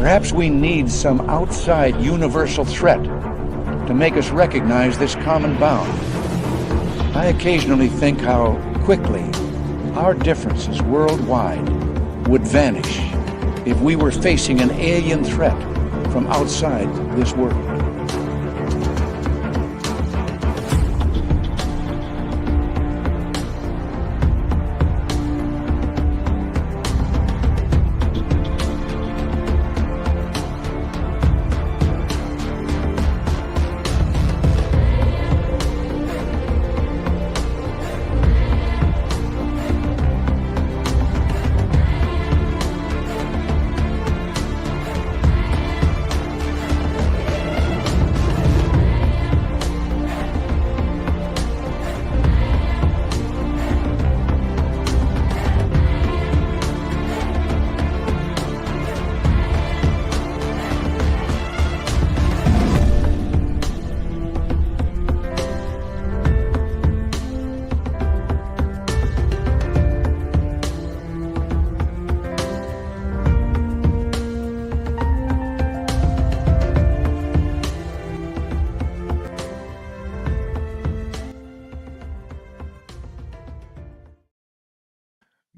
Perhaps we need some outside universal threat to make us recognize this common bound. I occasionally think how quickly our differences worldwide would vanish if we were facing an alien threat from outside this world.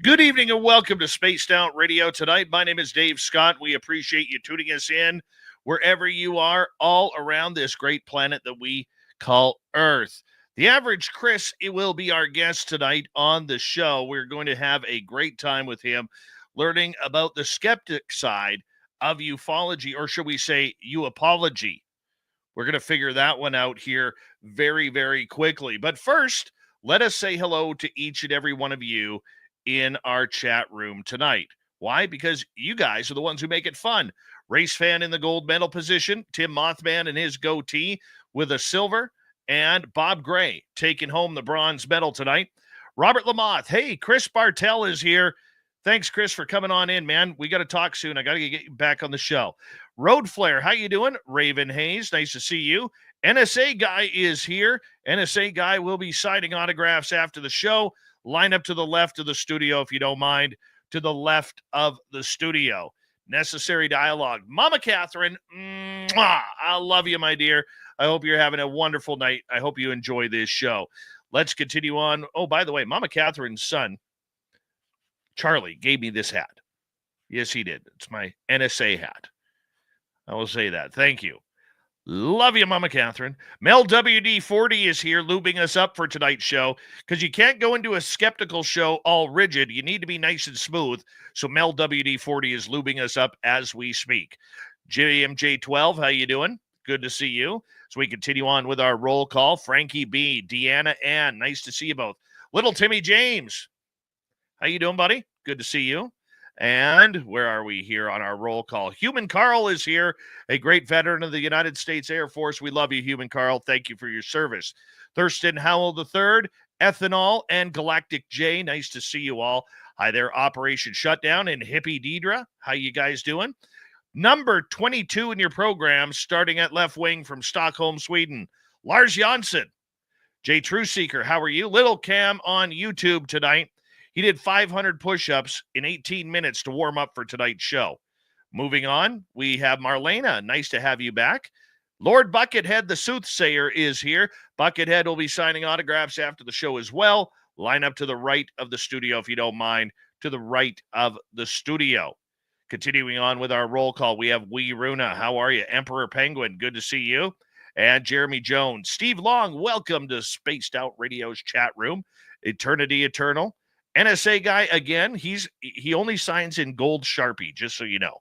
Good evening and welcome to Spaced Out Radio tonight. My name is Dave Scott. We appreciate you tuning us in wherever you are all around this great planet that we call Earth. The average Chris will be our guest tonight on the show. We're going to have a great time with him learning about the skeptic side of ufology, or should we say UFOlogy. We're going to figure that one out here very, very quickly. But first, let us say hello to each and every one of you in our chat room tonight. Why? Because you guys are the ones who make it fun. Race fan in the gold medal position, Tim Mothman and his goatee with a silver, and Bob Gray taking home the bronze medal tonight. Robert Lamoth, hey, Chris Bartell is here. Thanks, Chris, for coming on in, man. We got to talk soon. I got to get you back on the show. Road Flare, how you doing? Raven Hayes, nice to see you. NSA Guy is here. NSA Guy will be signing autographs after the show. Line up to the left of the studio, if you don't mind, to the left of the studio. Necessary dialogue. Mama Catherine, I love you, my dear. I hope you're having a wonderful night. I hope you enjoy this show. Let's continue on. Oh, by the way, Mama Catherine's son, Charlie, gave me this hat. Yes, he did. It's my NSA hat. I will say that. Thank you. Love you, Mama Catherine. Mel WD40 is here lubing us up for tonight's show because you can't go into a skeptical show all rigid. You need to be nice and smooth. So Mel WD40 is lubing us up as we speak. JMJ12, how you doing? Good to see you. So we continue on with our roll call. Frankie B, Deanna Ann, nice to see you both. Little Timmy James, how you doing, buddy? Good to see you. And where are we here on our roll call? Human Carl is here, a great veteran of the United States Air Force. We love you, Human Carl. Thank you for your service. Thurston Howell III, Ethanol, and Galactic J. Nice to see you all. Hi there, Operation Shutdown and Hippie Deidre. How you guys doing? Number 22 in your program, starting at left wing from Stockholm, Sweden. Lars Jansson. Jay Trueseeker, how are you? Little Cam on YouTube tonight. He did 500 push-ups in 18 minutes to warm up for tonight's show. Moving on, we have Marlena. Nice to have you back. Lord Buckethead, the soothsayer, is here. Buckethead will be signing autographs after the show as well. Line up to the right of the studio, if you don't mind, to the right of the studio. Continuing on with our roll call, we have Wee Runa. How are you? Emperor Penguin, good to see you. And Jeremy Jones. Steve Long, welcome to Spaced Out Radio's chat room. Eternity Eternal. NSA Guy, again, he only signs in gold Sharpie, just so you know.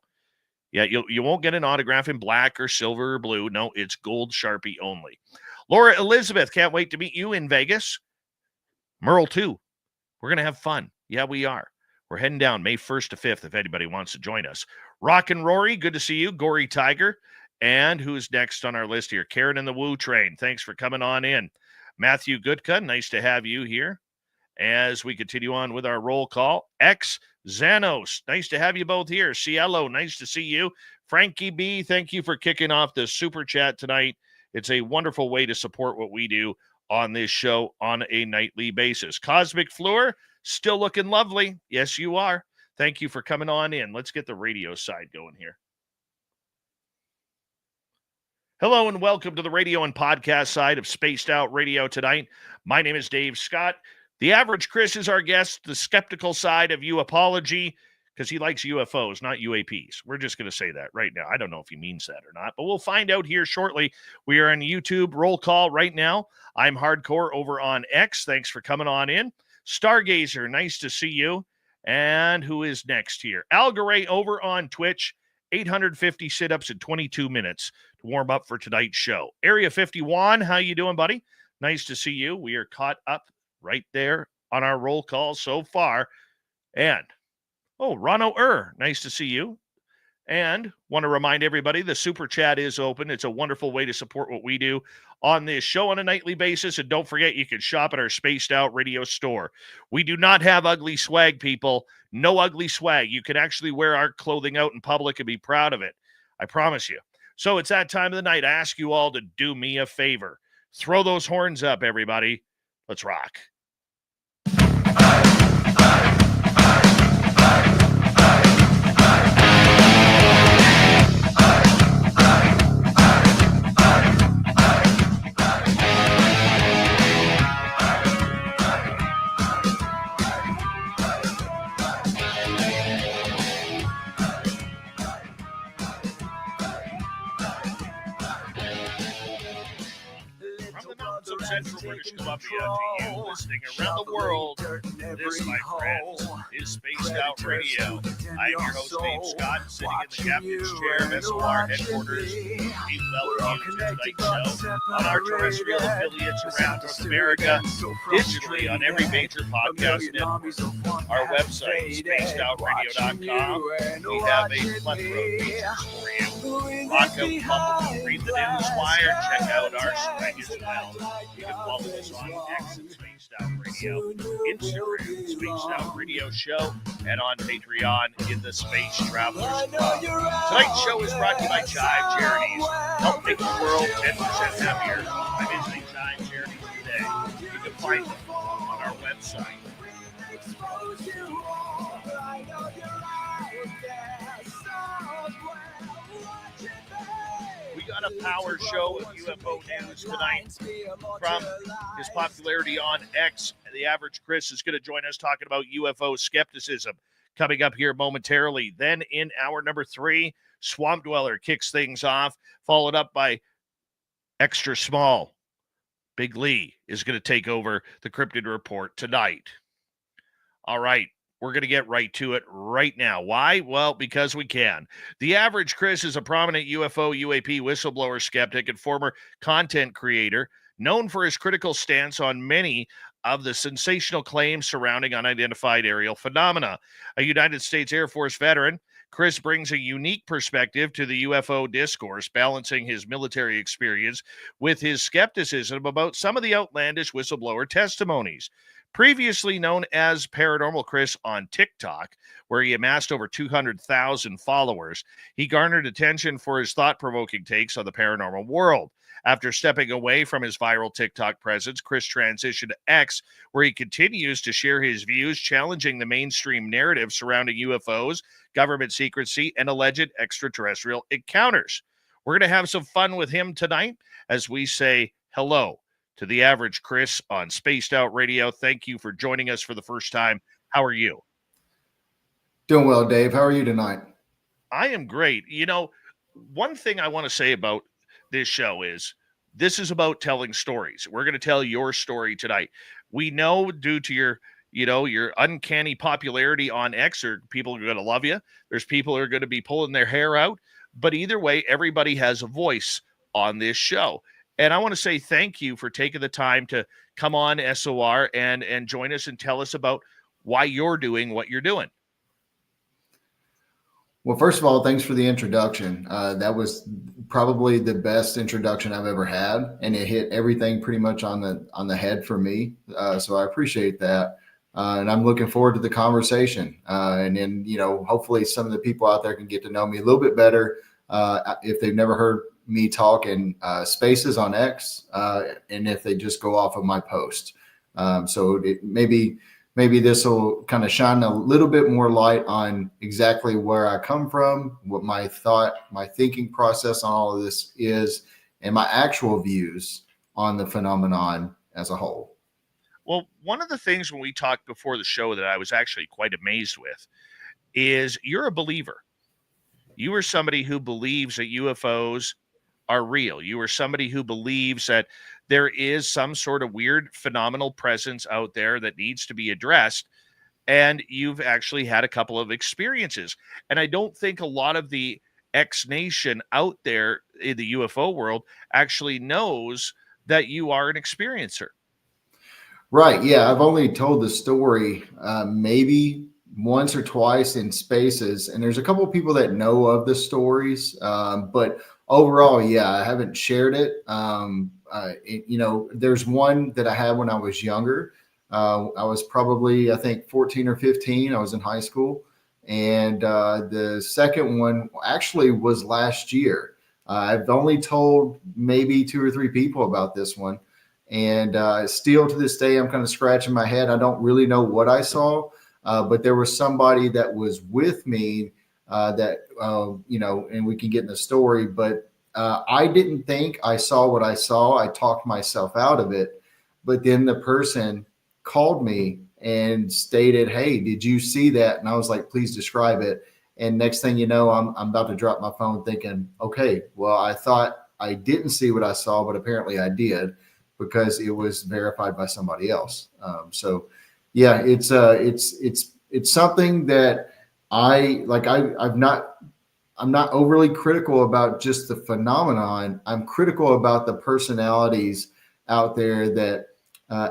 Yeah, you won't get an autograph in black or silver or blue. No, it's gold Sharpie only. Laura Elizabeth, can't wait to meet you in Vegas. Merle, too. We're going to have fun. Yeah, we are. We're heading down May 1st to 5th if anybody wants to join us. Rock and Rory, good to see you. Gory Tiger. And who's next on our list here? Karen and the Woo Train. Thanks for coming on in. Matthew Gutka, nice to have you here. As we continue on with our roll call, X Xanos, nice to have you both here. Cielo, nice to see you. Frankie B, thank you for kicking off the super chat tonight. It's a wonderful way to support what we do on this show on a nightly basis. Cosmic Fleur, still looking lovely. Yes, you are. Thank you for coming on in. Let's get the radio side going here. Hello and welcome to the radio and podcast side of Spaced Out Radio tonight. My name is Dave Scott. The Average Chris is our guest, the skeptical side of UFOlogy, because he likes UFOs, not UAPs. We're just going to say that right now. I don't know if he means that or not, but we'll find out here shortly. We are on YouTube roll call right now. I'm Hardcore over on X. Thanks for coming on in. Stargazer, nice to see you. And who is next here? Algaray over on Twitch. 850 sit-ups in 22 minutes to warm up for tonight's show. Area 51, how you doing, buddy? Nice to see you. We are caught up right there on our roll call so far. And, Rono nice to see you. And want to remind everybody, the Super Chat is open. It's a wonderful way to support what we do on this show on a nightly basis. And don't forget, you can shop at our Spaced Out Radio store. We do not have ugly swag, people. No ugly swag. You can actually wear our clothing out in public and be proud of it. I promise you. So it's that time of the night. I ask you all to do me a favor. Throw those horns up, everybody. Let's rock. Of Central British Columbia to you listening around the world. This, my friends, is Spaced Out Radio. I'm your host, Dave Scott, sitting in the captain's chair of SOR headquarters. We welcome you to tonight's show on our terrestrial affiliates around North America, digitally on every major podcast network. Our website, spacedoutradio.com. We have a plethora of features for you. Lock out, bubble, read the news wire, check out our swag as well. You can follow us on X at Spaced Out Radio, Instagram, Spaced Out Radio Show, and on Patreon in the Space Travelers Club. Tonight's show is brought to you by Jive Charities. Help make the world 10% happier by visiting Jive Charities today. You can find them on our website. We got a power show of UFO news tonight from his popularity on X. The Average Chris is going to join us talking about UFO skepticism coming up here momentarily. Then in hour number 3, Swamp Dweller kicks things off, followed up by Extra Small. Big Lee is going to take over the Cryptid Report tonight. All right. We're going to get right to it right now. Why? Well, because we can. The Average Chris is a prominent UFO, UAP whistleblower skeptic and former content creator known for his critical stance on many of the sensational claims surrounding unidentified aerial phenomena. A United States Air Force veteran, Chris brings a unique perspective to the UFO discourse, balancing his military experience with his skepticism about some of the outlandish whistleblower testimonies. Previously known as Paranormal Chris on TikTok, where he amassed over 200,000 followers, he garnered attention for his thought-provoking takes on the paranormal world. After stepping away from his viral TikTok presence, Chris transitioned to X, where he continues to share his views, challenging the mainstream narrative surrounding UFOs, government secrecy, and alleged extraterrestrial encounters. We're going to have some fun with him tonight as we say hello to the Average Chris on Spaced Out Radio. Thank you for joining us for the first time. How are you? Doing well, Dave. How are you tonight? I am great. You know, one thing I want to say about this show is this is about telling stories. We're going to tell your story tonight. We know due to your uncanny popularity on X, or people are going to love you. There's people who are going to be pulling their hair out. But either way, everybody has a voice on this show. And I want to say thank you for taking the time to come on SOR and join us and tell us about why you're doing what you're doing. Well, first of all, thanks for the introduction. That was probably the best introduction I've ever had, and it hit everything pretty much on the head for me. So I appreciate that. And I'm looking forward to the conversation. And then, hopefully some of the people out there can get to know me a little bit better if they've never heard me talk in spaces on X, and if they just go off of my post. So maybe this will kind of shine a little bit more light on exactly where I come from, what my thinking process on all of this is, and my actual views on the phenomenon as a whole. Well, one of the things when we talked before the show that I was actually quite amazed with is you're a believer. You are somebody who believes that UFOs are real. You are somebody who believes that there is some sort of weird phenomenal presence out there that needs to be addressed. And you've actually had a couple of experiences. And I don't think a lot of the X Nation out there in the UFO world actually knows that you are an experiencer. Right. Yeah. I've only told the story maybe once or twice in spaces, and there's a couple of people that know of the stories. But overall, yeah, I haven't shared it. There's one that I had when I was younger. I was probably, I think, 14 or 15. I was in high school. And the second one actually was last year. I've only told maybe 2 or 3 people about this one. And still to this day, I'm kind of scratching my head. I don't really know what I saw, but there was somebody that was with me and we can get in the story, but I didn't think I saw what I saw. I talked myself out of it, but then the person called me and stated, "Hey, did you see that?" And I was like, "Please describe it." And next thing you know, I'm about to drop my phone thinking, okay, well, I thought I didn't see what I saw, but apparently I did, because it was verified by somebody else. So yeah, it's something that I'm not overly critical about just the phenomenon. I'm critical about the personalities out there that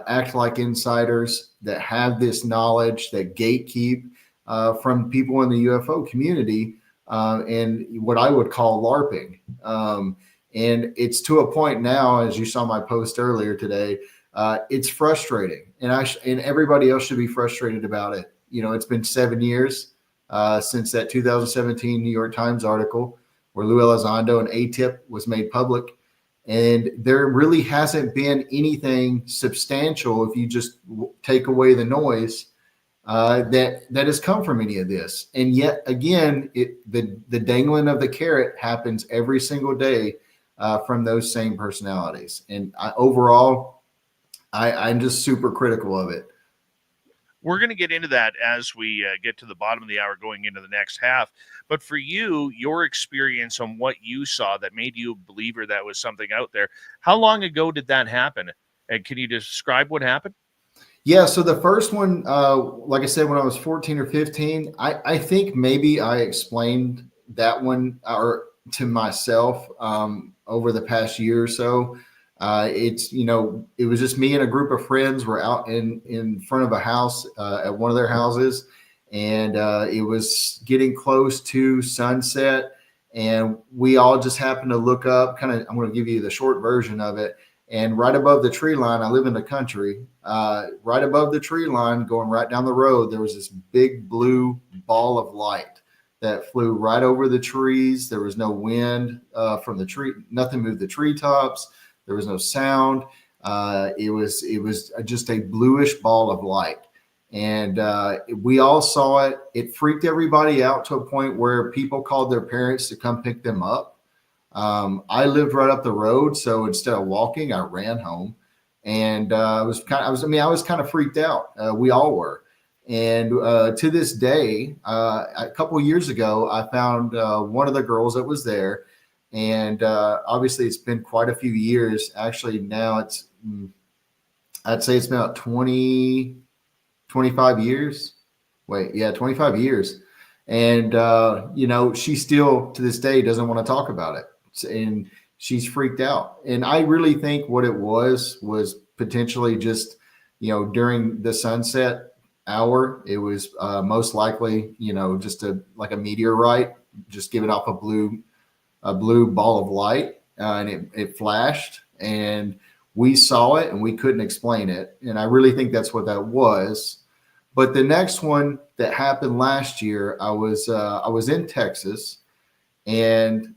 act like insiders, that have this knowledge, that gatekeep from people in the UFO community, and what I would call LARPing. And it's to a point now, as you saw my post earlier today, it's frustrating, and everybody else should be frustrated about it. It's been 7 years since that 2017 New York Times article where Lou Elizondo and ATIP was made public, and there really hasn't been anything substantial, if you just take away the noise, that has come from any of this. And yet again, the dangling of the carrot happens every single day from those same personalities. And I'm just super critical of it. We're going to get into that as we get to the bottom of the hour going into the next half. But for you, your experience on what you saw that made you a believer that was something out there, how long ago did that happen? And can you describe what happened? Yeah, so the first one, like I said, when I was 14 or 15, I think maybe I explained that one to myself over the past year or so. It was just me and a group of friends were out in front of a house at one of their houses, and it was getting close to sunset, and we all just happened to look up. I'm going to give you the short version of it. And right above the tree line, I live in the country, right above the tree line, going right down the road, there was this big blue ball of light that flew right over the trees. There was no wind from the tree. Nothing moved the treetops. There was no sound. It was just a bluish ball of light. And we all saw it. It freaked everybody out to a point where people called their parents to come pick them up. I lived right up the road, so instead of walking, I ran home, and I was kind of freaked out. We all were, and to this day, a couple of years ago, I found one of the girls that was there, and obviously, it's been quite a few years. Actually, now I'd say it's been about 25 years. Wait, yeah, 25 years, and she still to this day doesn't want to talk about it. And she's freaked out. And I really think what it was potentially just, during the sunset hour, it was most likely, just like a meteorite, just giving off a blue ball of light, and it flashed, and we saw it and we couldn't explain it. And I really think that's what that was. But the next one that happened last year, I was in Texas, and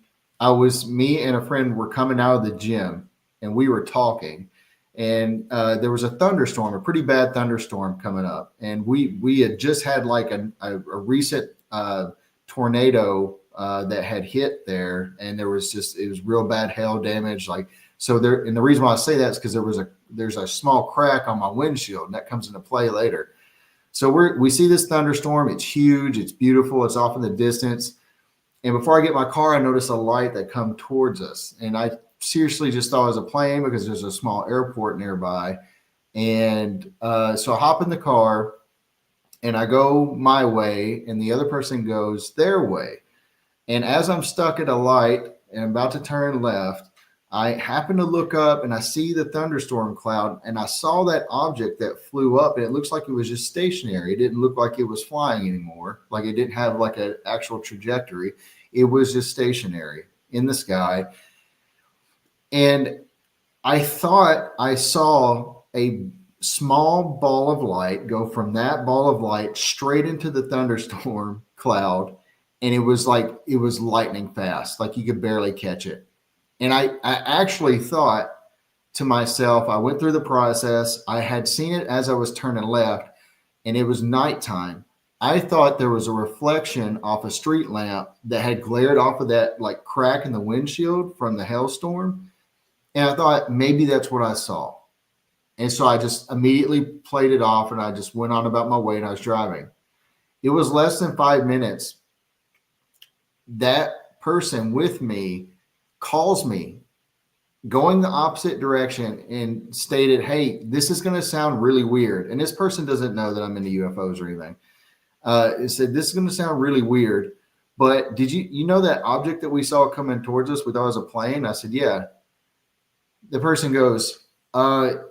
me and a friend were coming out of the gym, and we were talking, and there was a thunderstorm, a pretty bad thunderstorm coming up. And we had just had like a recent tornado that had hit there, and it was real bad hail damage. Like, so there, and the reason why I say that is because there's a small crack on my windshield, and that comes into play later. So we see this thunderstorm. It's huge. It's beautiful. It's off in the distance. And before I get my car, I notice a light that come towards us. And I seriously just thought it was a plane because there's a small airport nearby. And so I hop in the car and I go my way and the other person goes their way. And as I'm stuck at a light and about to turn left, I happen to look up and I see the thunderstorm cloud, and I saw that object that flew up, and it looks like it was just stationary. It didn't look like it was flying anymore. Like, it didn't have like an actual trajectory. It was just stationary in the sky. And I thought I saw a small ball of light go from that ball of light straight into the thunderstorm cloud. And it was lightning fast. Like, you could barely catch it. And I actually thought to myself, I went through the process. I had seen it as I was turning left, and it was nighttime. I thought there was a reflection off a street lamp that had glared off of that like crack in the windshield from the hailstorm. And I thought maybe that's what I saw. And so I just immediately played it off, and I just went on about my way, and I was driving. It was less than 5 minutes. That person with me calls me going the opposite direction and stated, "Hey, this is going to sound really weird." And this person doesn't know that I'm into UFOs or anything. It said, "This is going to sound really weird, but did you know that object that we saw coming towards us, we thought it was a plane?" I said, "Yeah." The person goes,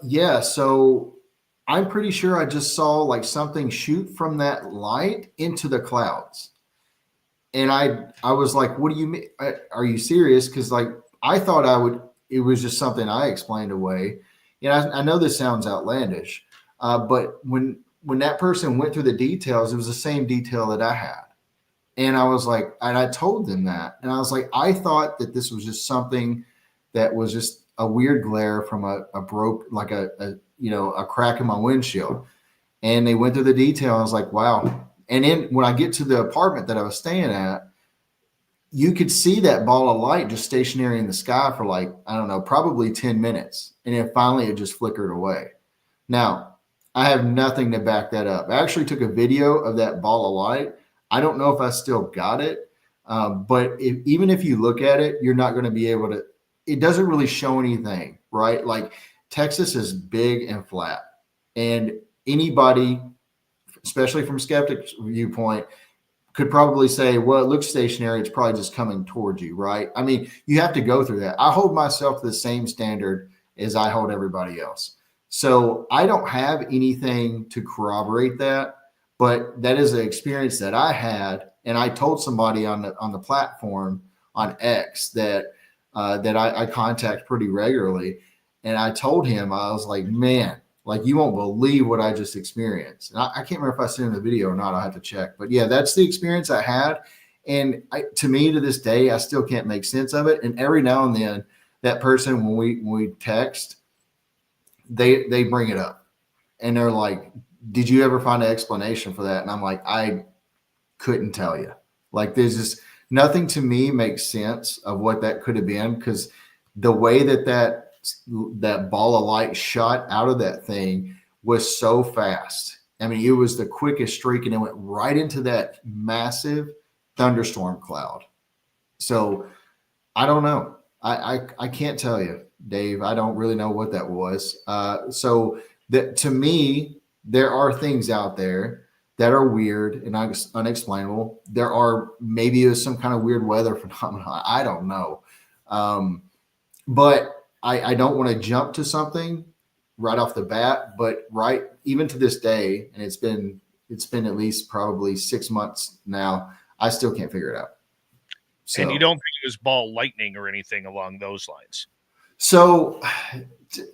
"Yeah, so I'm pretty sure I just saw like something shoot from that light into the clouds." And I was like, "What do you mean? Are you serious?" Because like I thought it was just something I explained away. I know this sounds outlandish, but when that person went through the details, it was the same detail that I had. And I was like, and I told them that, and I was like, I thought that this was just something that was just a weird glare from a broke, like a crack in my windshield. And they went through the detail. I was like, wow. And then when I get to the apartment that I was staying at, you could see that ball of light just stationary in the sky for like, I don't know, probably 10 minutes. And then finally it just flickered away. Now, I have nothing to back that up. I actually took a video of that ball of light. I don't know if I still got it, but even if you look at it, you're not going to be able to, it doesn't really show anything, right? Like, Texas is big and flat, and anybody, especially from Skeptic's viewpoint, could probably say, well, it looks stationary. It's probably just coming towards you, right? I mean, you have to go through that. I hold myself to the same standard as I hold everybody else. So I don't have anything to corroborate that, but that is an experience that I had. And I told somebody on the platform on X that I contact pretty regularly. And I told him, I was like, man, like, you won't believe what I just experienced. And I can't remember if I sent him the video or not. I'll have to check. But yeah, that's the experience I had. And to me, to this day, I still can't make sense of it. And every now and then, that person, when we text, they bring it up. And they're like, did you ever find an explanation for that? And I'm like, I couldn't tell you. Like, there's just nothing to me makes sense of what that could have been, because the way that ball of light shot out of that thing was so fast. I mean, it was the quickest streak, and it went right into that massive thunderstorm cloud. So I don't know. I can't tell you, Dave. I don't really know what that was. So that, to me, there are things out there that are weird and unexplainable. There are, maybe there's some kind of weird weather phenomenon. I don't know. But I don't want to jump to something right off the bat, but even to this day, and it's been at least probably 6 months now, I still can't figure it out. So, and you don't think it was ball lightning or anything along those lines? So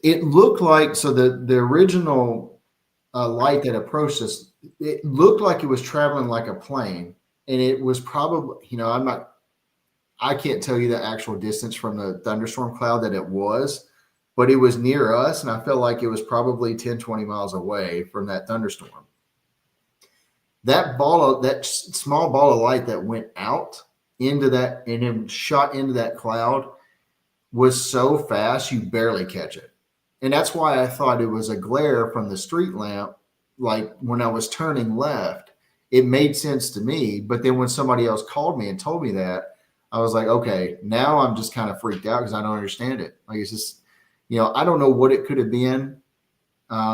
it looked like, the original light that approached us, it looked like it was traveling like a plane, and it was probably, I can't tell you the actual distance from the thunderstorm cloud that it was, but it was near us. And I felt like it was probably 10, 20 miles away from that thunderstorm. That small ball of light that went out, into that and then shot into that cloud was so fast you barely catch it. And that's why I thought it was a glare from the street lamp. Like when I was turning left, it made sense to me. But then when somebody else called me and told me that, I was like, okay, now I'm just kind of freaked out because I don't understand it. Like it's just, I don't know what it could have been.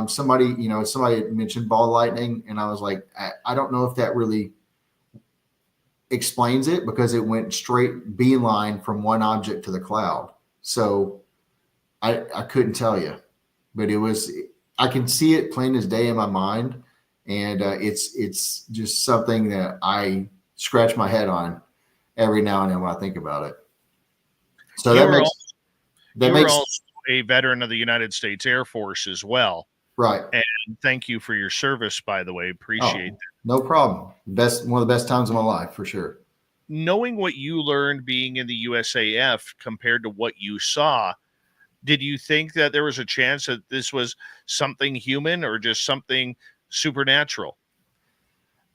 Somebody had mentioned ball lightning, and I was like, I don't know if that really explains it because it went straight beeline from one object to the cloud. So I couldn't tell you, but I can see it plain as day in my mind. And it's just something that I scratch my head on every now and then when I think about it. So you were also a veteran of the United States Air Force as well. Right. And thank you for your service, by the way. Appreciate that. No problem. One of the best times of my life, for sure. Knowing what you learned being in the USAF compared to what you saw, did you think that there was a chance that this was something human or just something supernatural?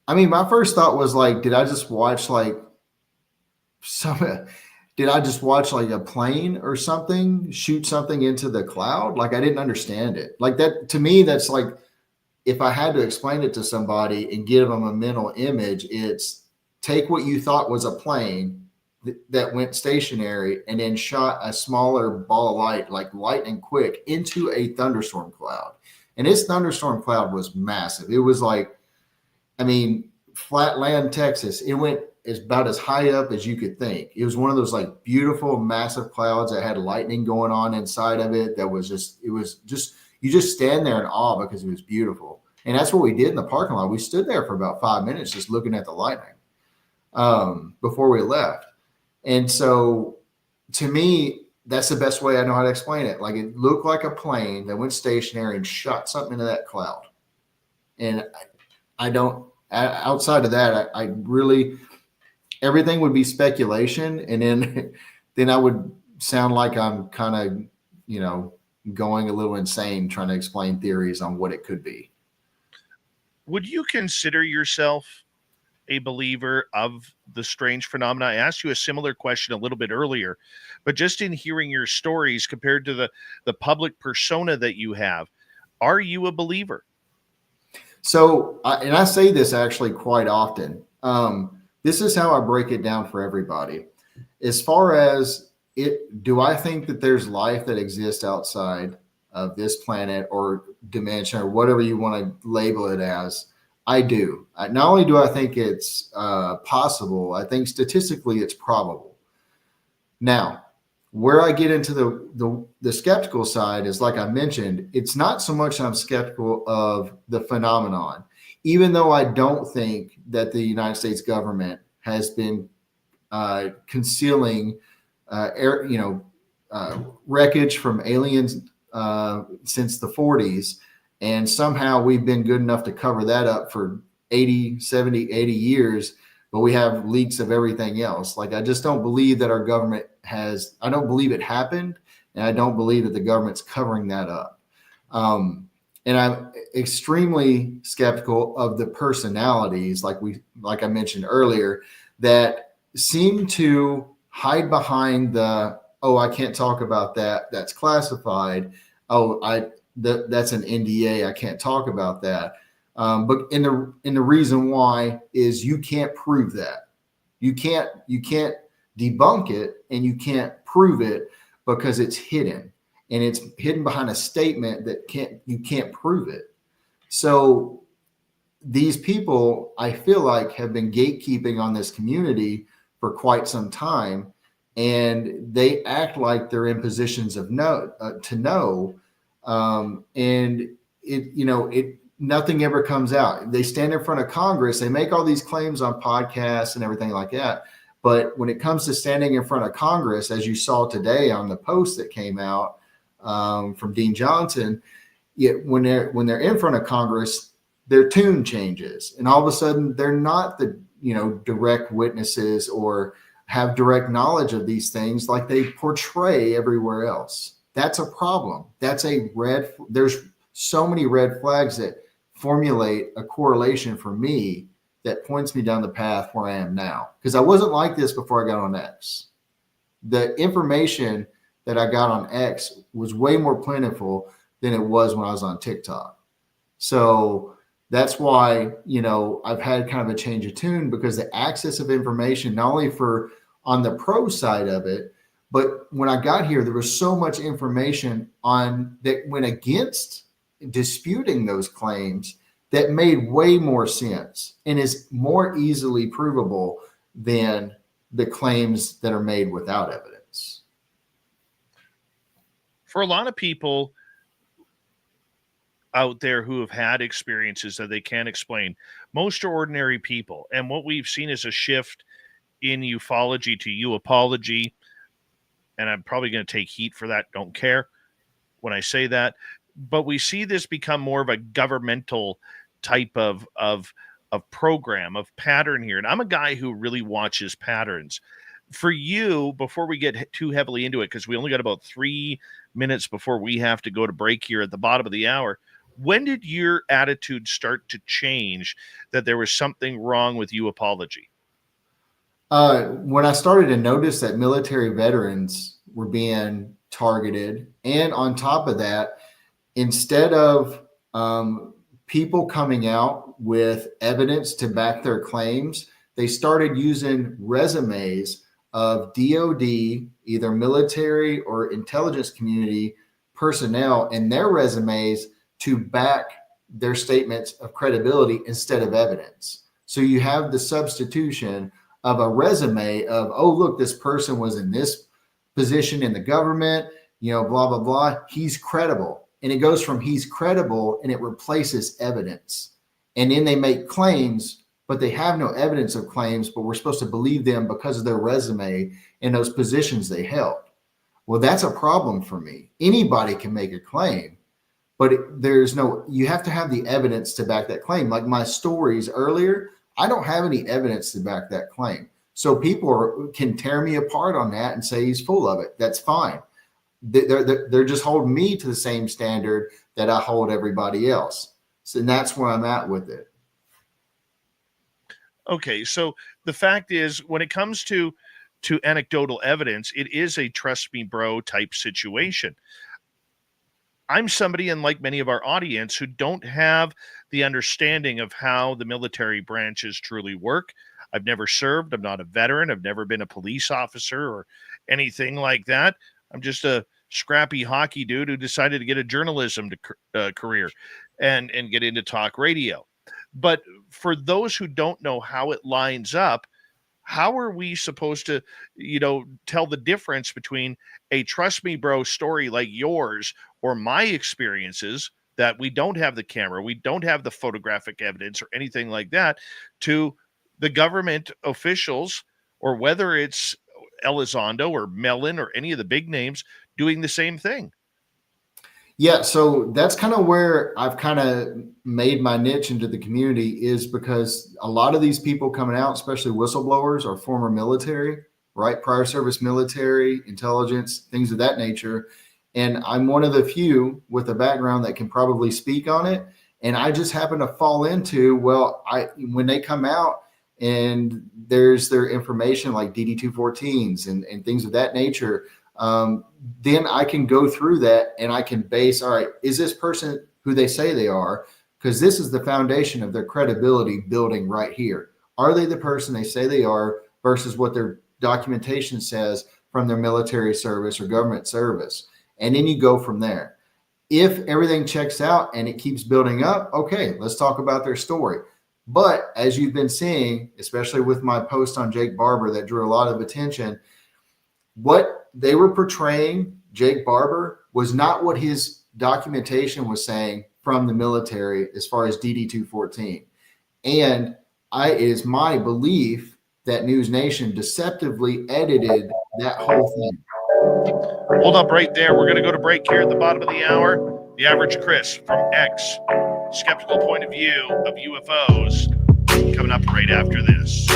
I mean, my first thought was like, did I just watch like a plane or something shoot something into the cloud? Like I didn't understand it. Like that to me, that's like, if I had to explain it to somebody and give them a mental image, it's take what you thought was a plane that went stationary and then shot a smaller ball of light, like lightning quick, into a thunderstorm cloud. And this thunderstorm cloud was massive. It was like, Flatland, Texas. It went about as high up as you could think. It was one of those like beautiful, massive clouds that had lightning going on inside of it. You just stand there in awe because it was beautiful. And that's what we did in the parking lot. We stood there for about 5 minutes just looking at the lightning before we left. And so to me, that's the best way I know how to explain it. Like it looked like a plane that went stationary and shot something into that cloud. And outside of that, I really, everything would be speculation. And then I would sound like I'm kind of, going a little insane trying to explain theories on what it could be. Would you consider yourself a believer of the strange phenomena? I asked you a similar question a little bit earlier, but just in hearing your stories compared to the public persona that you have, are you a believer? So, and I say this actually quite often. This is how I break it down for everybody. As far as do I think that there's life that exists outside of this planet or dimension or whatever you want to label it as? I do. Not only do I think it's possible, I think statistically it's probable. Now, where I get into the skeptical side is, like I mentioned, it's not so much I'm skeptical of the phenomenon, even though I don't think that the United States government has been concealing wreckage from aliens since the 40s. And somehow we've been good enough to cover that up for 80 years, but we have leaks of everything else. Like, I just don't believe that our government I don't believe it happened. And I don't believe that the government's covering that up. And I'm extremely skeptical of the personalities, like I mentioned earlier, that seem to hide behind I can't talk about that. That's classified. That's an NDA. I can't talk about that. But the reason why is you can't prove that. You can't debunk it and you can't prove it because it's hidden, and it's hidden behind a statement that you can't prove it. So these people, I feel like, have been gatekeeping on this community for quite some time, and they act like they're in positions of to know. And nothing ever comes out. They stand in front of Congress. They make all these claims on podcasts and everything like that. But when it comes to standing in front of Congress, as you saw today on the post that came out from Dean Johnson, when they're in front of Congress, their tune changes, and all of a sudden they're not the direct witnesses or have direct knowledge of these things like they portray everywhere else. That's a problem. There's so many red flags that formulate a correlation for me that points me down the path where I am now. Because I wasn't like this before I got on X. The information that I got on X was way more plentiful than it was when I was on TikTok. So that's why, I've had kind of a change of tune, because the access of information, not only for on the pro side of it, but when I got here, there was so much information on that went against disputing those claims that made way more sense and is more easily provable than the claims that are made without evidence. For a lot of people out there who have had experiences that they can't explain, most are ordinary people. And what we've seen is a shift in ufology to UFOlogy. And I'm probably going to take heat for that. Don't care when I say that. But we see this become more of a governmental type of program, of pattern here. And I'm a guy who really watches patterns. For you, before we get too heavily into it, because we only got about 3 minutes before we have to go to break here at the bottom of the hour, when did your attitude start to change that there was something wrong with UFOlogy? When I started to notice that military veterans were being targeted, and on top of that, instead of people coming out with evidence to back their claims, they started using resumes of DOD, either military or intelligence community personnel, and their resumes to back their statements of credibility instead of evidence. So you have the substitution of a resume of, oh, look, this person was in this position in the government, blah, blah, blah. He's credible. And it goes from he's credible and it replaces evidence. And then they make claims, but they have no evidence of claims, but we're supposed to believe them because of their resume and those positions they held. Well, that's a problem for me. Anybody can make a claim, but you have to have the evidence to back that claim. Like my stories earlier, I don't have any evidence to back that claim. So people can tear me apart on that and say he's full of it. That's fine. They're just holding me to the same standard that I hold everybody else. So that's where I'm at with it. Okay, so the fact is, when it comes to anecdotal evidence, it is a trust me bro type situation. I'm somebody, and like many of our audience, who don't have the understanding of how the military branches truly work. I've never served. I'm not a veteran. I've never been a police officer or anything like that. I'm just a scrappy hockey dude who decided to get a journalism career and get into talk radio. But for those who don't know how it lines up, how are we supposed to, tell the difference between a trust me bro story like yours or my experiences that we don't have the camera, we don't have the photographic evidence or anything like that, to the government officials, or whether it's Elizondo or Mellon or any of the big names doing the same thing? Yeah, so that's kind of where I've kind of made my niche into the community, is because a lot of these people coming out, especially whistleblowers, are former military, right? Prior service military, intelligence, things of that nature. And I'm one of the few with a background that can probably speak on it. And I just happen to fall into, when they come out and there's their information like DD-214s and things of that nature, then I can go through that and I can base, all right, is this person who they say they are? Because this is the foundation of their credibility building right here. Are they the person they say they are versus what their documentation says from their military service or government service? And then you go from there. If everything checks out and it keeps building up, okay, let's talk about their story. But as you've been seeing, especially with my post on Jake Barber that drew a lot of attention, what they were portraying, Jake Barber, was not what his documentation was saying from the military as far as DD-214. And it is my belief that News Nation deceptively edited that whole thing. Hold up right there. We're going to go to break here at the bottom of the hour. The Average Chris from X, Skeptical Point of View of UFOs, coming up right after this.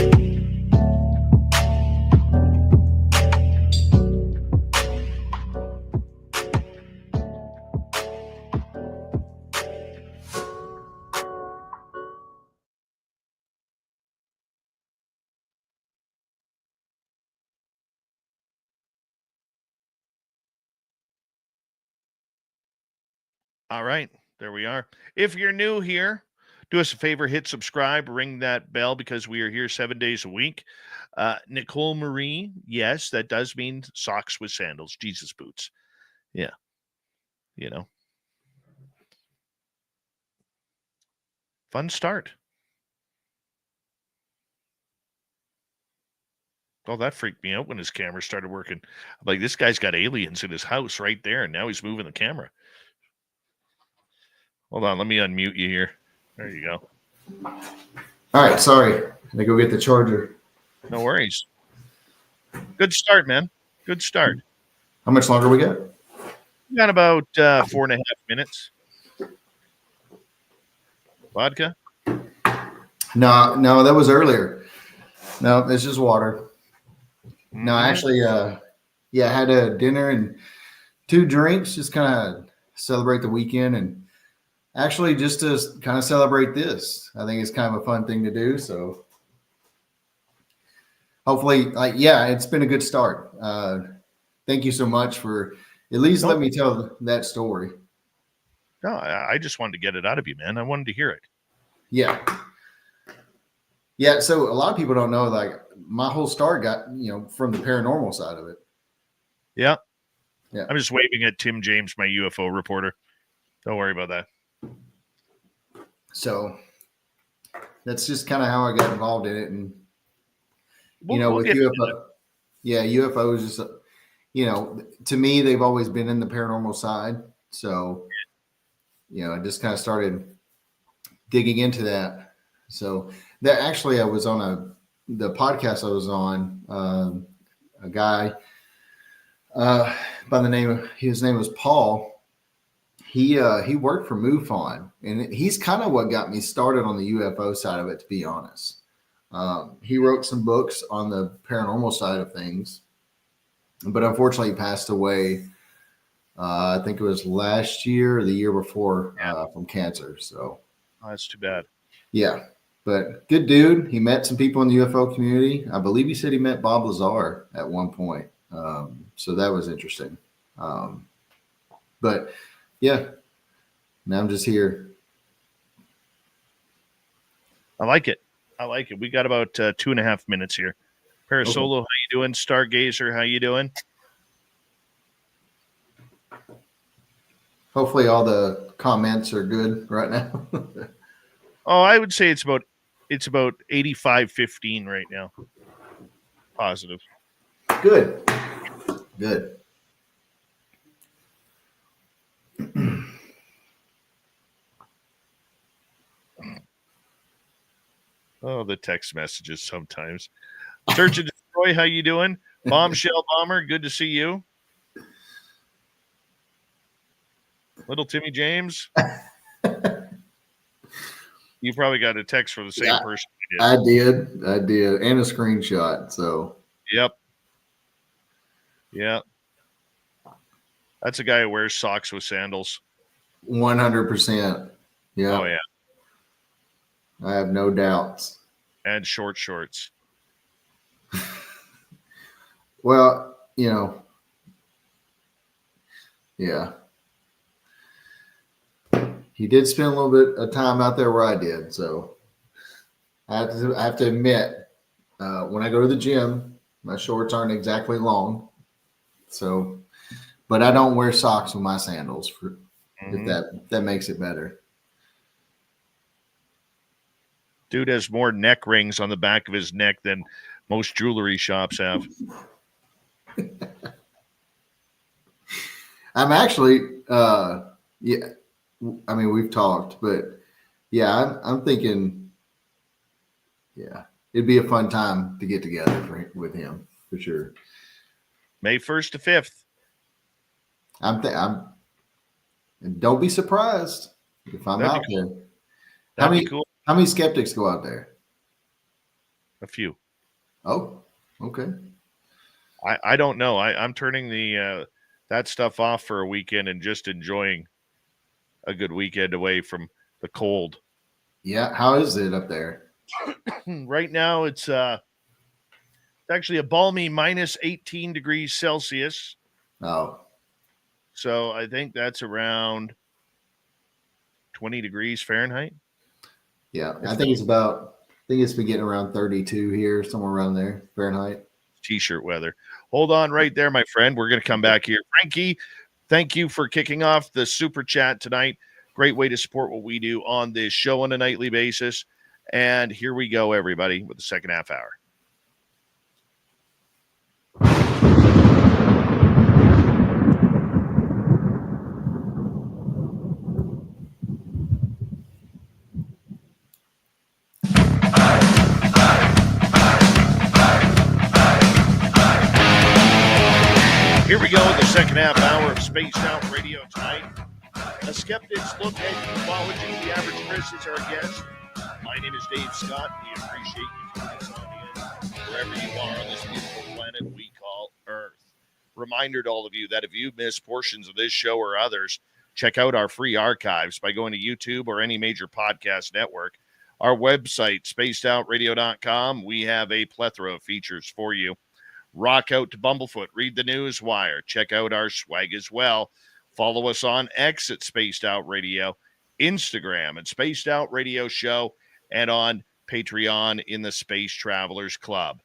All right, there we are. If you're new here, do us a favor, hit subscribe, ring that bell because we are here 7 days a week. Nicole Marie, yes, that does mean socks with sandals, Jesus boots. Yeah, you know, fun start. Oh, that freaked me out when his camera started working. I'm like, this guy's got aliens in his house right there, and now he's moving the camera. Hold on, let me unmute you here. There you go. All right, sorry. I to go get the charger. No worries. Good start, man. Good start. How much longer we got? We got about 4.5 minutes. Vodka? No, that was earlier. No, it's just water. No, actually, I had a dinner and 2 drinks, just kind of celebrate the weekend and actually just to kind of celebrate this. I think it's kind of a fun thing to do. So hopefully, it's been a good start. Thank you so much for at least let me tell that story. No, I just wanted to get it out of you, man. I wanted to hear it. Yeah. Yeah. So a lot of people don't know, like my whole start got, from the paranormal side of it. Yeah. Yeah. I'm just waving at Tim James, my UFO reporter. Don't worry about that. So that's just kind of how I got involved in it. And, We'll with UFO, UFOs, just, to me, they've always been in the paranormal side. So, I just kind of started digging into that. So that actually, I was on the podcast I was on, a guy by the name of, his name was Paul. He worked for MUFON, and he's kind of what got me started on the UFO side of it, to be honest. He wrote some books on the paranormal side of things, but unfortunately he passed away. I think it was last year or the year before from cancer. So that's too bad. Yeah, but good dude. He met some people in the UFO community. I believe he said he met Bob Lazar at one point. So that was interesting. But yeah, now I'm just here. I like it. We got about 2.5 minutes here. Parasolo, How you doing? Stargazer, how you doing? Hopefully all the comments are good right now. Oh, I would say it's about 85-15 right now. Positive. Good. Oh, the text messages sometimes. Search and Destroy, how you doing? Bombshell Bomber, good to see you. Little Timmy James. You probably got a text from the same person. I did. And a screenshot. So. Yep. That's a guy who wears socks with sandals. 100%. Yeah. Oh, yeah. I have no doubts. And short shorts. Well, yeah. He did spend a little bit of time out there where I did. So I have to admit, when I go to the gym, my shorts aren't exactly long. So, but I don't wear socks with my sandals if that makes it better. Dude has more neck rings on the back of his neck than most jewelry shops have. I'm actually, I mean, we've talked, but yeah, I'm thinking, it'd be a fun time to get together with him for sure. May 1st to 5th. And don't be surprised if I'm out there. That'd be cool. How many skeptics go out there? A few. Oh, okay. I don't know. I'm turning that stuff off for a weekend and just enjoying a good weekend away from the cold. Yeah. How is it up there? Right now, it's actually a balmy minus 18 degrees Celsius. Oh. So I think that's around 20 degrees Fahrenheit. Yeah, I think it's been getting around 32 here, somewhere around there, Fahrenheit. T-shirt weather. Hold on right there, my friend. We're going to come back here. Frankie, thank you for kicking off the super chat tonight. Great way to support what we do on this show on a nightly basis. And here we go, everybody, with the second half hour. Here we go with the second half hour of Spaced Out Radio tonight. A Skeptic's look at UFOlogy. The Average Chris is our guest. My name is Dave Scott. We appreciate you tuning us on in wherever you are on this beautiful planet we call Earth. Reminder to all of you that if you miss portions of this show or others, check out our free archives by going to YouTube or any major podcast network. Our website, spacedoutradio.com, we have a plethora of features for you. Rock out to Bumblefoot, read the news wire, check out our swag as well. Follow us on X at Spaced Out Radio, Instagram at Spaced Out Radio Show, and on Patreon in the Space Travelers Club.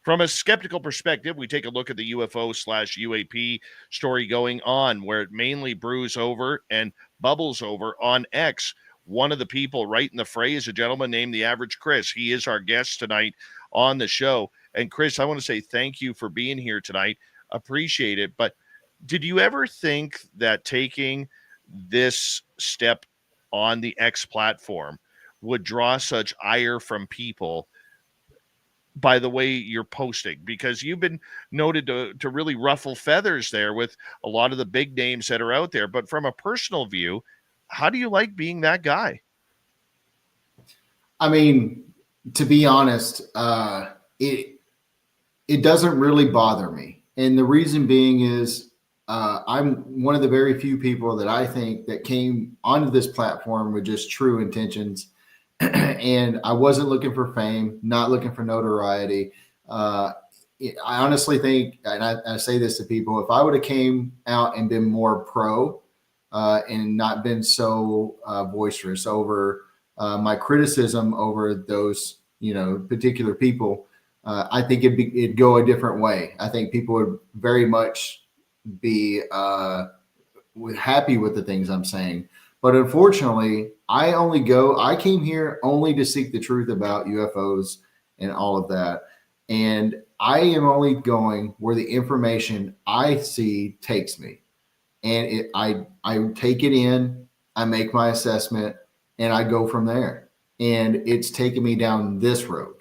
From a skeptical perspective, we take a look at the UFO/UAP story going on, where it mainly brews over and bubbles over on X. One of the people right in the fray is a gentleman named the Average Chris. He is our guest tonight on the show. And Chris, I want to say thank you for being here tonight. Appreciate it. But did you ever think that taking this step on the X platform would draw such ire from people by the way you're posting? Because you've been noted to really ruffle feathers there with a lot of the big names that are out there. But from a personal view, how do you like being that guy? I mean, to be honest, it doesn't really bother me. And the reason being is I'm one of the very few people that I think that came onto this platform with just true intentions. And I wasn't looking for fame, not looking for notoriety. I honestly think, and I say this to people, if I would have came out and been more pro and not been so boisterous over my criticism over those, particular people, I think it'd go a different way. I think people would very much be happy with the things I'm saying. But unfortunately, I came here only to seek the truth about UFOs and all of that. And I am only going where the information I see takes me. And I take it in, I make my assessment, and I go from there. And it's taken me down this road.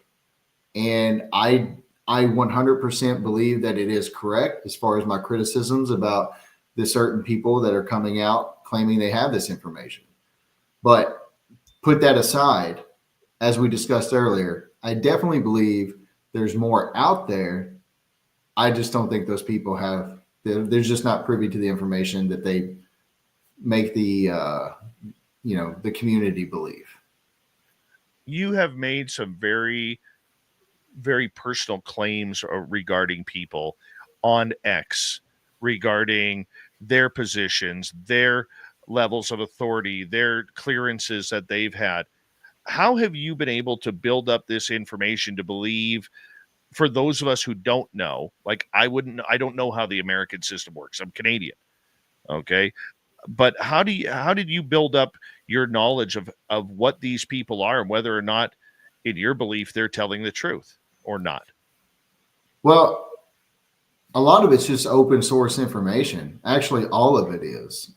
And I 100% believe that it is correct as far as my criticisms about the certain people that are coming out claiming they have this information. But put that aside, as we discussed earlier, I definitely believe there's more out there. I just don't think those people they're just not privy to the information that they make the community believe. You have made some very, very personal claims regarding people on X, regarding their positions, their levels of authority, their clearances that they've had. How have you been able to build up this information to believe, for those of us who don't know, like I don't know how the American system works. I'm Canadian. Okay. But how did you build up your knowledge of what these people are and whether or not, in your belief, they're telling the truth or not? Well, a lot of it's just open source information. Actually, all of it is.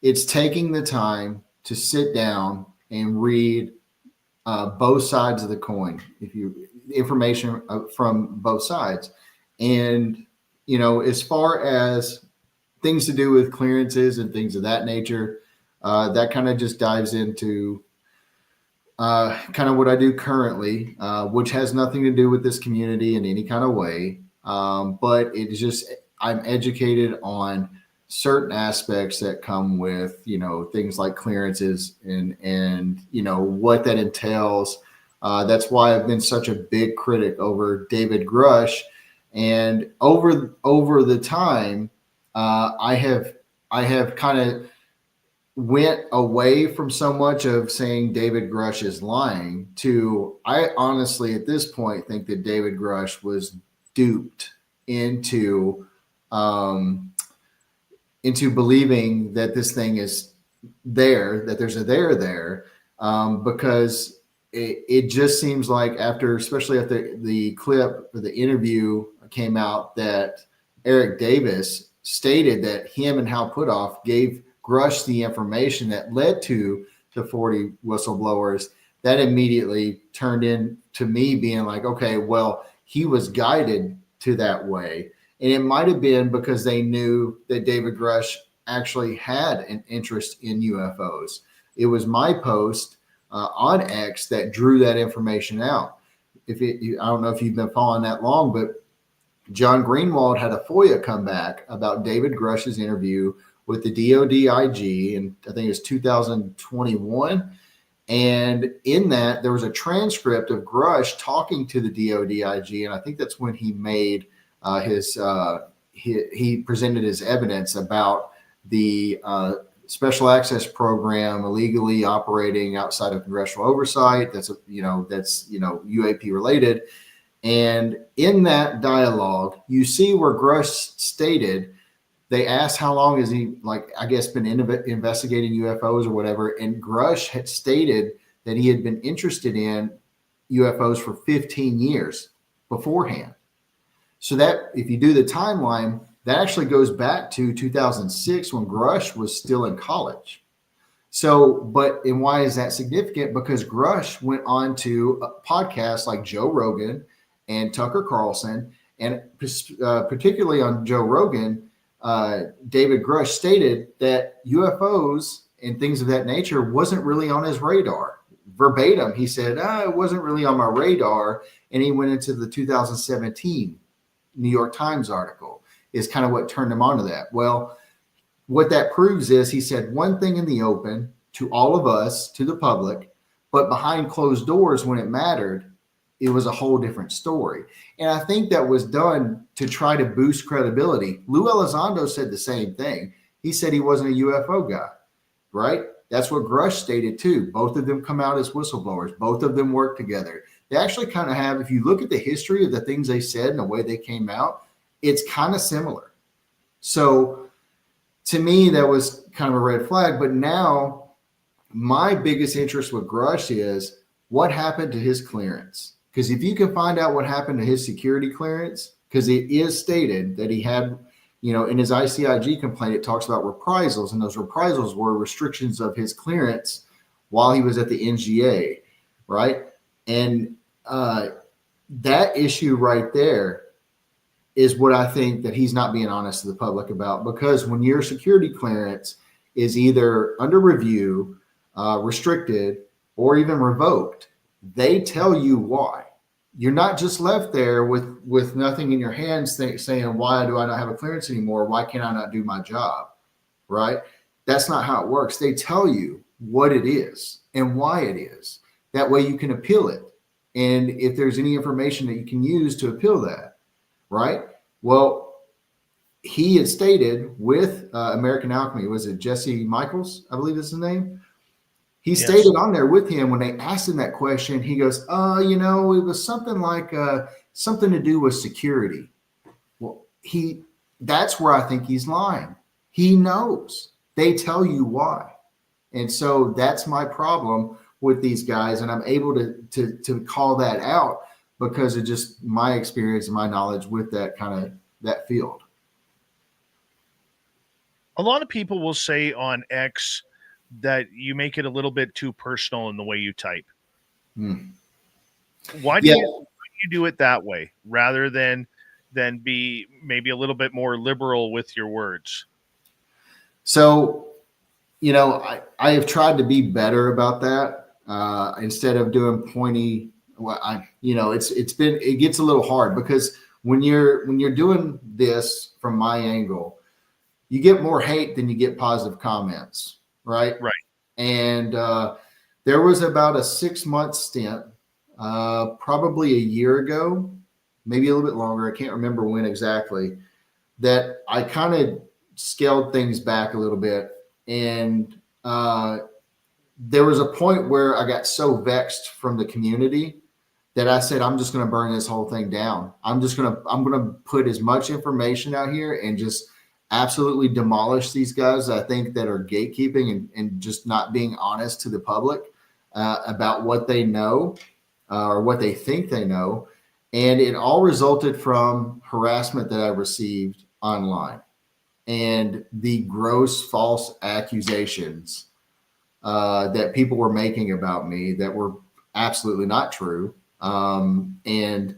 It's taking the time to sit down and read both sides of the coin. Information from both sides, and as far as things to do with clearances and things of that nature, that kind of just dives into kind of what I do currently, which has nothing to do with this community in any kind of way. But it's just, I'm educated on certain aspects that come with, things like clearances and what that entails. That's why I've been such a big critic over David Grusch. And over the time, I have kind of went away from so much of saying David Grusch is lying to, I honestly at this point think that David Grusch was duped into believing that this thing is there, that there's a there, because it just seems like especially after the clip or the interview came out, that Eric Davis stated that him and Hal Puthoff gave Grusch the information that led to the 40 whistleblowers. That immediately turned into me being like, okay, well, he was guided to that way. And it might have been because they knew that David Grusch actually had an interest in UFOs. It was my post on X that drew that information out. I don't know if you've been following that long, but John Greenwald had a FOIA comeback about David Grusch's interview with the DOD IG, and I think it was 2021. And in that, there was a transcript of Grusch talking to the DOD IG, and I think that's when he made he presented his evidence about the special access program illegally operating outside of congressional oversight. That's UAP related. And in that dialogue, you see where Grusch stated, they asked how long has he, been investigating UFOs or whatever. And Grusch had stated that he had been interested in UFOs for 15 years beforehand. So that if you do the timeline, that actually goes back to 2006 when Grusch was still in college. So, and why is that significant? Because Grusch went on to podcasts like Joe Rogan and Tucker Carlson, and particularly on Joe Rogan, David Grusch stated that UFOs and things of that nature wasn't really on his radar. Verbatim, he said, it wasn't really on my radar. And he went into the 2017 New York Times article is kind of what turned him on to that. Well, what that proves is he said one thing in the open to all of us, to the public, but behind closed doors when it mattered, it was a whole different story. And I think that was done to try to boost credibility. Lou Elizondo said the same thing. He said he wasn't a UFO guy, right? That's what Grusch stated too. Both of them come out as whistleblowers. Both of them work together. They actually kind of have, if you look at the history of the things they said and the way they came out, it's kind of similar. So to me, that was kind of a red flag. But now my biggest interest with Grusch is what happened to his clearance. Because if you can find out what happened to his security clearance, because it is stated that he had, in his ICIG complaint, it talks about reprisals, and those reprisals were restrictions of his clearance while he was at the NGA, right? And that issue right there is what I think that he's not being honest to the public about, because when your security clearance is either under review, restricted, or even revoked, they tell you why. You're not just left there with nothing in your hands saying, why do I not have a clearance anymore? Why can't I not do my job? Right? That's not how it works. They tell you what it is and why it is. That way you can appeal it. And if there's any information that you can use to appeal that, right? Well, he had stated with American Alchemy, was it Jesse Michaels, I believe is his name? He stated on there with him when they asked him that question, he goes, it was something like something to do with security. Well, that's where I think he's lying. He knows. They tell you why. And so that's my problem with these guys. And I'm able to call that out because of just my experience and my knowledge with that field. A lot of people will say on X that you make it a little bit too personal in the way you type. Why do you do it that way rather than be maybe a little bit more liberal with your words? So, I have tried to be better about that. Instead of doing pointy, it gets a little hard because when you're doing this from my angle, you get more hate than you get positive comments. Right. And there was about a 6-month stint, probably a year ago, maybe a little bit longer. I can't remember when exactly, that I kind of scaled things back a little bit. And there was a point where I got so vexed from the community that I said, I'm just going to burn this whole thing down. I'm going to put as much information out here and just absolutely demolish these guys I think that are gatekeeping and just not being honest to the public about what they know or what they think they know. And it all resulted from harassment that I received online and the gross false accusations that people were making about me that were absolutely not true. And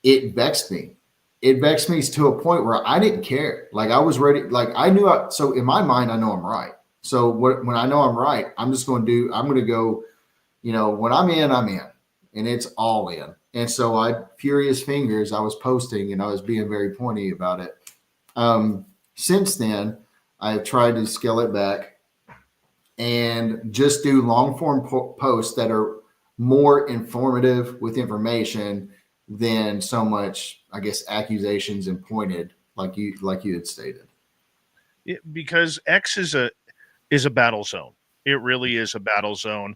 it vexed me. It vexed me to a point where I didn't care. Like I was ready. Like I knew. So in my mind, I know I'm right. So when I know I'm right, I'm going to go, when I'm in, and it's all in. And so furious fingers, I was posting and I was being very pointy about it. Since then, I've tried to scale it back and just do long form posts that are more informative with information than so much, I guess, accusations and pointed like you had stated. Because X is a battle zone. It really is a battle zone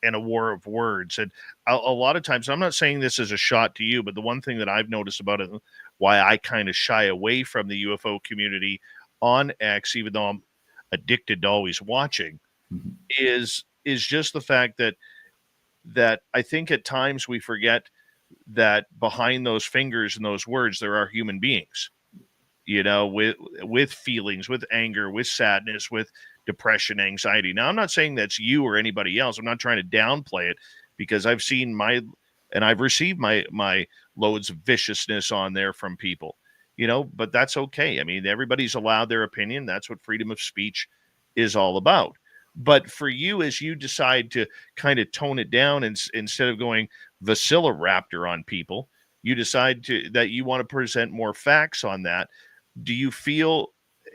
and a war of words. And a lot of times, I'm not saying this as a shot to you, but the one thing that I've noticed about it, why I kind of shy away from the UFO community on X, even though I'm addicted to always watching, is just the fact that I think at times we forget that behind those fingers and those words, there are human beings, with feelings, with anger, with sadness, with depression, anxiety. Now, I'm not saying that's you or anybody else. I'm not trying to downplay it because I've seen I've received my loads of viciousness on there from people, but that's okay. I mean, everybody's allowed their opinion. That's what freedom of speech is all about. But for you, as you decide to kind of tone it down and instead of going Raptor on people, you decide that you want to present more facts on that. Do you feel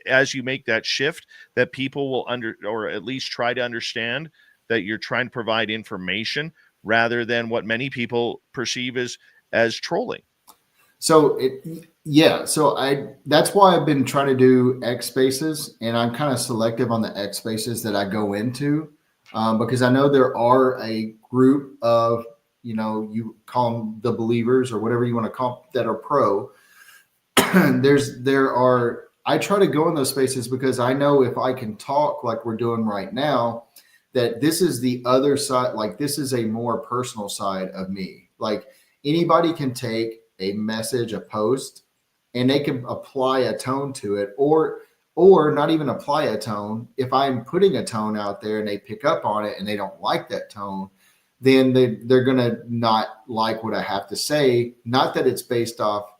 as you make that shift that people will or at least try to understand that you're trying to provide information rather than what many people perceive as trolling? So that's why I've been trying to do X spaces, and I'm kind of selective on the X spaces that I go into, because I know there are a group of, you call them the believers or whatever you want to call them, that are pro. I try to go in those spaces because I know if I can talk like we're doing right now, that this is the other side. Like this is a more personal side of me. Like anybody can take a message, a post, and they can apply a tone to it or not even apply a tone. If I'm putting a tone out there and they pick up on it and they don't like that tone, then they're going to not like what I have to say. Not that it's based off,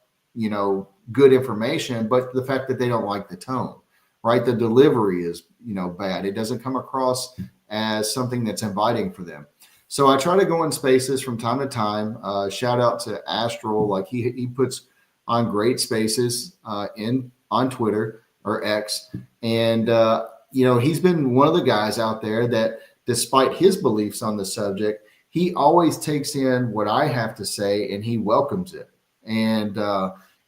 good information, but the fact that they don't like the tone, right? The delivery is, bad. It doesn't come across as something that's inviting for them. So I try to go in spaces from time to time. Shout out to Astral. Like he puts on great spaces on Twitter or X. And, he's been one of the guys out there that despite his beliefs on the subject, he always takes in what I have to say and he welcomes it. And,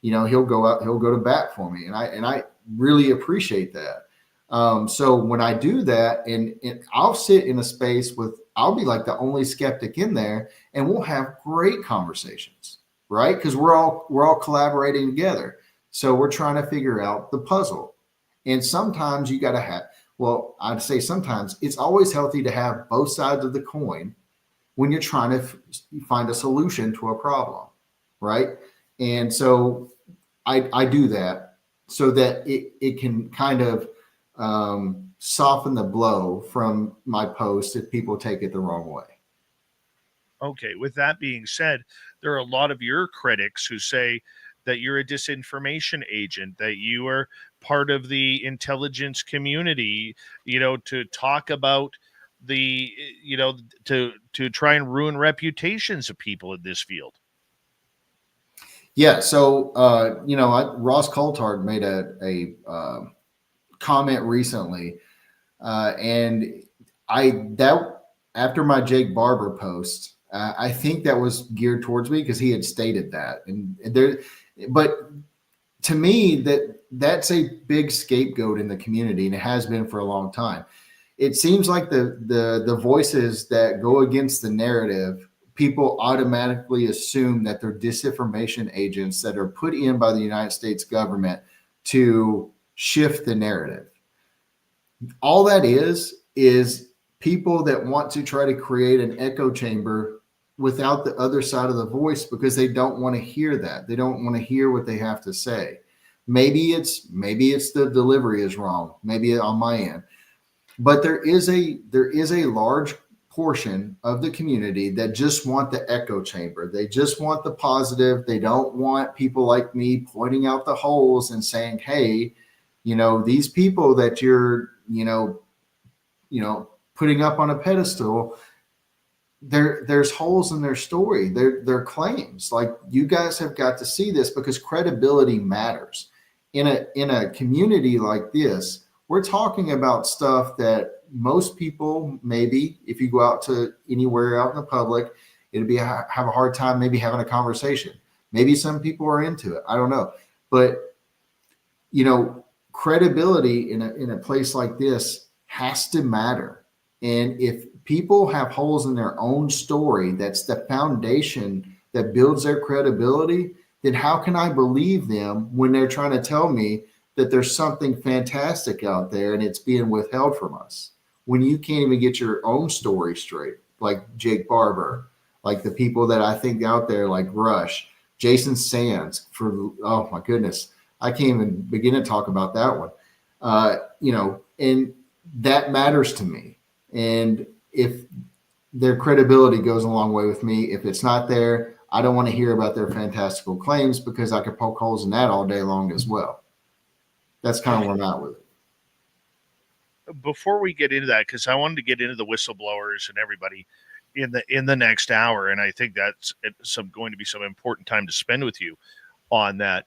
he'll go to bat for me. And I really appreciate that. So when I do that and I'll sit in a space I'll be like the only skeptic in there and we'll have great conversations, right? Because we're all collaborating together. So we're trying to figure out the puzzle. And sometimes you got to I'd say sometimes it's always healthy to have both sides of the coin when you're trying to find a solution to a problem, right? And so I do that so that it can kind of soften the blow from my post if people take it the wrong way. Okay. With that being said, there are a lot of your critics who say that you're a disinformation agent, that you are part of the intelligence community, to talk about to try and ruin reputations of people in this field. Yeah. So, Ross Coulthard made a comment recently. And after my Jake Barber post, I think that was geared towards me because he had stated that. But to me, that's a big scapegoat in the community, and it has been for a long time. it seems like the voices that go against the narrative, people automatically assume that they're disinformation agents that are put in by the United States government to shift the narrative. All that is people that want to try to create an echo chamber without the other side of the voice, because they don't want to hear that. They don't want to hear what they have to say. Maybe it's the delivery is wrong, maybe on my end. But there is a large portion of the community that just want the echo chamber. They just want the positive. They don't want people like me pointing out the holes and saying, hey, these people that you're, putting up on a pedestal, there's holes in their story, their claims. Like, you guys have got to see this, because credibility matters. In a community like this, we're talking about stuff that most people, maybe if you go out to anywhere out in the public, it'd be have a hard time maybe having a conversation. Maybe some people are into it. I don't know. But, credibility in a place like this has to matter. And if people have holes in their own story, that's the foundation that builds their credibility, then how can I believe them when they're trying to tell me that there's something fantastic out there and it's being withheld from us, when you can't even get your own story straight? Like Jake Barber, like the people that I think out there, like Grusch, Jason Sands, oh my goodness, I can't even begin to talk about that one. And that matters to me. And if their credibility goes a long way with me, if it's not there, I don't want to hear about their fantastical claims, because I could poke holes in that all day long as well. That's kind of where I'm at with it. Before we get into that, because I wanted to get into the whistleblowers and everybody in the next hour, and I think that's going to be some important time to spend with you on that.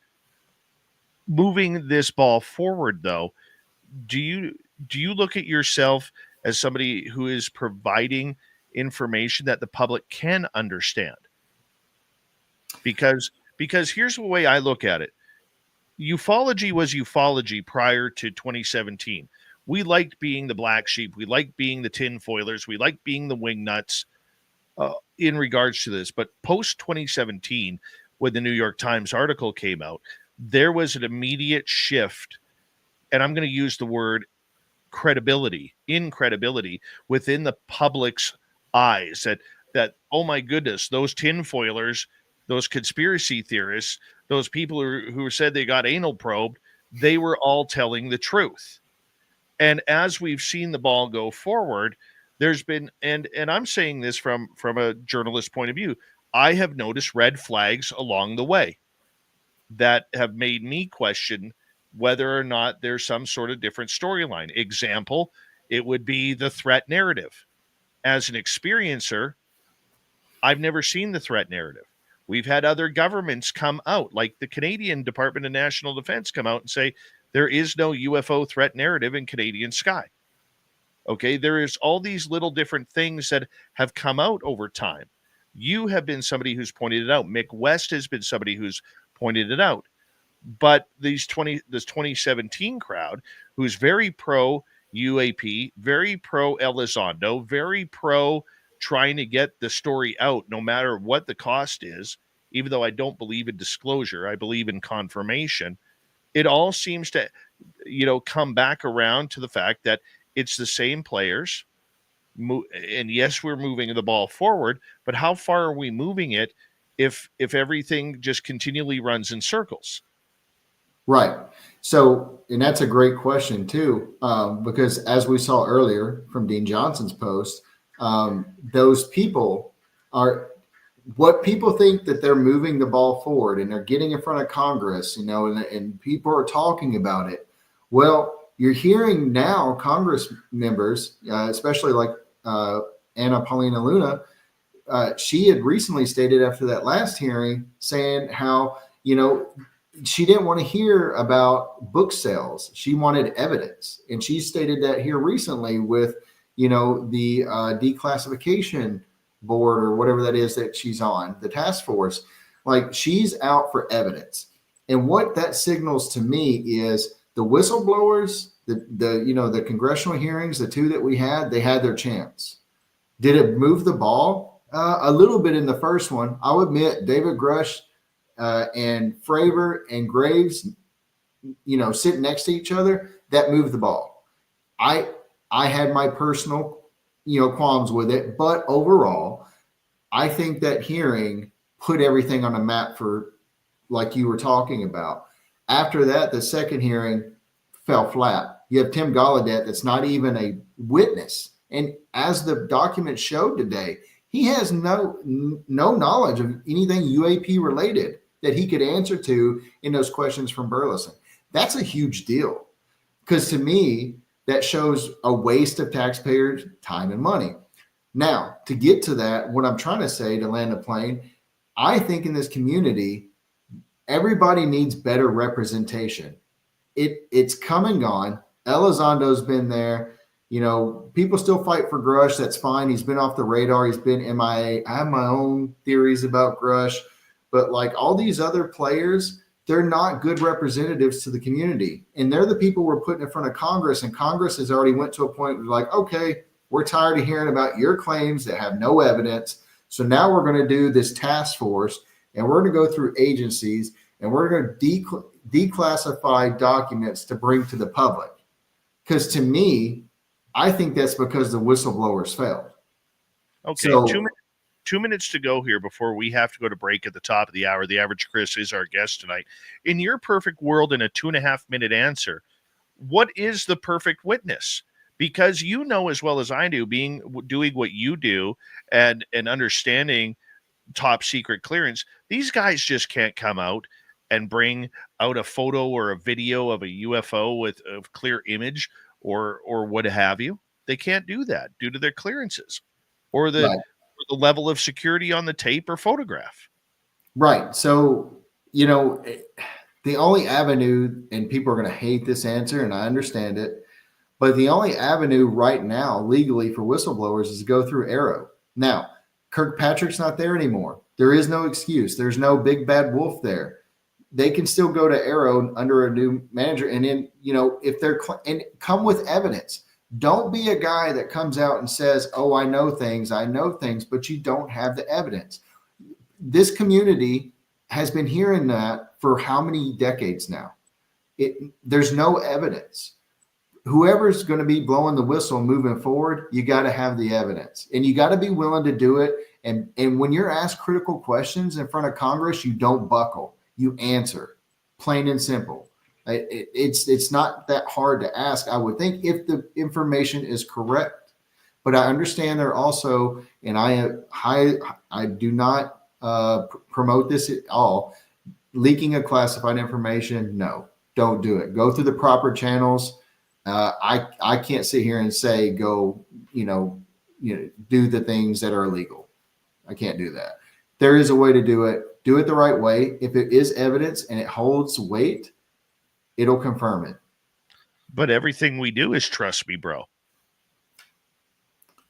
Moving this ball forward, though, do you look at yourself as somebody who is providing information that the public can understand? Because here's the way I look at it. Ufology was ufology prior to 2017. We liked being the black sheep. We liked being the tinfoilers. We liked being the wingnuts in regards to this. But post 2017, when the New York Times article came out, there was an immediate shift, and I'm going to use the word credibility within the public's eyes, that oh my goodness, those tinfoilers, those conspiracy theorists, those people who said they got anal probed, they were all telling the truth. And as we've seen the ball go forward, there's been, and I'm saying this from a journalist point of view, I have noticed red flags along the way that have made me question whether or not there's some sort of different storyline. Example, it would be the threat narrative. As an experiencer, I've never seen the threat narrative. We've had other governments come out, like the Canadian Department of National Defense, come out and say there is no UFO threat narrative in Canadian sky. Okay, there is all these little different things that have come out over time. You have been somebody who's pointed it out. Mick West has been somebody who's pointed it out. But this 2017 crowd, who's very pro UAP, very pro Elizondo, very pro trying to get the story out no matter what the cost is, even though I don't believe in disclosure, I believe in confirmation. It all seems to, come back around to the fact that it's the same players. And yes, we're moving the ball forward, but how far are we moving it if everything just continually runs in circles? Right. So, and that's a great question too, because as we saw earlier from Dean Johnson's post, those people are what people think that they're moving the ball forward and they're getting in front of Congress, and people are talking about it. Well, you're hearing now Congress members, especially like Anna Paulina Luna, she had recently stated after that last hearing saying how, she didn't want to hear about book sales. She wanted evidence. And she stated that here recently with, the declassification board or whatever that is that she's on, the task force. Like, she's out for evidence. And what that signals to me is The whistleblowers, the congressional hearings, the two that we had, they had their chance. Did it move the ball? A little bit in the first one. I'll admit David Grusch and Fravor and Graves, sitting next to each other, that moved the ball. I had my personal, qualms with it, but overall, I think that hearing put everything on a map for, like you were talking about. After that, the second hearing fell flat. You have Tim Gallaudet that's not even a witness. And as the document showed today, he has no knowledge of anything UAP related that he could answer to in those questions from Burleson. That's a huge deal, because to me, that shows a waste of taxpayers' time and money. Now, to get to that, what I'm trying to say, to land the plane, I think in this community, everybody needs better representation. It's come and gone. Elizondo's been there. People still fight for Grusch. That's fine. He's been off the radar. He's been MIA. I have my own theories about Grusch, but like all these other players, they're not good representatives to the community. And they're the people we're putting in front of Congress. And Congress has already went to a point where like, okay, we're tired of hearing about your claims that have no evidence. So now we're going to do this task force, and we're going to go through agencies, and we're going to declassify documents to bring to the public. Because to me, I think that's because the whistleblowers failed. Okay, so, 2 minutes to go here before we have to go to break at the top of the hour. The Average Chris is our guest tonight. In your perfect world, in a 2.5 minute answer, what is the perfect witness? Because as well as I do, doing what you do and understanding top secret clearance, these guys just can't come out and bring out a photo or a video of a UFO with a clear image or what have you. They can't do that due to their clearances or the level of security on the tape or photograph. Right. So, the only avenue, and people are going to hate this answer, and I understand it, but the only avenue right now legally for whistleblowers is to go through Arrow. Now, Kirkpatrick's not there anymore. There is no excuse. There's no big bad wolf there. They can still go to Arrow under a new manager. And then, if they're and come with evidence. Don't be a guy that comes out and says, oh, I know things, but you don't have the evidence. This community has been hearing that for how many decades now? There's no evidence. Whoever's going to be blowing the whistle moving forward, you got to have the evidence, and you got to be willing to do it. And when you're asked critical questions in front of Congress, you don't buckle. You answer, plain and simple. It's not that hard to ask, I would think, if the information is correct. But I understand there also, and I do not promote this at all, leaking of classified information. No, don't do it. Go through the proper channels. I can't sit here and say go, do the things that are illegal. I can't do that. There is a way to do it. Do it the right way. If it is evidence and it holds weight, it'll confirm it. But everything we do is trust me, bro.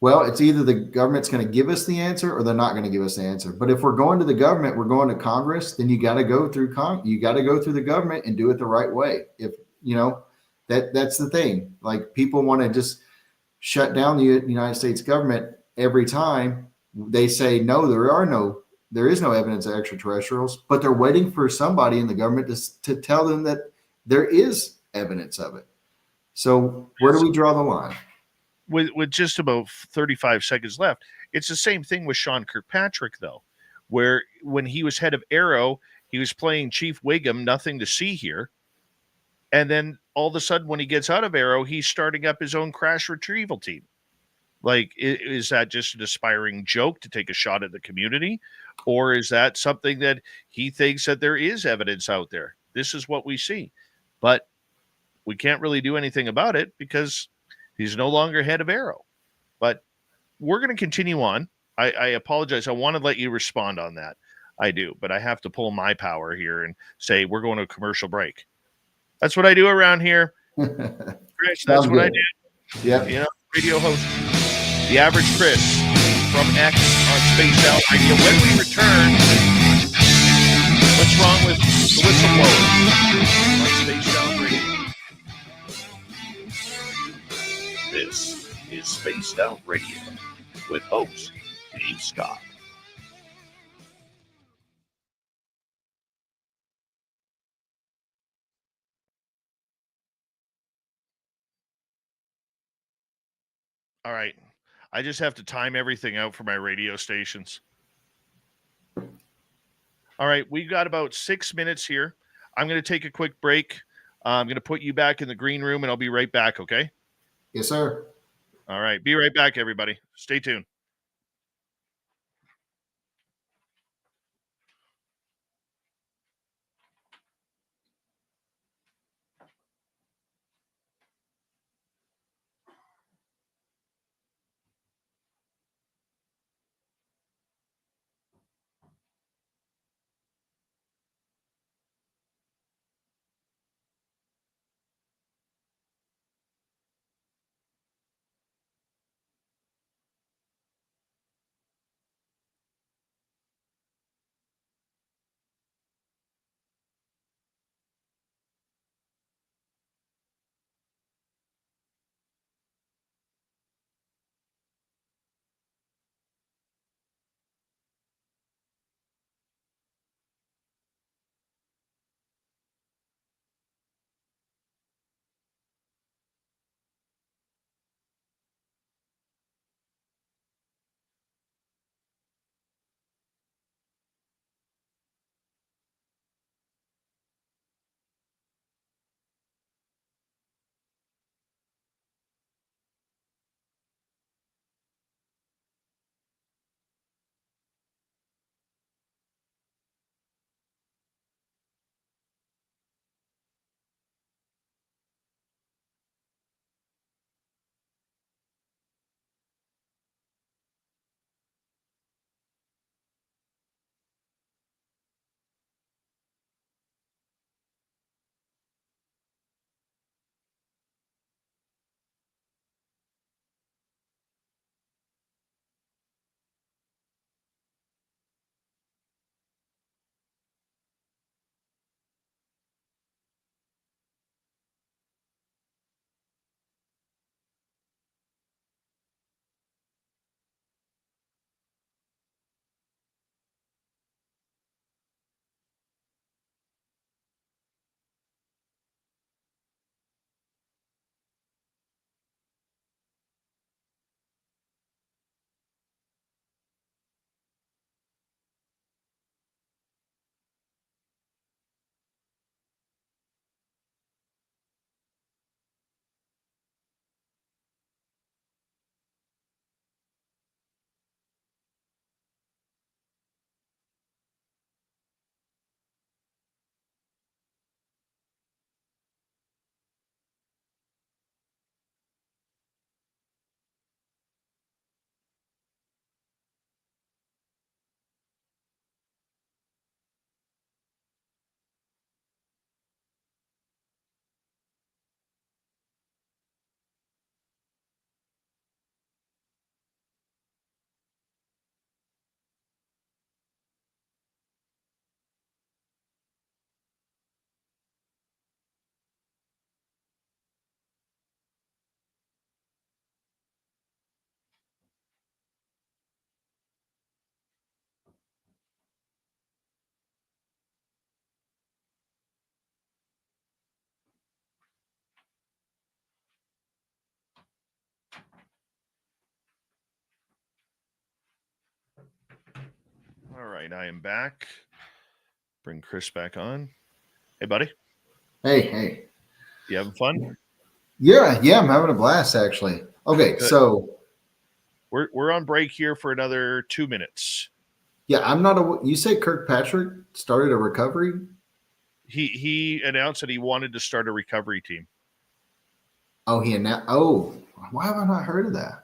Well, it's either the government's going to give us the answer or they're not going to give us the answer. But if we're going to the government, we're going to Congress, then you got to go through the government and do it the right way. If that's the thing. Like, people want to just shut down the United States government every time they say no. There is no evidence of extraterrestrials, but they're waiting for somebody in the government to tell them that there is evidence of it. So where do we draw the line? With just about 35 seconds left, it's the same thing with Sean Kirkpatrick, though, where when he was head of Arrow, he was playing Chief Wiggum, nothing to see here. And then all of a sudden, when he gets out of Arrow, he's starting up his own crash retrieval team. Like, is that just an aspiring joke to take a shot at the community? Or is that something that he thinks that there is evidence out there? This is what we see. But we can't really do anything about it because he's no longer head of Arrow. But we're going to continue on. I apologize. I want to let you respond on that. I do. But I have to pull my power here and say we're going to a commercial break. That's what I do around here. Chris, that's what I do. Yeah. Radio host. The Average Chris from X on Spaced Out Radio. When we return, what's wrong with the whistleblower on Spaced Out Radio? is Spaced Out Radio with host Dave Scott. All right. I just have to time everything out for my radio stations. All right. We've got about 6 minutes here. I'm going to take a quick break. I'm going to put you back in the green room and I'll be right back. Okay. Yes, sir. All right. Be right back, everybody. Stay tuned. All right. I am back. Bring Chris back on. Hey, buddy. Hey. You having fun? Yeah, I'm having a blast actually. Okay, Good. so We're on break here for another 2 minutes. yeah, you say Kirkpatrick started a recovery? He announced that he wanted to start a recovery team. Oh, why have I not heard of that?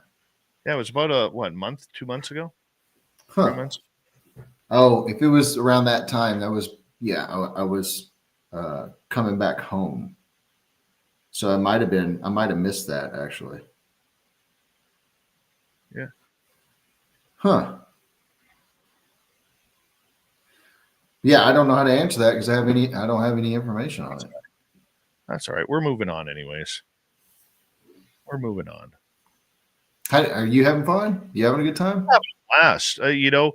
Yeah, it was about 2 months ago? Huh. 3 months? Oh, if it was around that time, that was I was coming back home. So I might have missed that actually. Yeah. Huh. Yeah, I don't know how to answer that because I don't have any information on it. That's all right. We're moving on anyways. We're moving on. Are you having fun? You having a good time? Last, I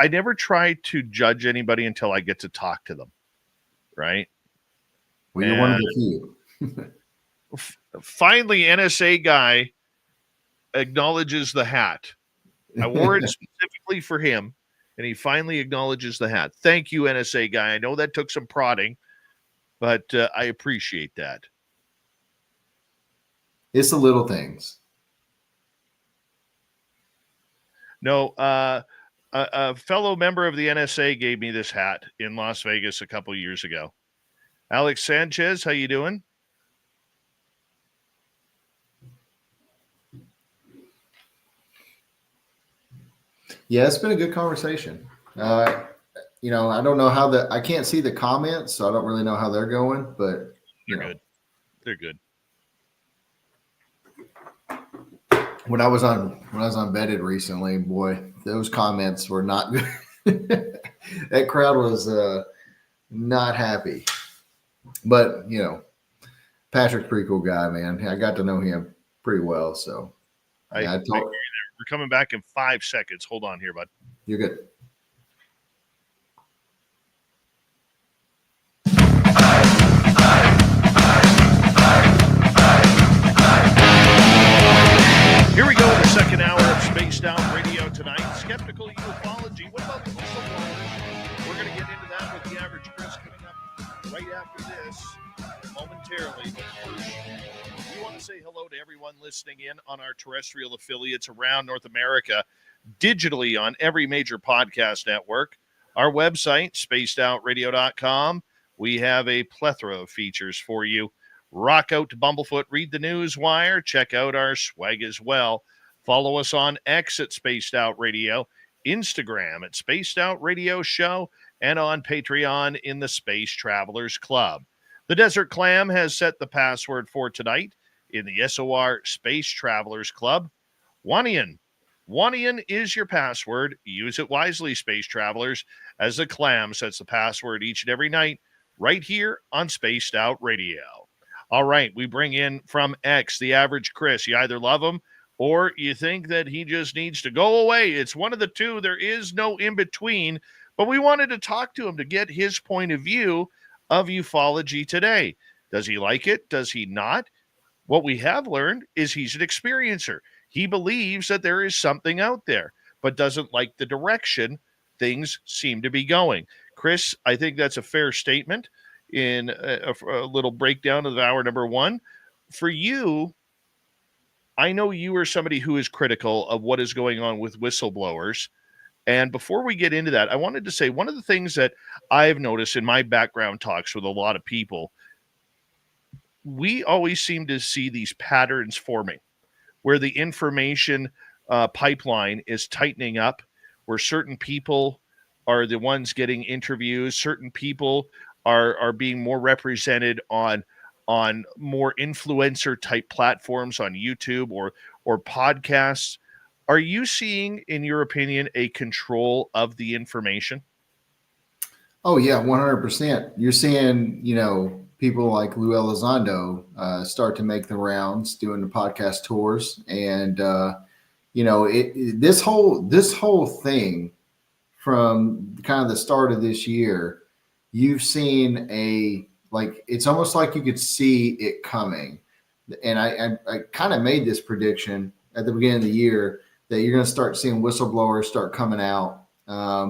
never try to judge anybody until I get to talk to them, right? Well, you're one of the few. Finally, NSA guy acknowledges the hat. I wore it specifically for him, and he finally acknowledges the hat. Thank you, NSA guy. I know that took some prodding, but I appreciate that. It's the little things. No, a fellow member of the NSA gave me this hat in Las Vegas a couple years ago. Alex Sanchez, how you doing? Yeah, it's been a good conversation. I don't know I can't see the comments, so I don't really know how they're going, but Good. They're good. When I was on Vetted recently, boy, those comments were not good. That crowd was not happy. But Patrick's a pretty cool guy, man. I got to know him pretty well. So We're coming back in 5 seconds. Hold on here, bud. You're good. Here we go in the second hour of Spaced Out Radio tonight. Skeptical UFOlogy. What about the whistleblowers? We're going to get into that with the average Chris coming up right after this momentarily. But first, we want to say hello to everyone listening in on our terrestrial affiliates around North America, digitally on every major podcast network. Our website, spacedoutradio.com. We have a plethora of features for you. Rock out to Bumblefoot, read the news wire, check out our swag as well. Follow us on X at Spaced Out Radio, Instagram at Spaced Out Radio Show, and on Patreon in the Space Travelers Club. The Desert Clam has set the password for tonight in the SOR Space Travelers Club. Wanian. Wanian is your password. Use it wisely, Space Travelers, as the Clam sets the password each and every night right here on Spaced Out Radio. All right, we bring in from X, the average Chris. You either love him or you think that he just needs to go away. It's one of the two. There is no in between. But we wanted to talk to him to get his point of view of ufology today. Does he like it? Does he not? What we have learned is he's an experiencer. He believes that there is something out there, but doesn't like the direction things seem to be going. Chris, I think that's a fair statement. In a little breakdown of hour number one. For you, I know you are somebody who is critical of what is going on with whistleblowers. And before we get into that, I wanted to say one of the things that I've noticed in my background talks with a lot of people, we always seem to see these patterns forming where the information pipeline is tightening up, where certain people are the ones getting interviews, certain people are being more represented on more influencer type platforms on YouTube or podcasts. Are you seeing, in your opinion, a control of the information? Oh yeah, 100%. You're seeing, people like Lou Elizondo start to make the rounds doing the podcast tours. And, this whole thing from kind of the start of this year, you've seen it's almost like you could see it coming. And I kind of made this prediction at the beginning of the year that you're going to start seeing whistleblowers start coming out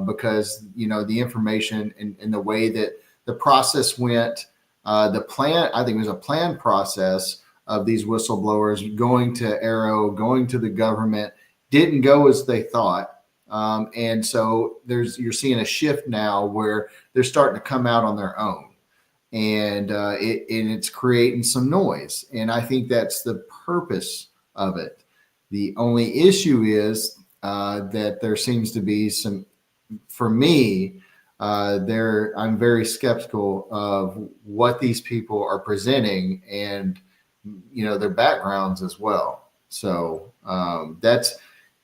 because, the information and the way that the process went, I think it was a planned process of these whistleblowers going to Arrow, going to the government, didn't go as they thought. And so you're seeing a shift now where they're starting to come out on their own, and it's creating some noise. And I think that's the purpose of it. The only issue is that there seems to be some, for me, I'm very skeptical of what these people are presenting and, their backgrounds as well. So that's,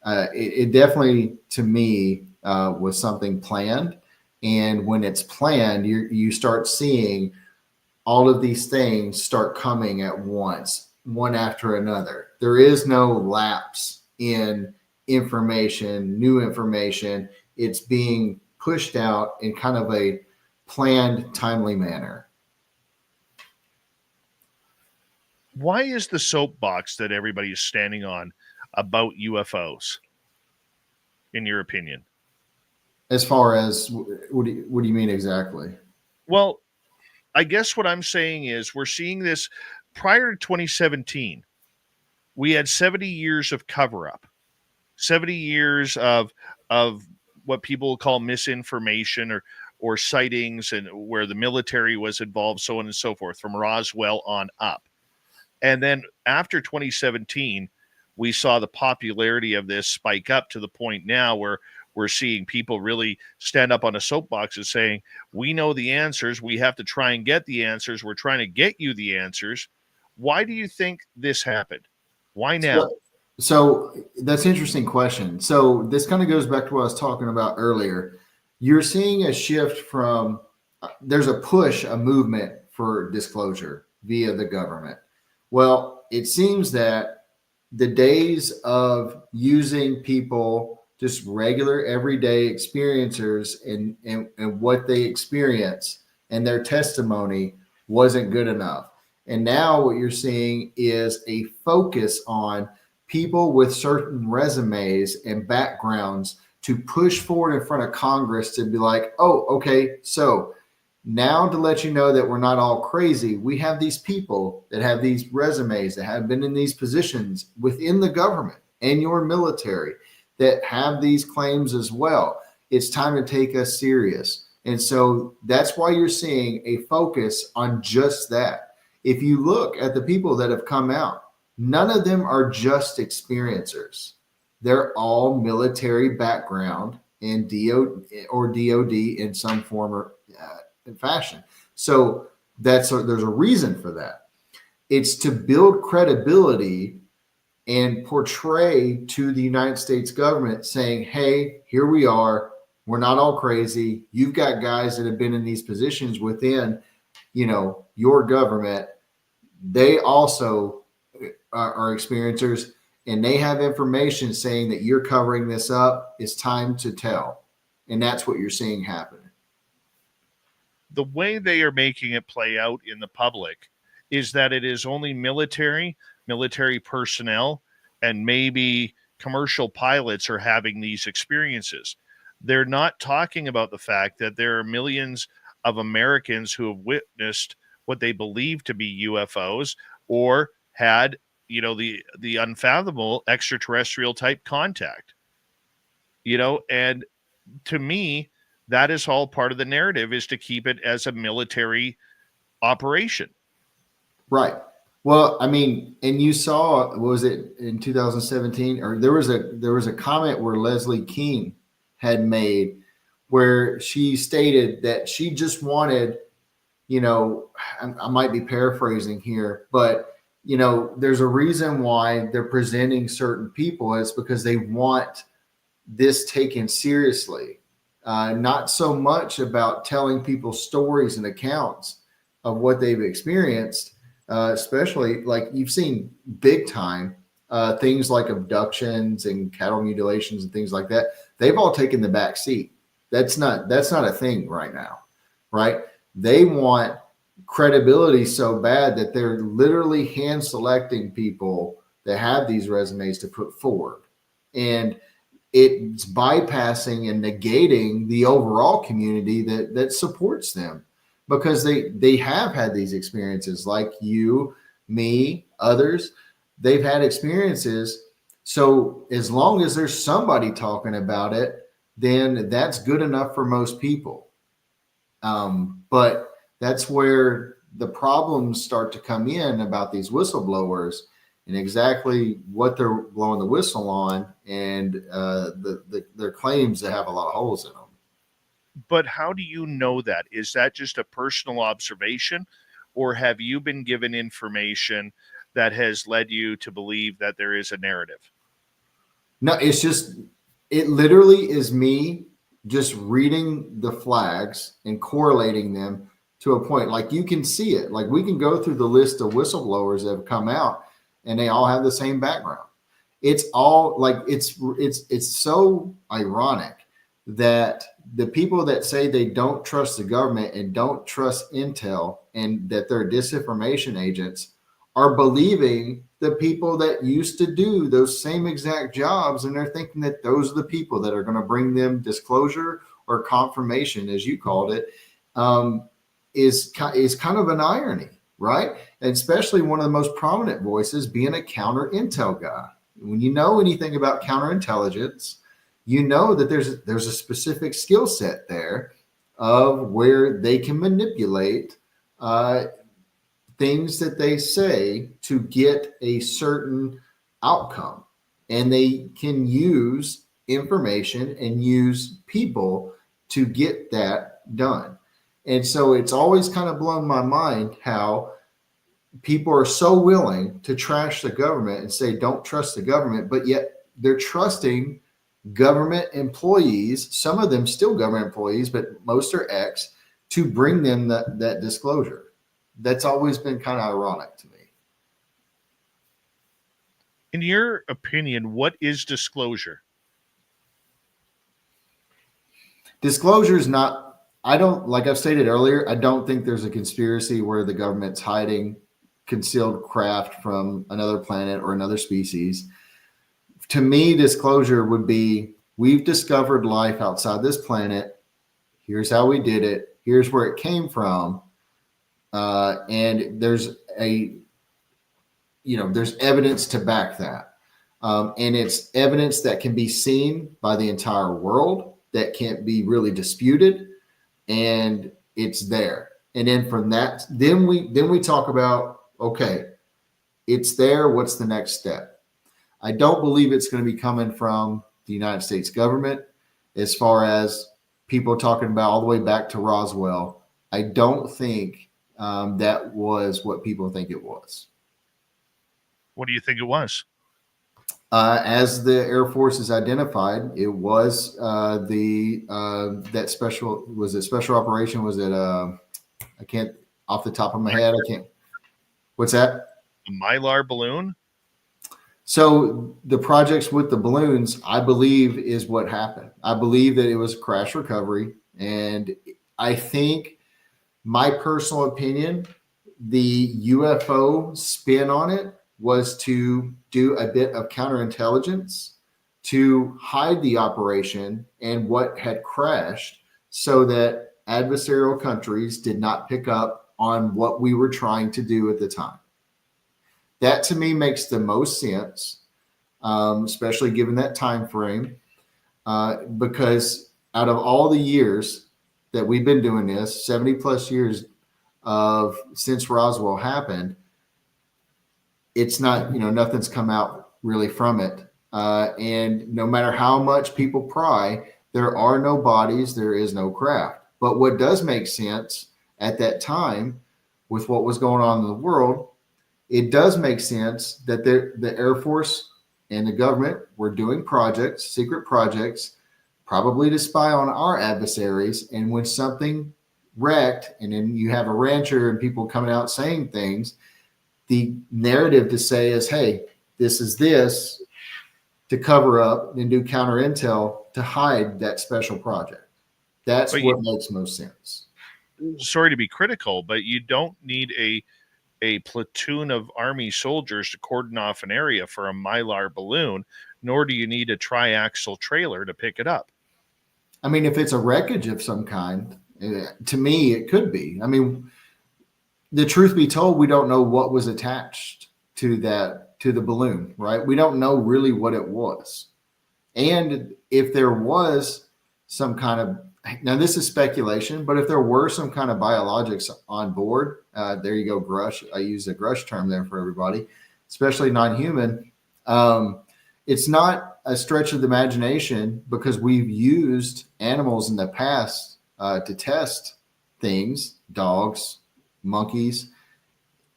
it definitely, to me, was something planned. And when it's planned, you start seeing all of these things start coming at once. one after another. There is no lapse in information, new information. It's being pushed out in kind of a planned, timely manner. Why is the soapbox that everybody is standing on about UFOs, in your opinion? As far as what do you mean exactly? Well, I guess what I'm saying is we're seeing this prior to 2017. We had 70 years of cover up, 70 years of what people call misinformation or sightings, and where the military was involved, so on and so forth, from Roswell on up. And then after 2017, we saw the popularity of this spike up to the point now where we're seeing people really stand up on a soapbox and saying, we know the answers. We have to try and get the answers. We're trying to get you the answers. Why do you think this happened? Why now? So that's an interesting question. So this kind of goes back to what I was talking about earlier. You're seeing a shift from, there's a push, a movement for disclosure via the government. Well, it seems that the days of using people, just regular everyday experiencers and what they experience and their testimony wasn't good enough. And now what you're seeing is a focus on people with certain resumes and backgrounds to push forward in front of Congress to be like, oh, okay, so now to let you know that we're not all crazy, we have these people that have these resumes that have been in these positions within the government and your military that have these claims as well. It's time to take us serious. And so that's why you're seeing a focus on just that. If you look at the people that have come out, none of them are just experiencers. They're all military background and DOD in some form or fashion. So there's a reason for that. It's to build credibility and portray to the United States government saying, hey, here we are. We're not all crazy. You've got guys that have been in these positions within, your government. They also are experiencers, and they have information saying that you're covering this up. It's time to tell. And that's what you're seeing happen. The way they are making it play out in the public is that it is only military personnel, and maybe commercial pilots are having these experiences. They're not talking about the fact that there are millions of Americans who have witnessed what they believe to be UFOs or had, the unfathomable extraterrestrial type contact. And to me, that is all part of the narrative, is to keep it as a military operation. Right. Well, I mean, and you saw, what was it in 2017, or there was a comment where Leslie King had made where she stated that she just wanted, I might be paraphrasing here, but there's a reason why they're presenting certain people. It's because they want this taken seriously. Not so much about telling people stories and accounts of what they've experienced, especially like you've seen big time things like abductions and cattle mutilations and things like that. They've all taken the back seat. That's not a thing right now, right? They want credibility so bad that they're literally hand selecting people that have these resumes to put forward. And it's bypassing and negating the overall community that supports them, because they have had these experiences like you, me, others. They've had experiences. So as long as there's somebody talking about it, then that's good enough for most people. But that's where the problems start to come in about these whistleblowers and exactly what they're blowing the whistle on, and their claims that have a lot of holes in them. But how do you know that? Is that just a personal observation, or have you been given information that has led you to believe that there is a narrative? No, it literally is me just reading the flags and correlating them to a point. Like you can see it. Like we can go through the list of whistleblowers that have come out, and they all have the same background. It's all like it's so ironic that the people that say they don't trust the government and don't trust intel and that they're disinformation agents are believing the people that used to do those same exact jobs, and they're thinking that those are the people that are going to bring them disclosure or confirmation, as you called it, is kind of an irony, right? And especially one of the most prominent voices being a counter intel guy. When you know anything about counterintelligence, you know that there's a specific skill set there of where they can manipulate things that they say to get a certain outcome. And they can use information and use people to get that done. And so it's always kind of blown my mind how people are so willing to trash the government and say, don't trust the government, but yet they're trusting government employees, some of them still government employees, but most are ex, to bring them that disclosure. That's always been kind of ironic to me. In your opinion, what is disclosure? Disclosure is not, like I've stated earlier, I don't think there's a conspiracy where the government's hiding concealed craft from another planet or another species. To me, disclosure would be, we've discovered life outside this planet. Here's how we did it. Here's where it came from. And there's there's evidence to back that. And it's evidence that can be seen by the entire world, that can't be really disputed, and it's there. And then from that, then we talk about, okay, it's there. What's the next step? I don't believe it's going to be coming from the United States government. As far as people talking about all the way back to Roswell, I don't think that was what people think it was. What do you think it was? As the Air Force has identified, it was that special, was it special operation? Was it I can't off the top of my head. I can't. What's that? A Mylar balloon? So the projects with the balloons, I believe, is what happened. I believe that it was crash recovery. And I think, my personal opinion, the UFO spin on it was to do a bit of counterintelligence to hide the operation and what had crashed so that adversarial countries did not pick up on what we were trying to do at the time. That to me makes the most sense, especially given that time frame, because out of all the years that we've been doing this, 70 plus years since Roswell happened, it's not, nothing's come out really from it. And no matter how much people pry, there are no bodies, there is no craft. But what does make sense at that time with what was going on in the world, it does make sense that the Air Force and the government were doing projects, secret projects, probably to spy on our adversaries. And when something wrecked, and then you have a rancher and people coming out saying things, the narrative to say is, hey, this is this, to cover up and do counter intel to hide that special project. That's what makes most sense. Sorry to be critical, but you don't need a platoon of Army soldiers to cordon off an area for a Mylar balloon, nor do you need a triaxle trailer to pick it up. I mean, if it's a wreckage of some kind, to me, it could be. I mean, the truth be told, we don't know what was attached to the balloon, right? We don't know really what it was. And if there was some kind of, now this is speculation, but if there were some kind of biologics on board, there you go, Grusch. I use a Grusch term there for everybody, especially non-human. It's not a stretch of the imagination, because we've used animals in the past to test things, dogs, monkeys.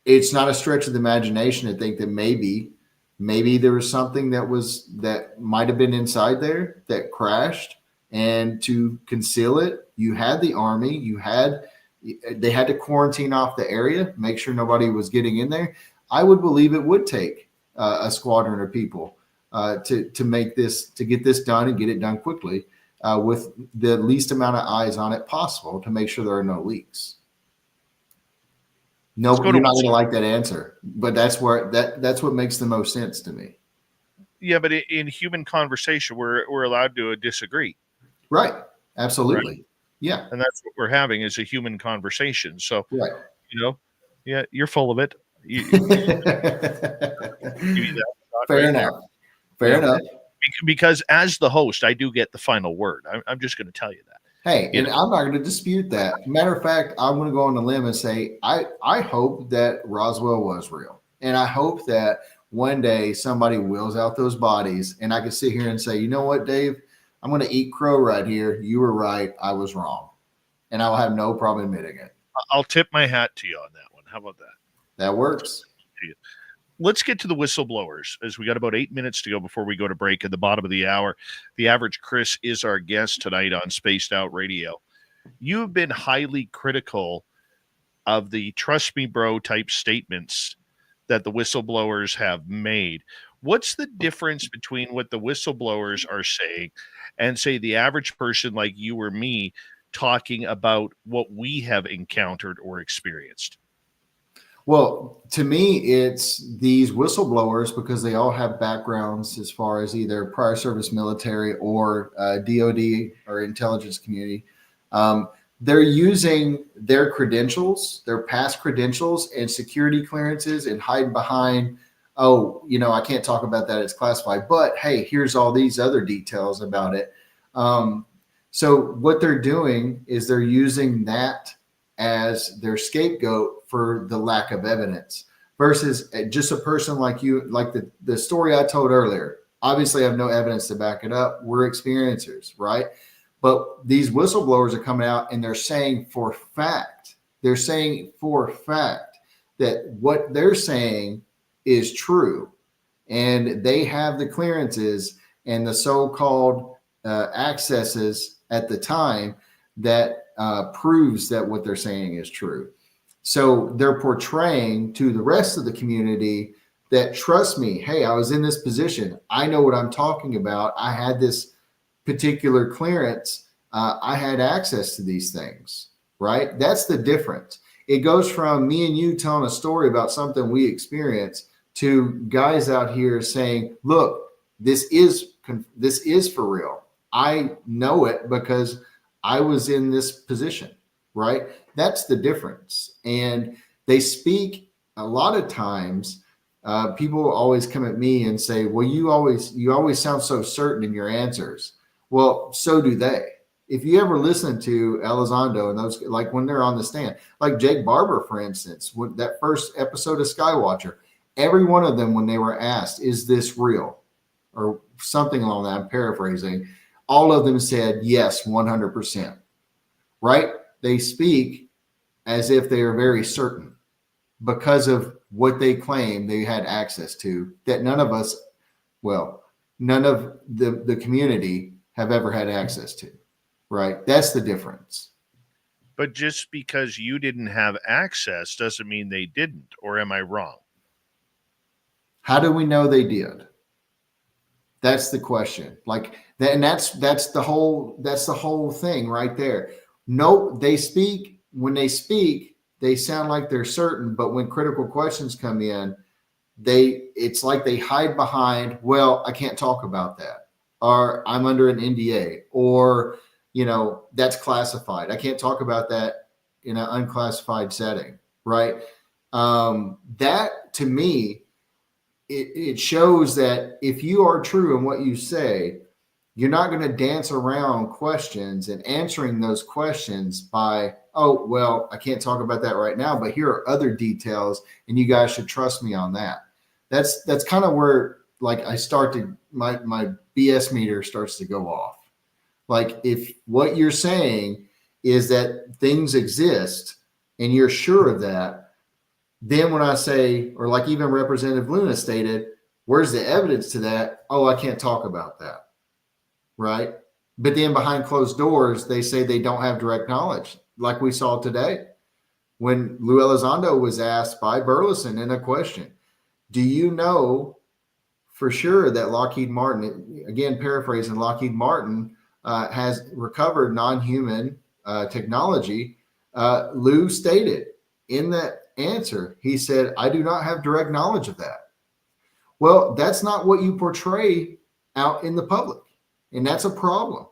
It's not a stretch of the imagination to think that maybe there was something that might have been inside there that crashed, and to conceal it, you had the Army, they had to quarantine off the area, make sure nobody was getting in there. I would believe it would take a squadron of people to get this done and get it done quickly with the least amount of eyes on it possible to make sure there are no leaks. No, you're not going to like that answer, but that's what makes the most sense to me. Yeah, but in human conversation, we're allowed to disagree. Right. Absolutely. Right? Yeah. And that's what we're having is a human conversation. So, right. Yeah, you're full of it. You give you that Fair enough. Fair enough. Because as the host, I do get the final word. I'm just going to tell you that. Hey, I'm not going to dispute that. Matter of fact, I'm going to go on the limb and say I hope that Roswell was real. And I hope that one day somebody wheels out those bodies and I can sit here and say, you know what, Dave, I'm going to eat crow right here. You were right. I was wrong. And I will have no problem admitting it. I'll tip my hat to you on that one. How about that? That works. Let's get to the whistleblowers, as we got about 8 minutes to go before we go to break at the bottom of the hour. The Average Chris is our guest tonight on Spaced Out Radio. You've been highly critical of the trust me bro type statements that the whistleblowers have made. What's the difference between what the whistleblowers are saying and, say, the average person like you or me talking about what we have encountered or experienced? Well, to me, it's these whistleblowers because they all have backgrounds as far as either prior service military or DOD or intelligence community. They're using their credentials, their past credentials and security clearances and hiding behind, I can't talk about that. It's classified. But, hey, here's all these other details about it. So what they're doing is they're using that as their scapegoat for the lack of evidence versus just a person like you, like the story I told earlier. Obviously, I have no evidence to back it up. We're experiencers, right? But these whistleblowers are coming out and they're saying for fact that what they're saying is true. And they have the clearances and the so-called accesses at the time that proves that what they're saying is true. So they're portraying to the rest of the community that, trust me, hey, I was in this position. I know what I'm talking about. I had this particular clearance. I had access to these things, right? That's the difference. It goes from me and you telling a story about something we experienced to guys out here saying, look, this is for real. I know it because I was in this position, right? That's the difference. And they speak a lot of times. People always come at me and say, well, you always sound so certain in your answers. Well, so do they. If you ever listen to Elizondo and those, like when they're on the stand, like Jake Barber, for instance, with that first episode of Skywatcher, every one of them, when they were asked, is this real? Or something along that, I'm paraphrasing, all of them said, yes, 100%, right? They speak as if they are very certain because of what they claim they had access to that none of the community have ever had access to, right? That's the difference. But just because you didn't have access doesn't mean they didn't, or am I wrong? How do we know they did? That's the question. Like that, and that's the whole thing right there. No, when they speak, they sound like they're certain, but when critical questions come in, it's like they hide behind, well, I can't talk about that, or I'm under an NDA, or that's classified. I can't talk about that in an unclassified setting, right? That to me, it shows that if you are true in what you say, you're not going to dance around questions and answering those questions by, oh, well, I can't talk about that right now, but here are other details and you guys should trust me on that. That's kind of where like my BS meter starts to go off. Like if what you're saying is that things exist and you're sure of that, then when I say, or like even Representative Luna stated, where's the evidence to that? Oh, I can't talk about that. Right. But then behind closed doors, they say they don't have direct knowledge, like we saw today when Lou Elizondo was asked by Burleson in a question, do you know for sure that Lockheed Martin, again paraphrasing, Lockheed Martin has recovered non-human technology. Lou stated in that answer, he said, "I do not have direct knowledge of that." Well, that's not what you portray out in the public, and that's a problem.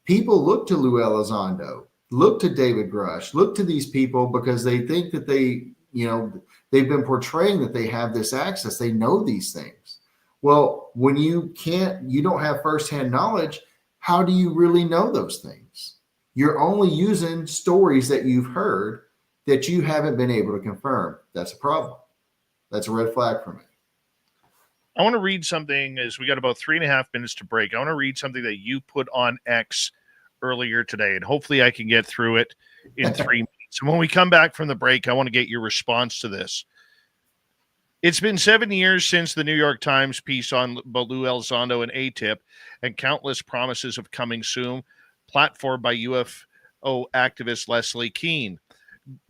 People look to Lou Elizondo, look to David Grusch, look to these people because they think that they've been portraying that they have this access. They know these things. Well, when you don't have firsthand knowledge, how do you really know those things? You're only using stories that you've heard that you haven't been able to confirm. That's a problem. That's a red flag for me. I want to read something as we got about 3.5 minutes to break. I want to read something that you put on X earlier today, and hopefully I can get through it in 3 minutes. And when we come back from the break, I want to get your response to this. It's been 7 years since the New York Times piece on Lou Elizondo and ATIP and countless promises of coming soon, platformed by UFO activist Leslie Keene.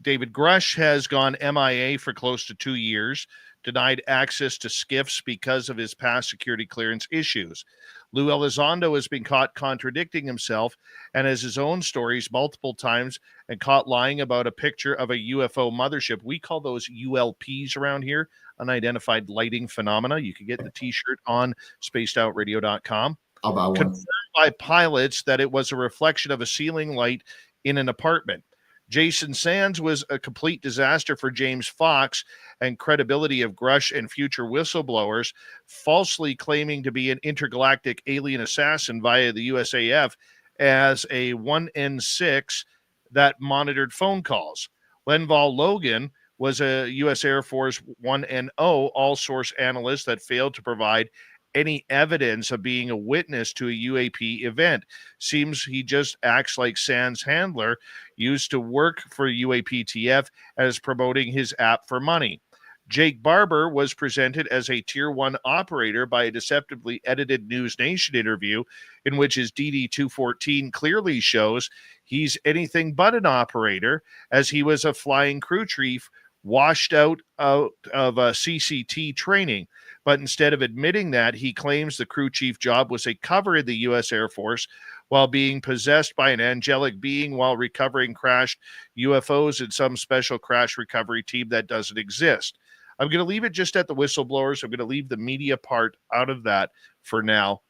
David Grusch has gone MIA for close to 2 years, denied access to SCIFs because of his past security clearance issues. Lou Elizondo has been caught contradicting himself and has his own stories multiple times and caught lying about a picture of a UFO mothership. We call those ULPs around here, unidentified lighting phenomena. You can get the t-shirt on spacedoutradio.com. I'll buy one. Confirmed by pilots that it was a reflection of a ceiling light in an apartment. Jason Sands was a complete disaster for James Fox and credibility of Grusch and future whistleblowers, falsely claiming to be an intergalactic alien assassin via the USAF as a 1N6 that monitored phone calls. Lenval Logan was a U.S. Air Force 1NO all-source analyst that failed to provide any evidence of being a witness to a UAP event. Seems he just acts like Sands' handler used to work for UAPTF as promoting his app for money. Jake Barber was presented as a Tier 1 operator by a deceptively edited News Nation interview in which his DD-214 clearly shows he's anything but an operator, as he was a flying crew chief washed out of CCT training. But instead of admitting that, he claims the crew chief job was a cover in the U.S. Air Force while being possessed by an angelic being while recovering crashed UFOs in some special crash recovery team that doesn't exist. I'm going to leave it just at the whistleblowers. I'm going to leave the media part out of that for now.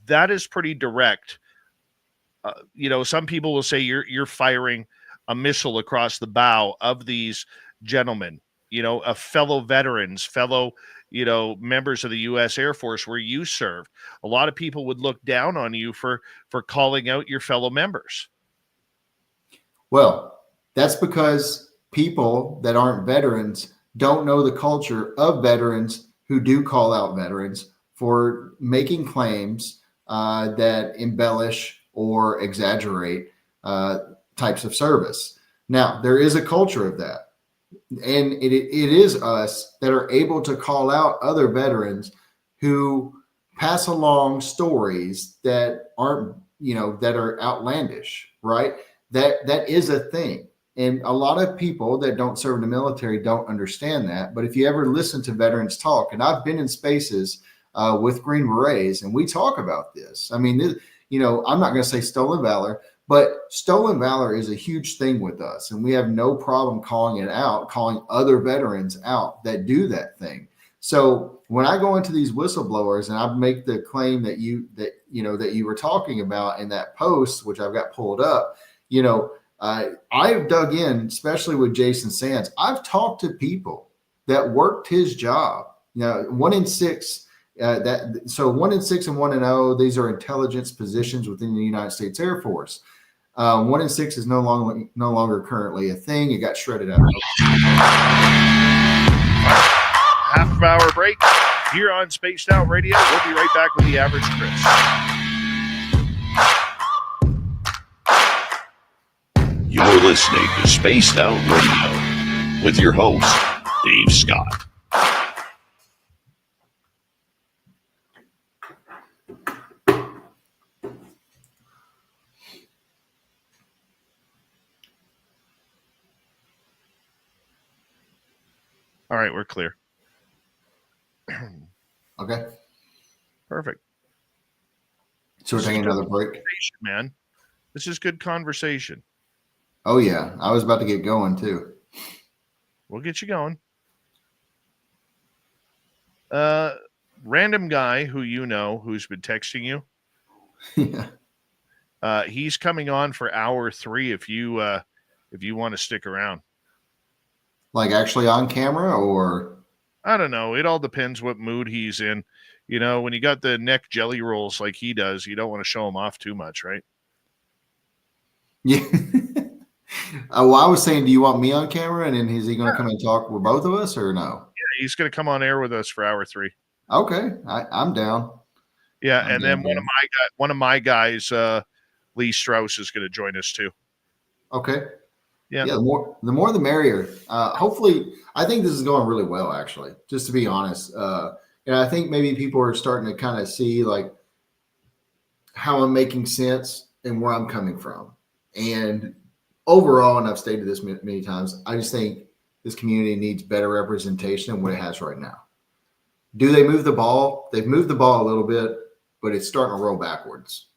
That is pretty direct. Some people will say you're firing a missile across the bow of these gentlemen, of fellow veterans, fellow, members of the U.S. Air Force where you served. A lot of people would look down on you for calling out your fellow members. Well, that's because people that aren't veterans don't know the culture of veterans who do call out veterans for making claims that embellish or exaggerate types of service. Now, there is a culture of that. And it is us that are able to call out other veterans who pass along stories that aren't, that are outlandish, right? That is a thing. And a lot of people that don't serve in the military don't understand that. But if you ever listen to veterans talk, and I've been in spaces with Green Berets, and we talk about this. I mean, I'm not going to say stolen valor, but stolen valor is a huge thing with us. And we have no problem calling it out, calling other veterans out that do that thing. So when I go into these whistleblowers and I make the claim that you were talking about in that post, which I've got pulled up, I've dug in, especially with Jason Sands. I've talked to people that worked his job. 1 in 6, 1 in 6 and 1NO, these are intelligence positions within the United States Air Force. 1 in 6 is no longer currently a thing. It got shredded out. Half-hour break here on Spaced Out Radio. We'll be right back with the Average Chris. You're listening to Spaced Out Radio with your host, Dave Scott. All right, we're clear. Okay. Perfect. So we're taking another break. Man, this is good conversation. Oh yeah, I was about to get going too. We'll get you going. Random guy who you know who's been texting you. Yeah. He's coming on for hour 3 if you want to stick around. Like actually on camera, or I don't know. It all depends what mood he's in. You know, when you got the neck jelly rolls like he does, you don't want to show him off too much, right? yeah. Well, I was saying, do you want me on camera, and then is he going to come and talk with both of us, or no? Yeah, he's going to come on air with us for hour 3. Okay, I'm down. Yeah, I'm and down, then one of my guys, Lee Strauss, is going to join us too. Okay. Yeah. Yeah, the more the merrier. Hopefully, I think this is going really well, actually, just to be honest. And I think maybe people are starting to kind of see like how I'm making sense and where I'm coming from. And overall, and I've stated this many times, I just think this community needs better representation than what it has right now. Do they move the ball? They've moved the ball a little bit, but it's starting to roll backwards,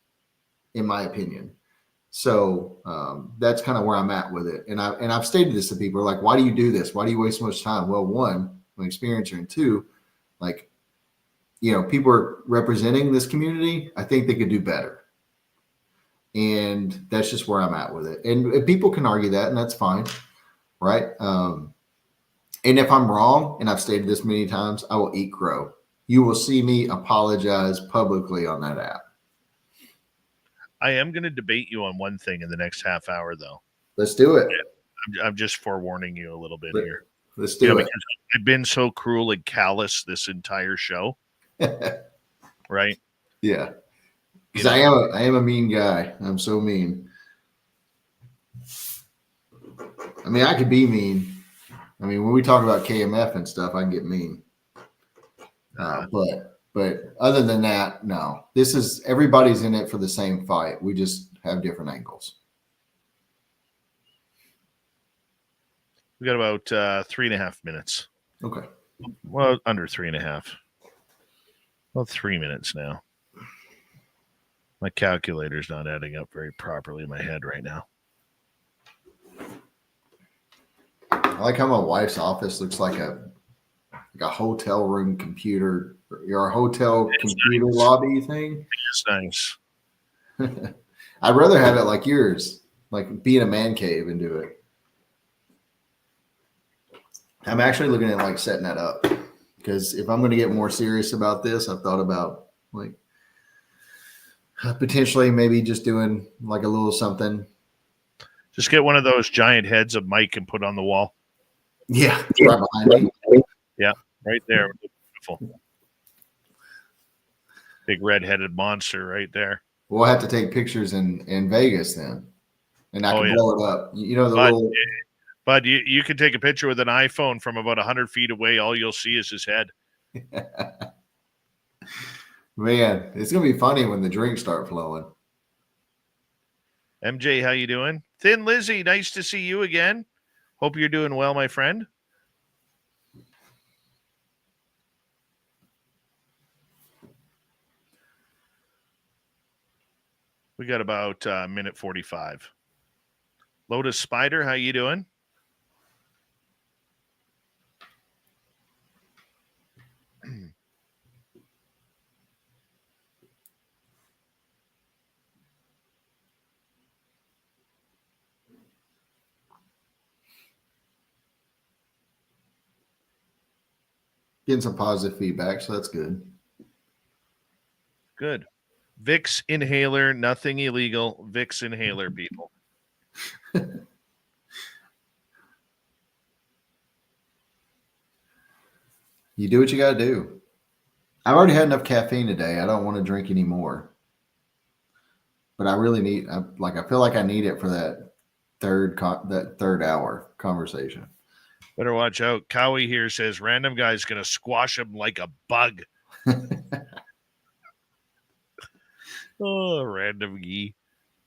in my opinion. So that's kind of where I'm at with it. And I've stated this to people, like, why do you do this? Why do you waste so much time? Well, one, I'm an experiencer, and two, like, people are representing this community. I think they could do better. And that's just where I'm at with it. And people can argue that, and that's fine. Right. And if I'm wrong, and I've stated this many times, I will eat crow. You will see me apologize publicly on that app. I am going to debate you on one thing in the next half hour, though. Let's do it. I'm just forewarning you a little bit here. Let's do it. Because I've been so cruel and callous this entire show. Right? Yeah. Because I am a mean guy. I'm so mean. I mean, I could be mean. I mean, when we talk about KMF and stuff, I can get mean. But other than that, no. This is everybody's in it for the same fight. We just have different angles. We got about 3.5 minutes. Okay. Well, under 3.5. Well, 3 minutes now. My calculator's not adding up very properly in my head right now. I like how my wife's office looks like a hotel room computer, or a hotel computer lobby thing. It's nice. I'd rather have it like yours, like be in a man cave and do it. I'm actually looking at like setting that up, because if I'm going to get more serious about this, I've thought about like potentially maybe just doing like a little something. Just get one of those giant heads of Mike and put on the wall. Yeah, right behind me. Yeah, right there. Beautiful. Big red-headed monster right there. We'll have to take pictures in Vegas then, and I can blow it up. But you can take a picture with an iPhone from about 100 feet away. All you'll see is his head. Man, it's gonna be funny when the drinks start flowing. MJ, how you doing? Thin Lizzy, nice to see you again. Hope you're doing well, my friend. We got about minute 45. Lotus Spider, how you doing? Getting some positive feedback, so that's good. Good. Vicks inhaler, nothing illegal. Vicks inhaler, people. You do what you got to do. I've already had enough caffeine today. I don't want to drink anymore. But I really need, I feel like I need it for that third hour conversation. Better watch out. Cowie here says random guy's going to squash him like a bug. Oh, random gee.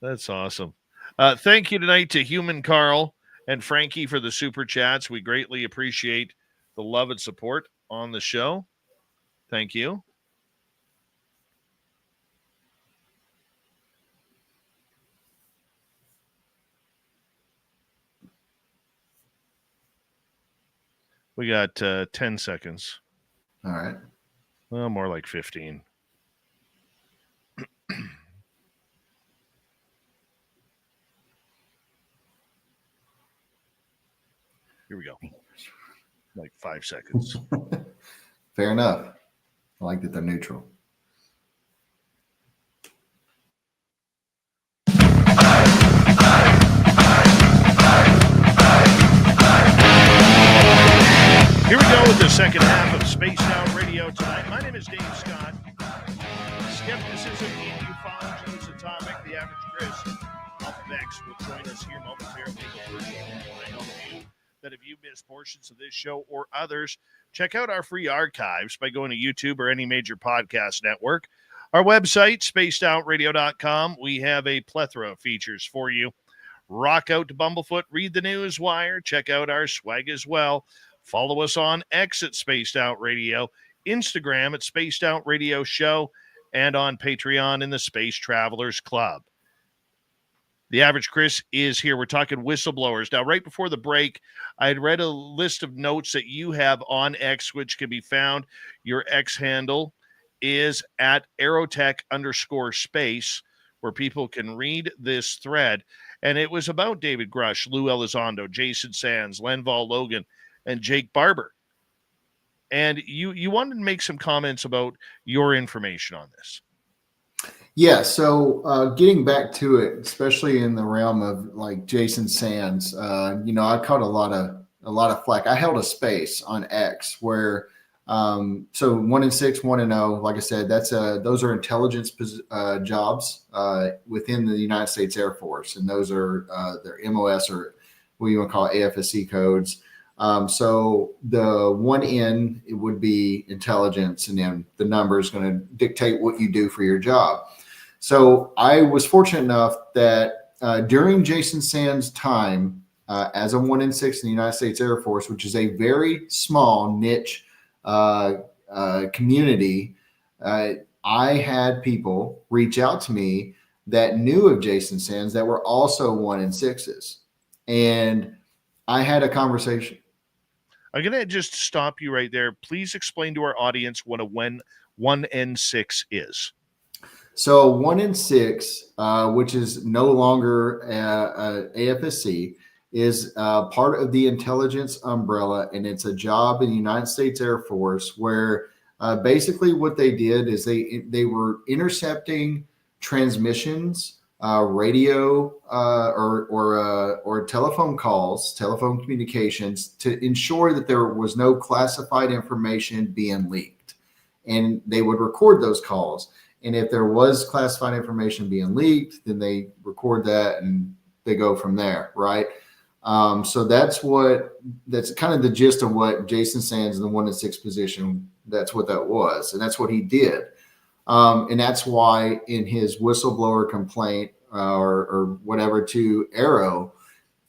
That's awesome. Thank you tonight to Human Carl and Frankie for the super chats. We greatly appreciate the love and support on the show. Thank you. We got 10 seconds. All right. Well, more like 15. Here we go. Like 5 seconds. Fair enough. I like that they're neutral. Here we go with the second half of Spaced Out Radio tonight. My name is Dave Scott. Skepticism in ufology is the topic. The average Chris up next will join us here momentarily. I know that if you missed portions of this show or others, check out our free archives by going to YouTube or any major podcast network. Our website, spacedoutradio.com, we have a plethora of features for you. Rock out to Bumblefoot, read the news wire, check out our swag as well. Follow us on X at Spaced Out Radio, Instagram at Spaced Out Radio Show, and on Patreon in the Space Travelers Club. The average Chris is here. We're talking whistleblowers. Now, right before the break, I had read a list of notes that you have on X, which can be found. Your X handle is at aerotech_space, where people can read this thread. And it was about David Grusch, Lou Elizondo, Jason Sands, Lenval Logan, and Jake Barber. And you wanted to make some comments about your information on this. Yeah, so getting back to it, especially in the realm of like Jason Sands, I caught a lot of flack. I held a space on X where so 1 in 6, 1 in 0, like I said, those are intelligence jobs within the United States Air Force, and those are their MOS, or what you want to call AFSC codes. So the 1 in, it would be intelligence, and then the number is going to dictate what you do for your job. So I was fortunate enough that during Jason Sands' time as a 1 in 6 in the United States Air Force, which is a very small niche community, I had people reach out to me that knew of Jason Sands that were also 1 in 6s. And I had a conversation. I'm going to just stop you right there. Please explain to our audience what a 1 in 6 is. So 1 in 6, which is no longer AFSC, is part of the intelligence umbrella, and it's a job in the United States Air Force where basically what they did is they were intercepting transmissions, radio or telephone calls, telephone communications, to ensure that there was no classified information being leaked. And they would record those calls. And if there was classified information being leaked, then they record that and they go from there, right? So that's kind of the gist of what Jason Sands in the 1 in 6 position, that's what that was. And that's what he did. And that's why in his whistleblower complaint or whatever to Arrow,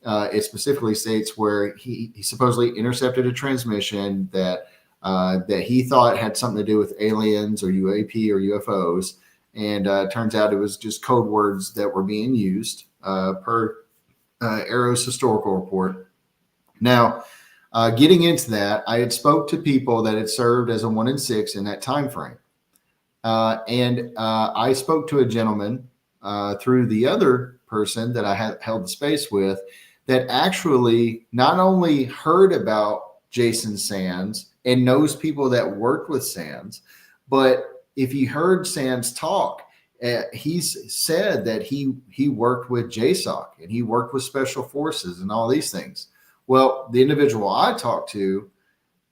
it specifically states where he supposedly intercepted a transmission that he thought had something to do with aliens or UAP or UFOs. And turns out it was just code words that were being used per Arrow's historical report. Now, getting into that, I had spoke to people that had served as a 1 in 6 in that time frame. And I spoke to a gentleman through the other person that I had held the space with that actually not only heard about Jason Sands and knows people that worked with Sands, but if you heard Sands talk, he's said that he worked with JSOC and he worked with special forces and all these things. Well, the individual I talked to,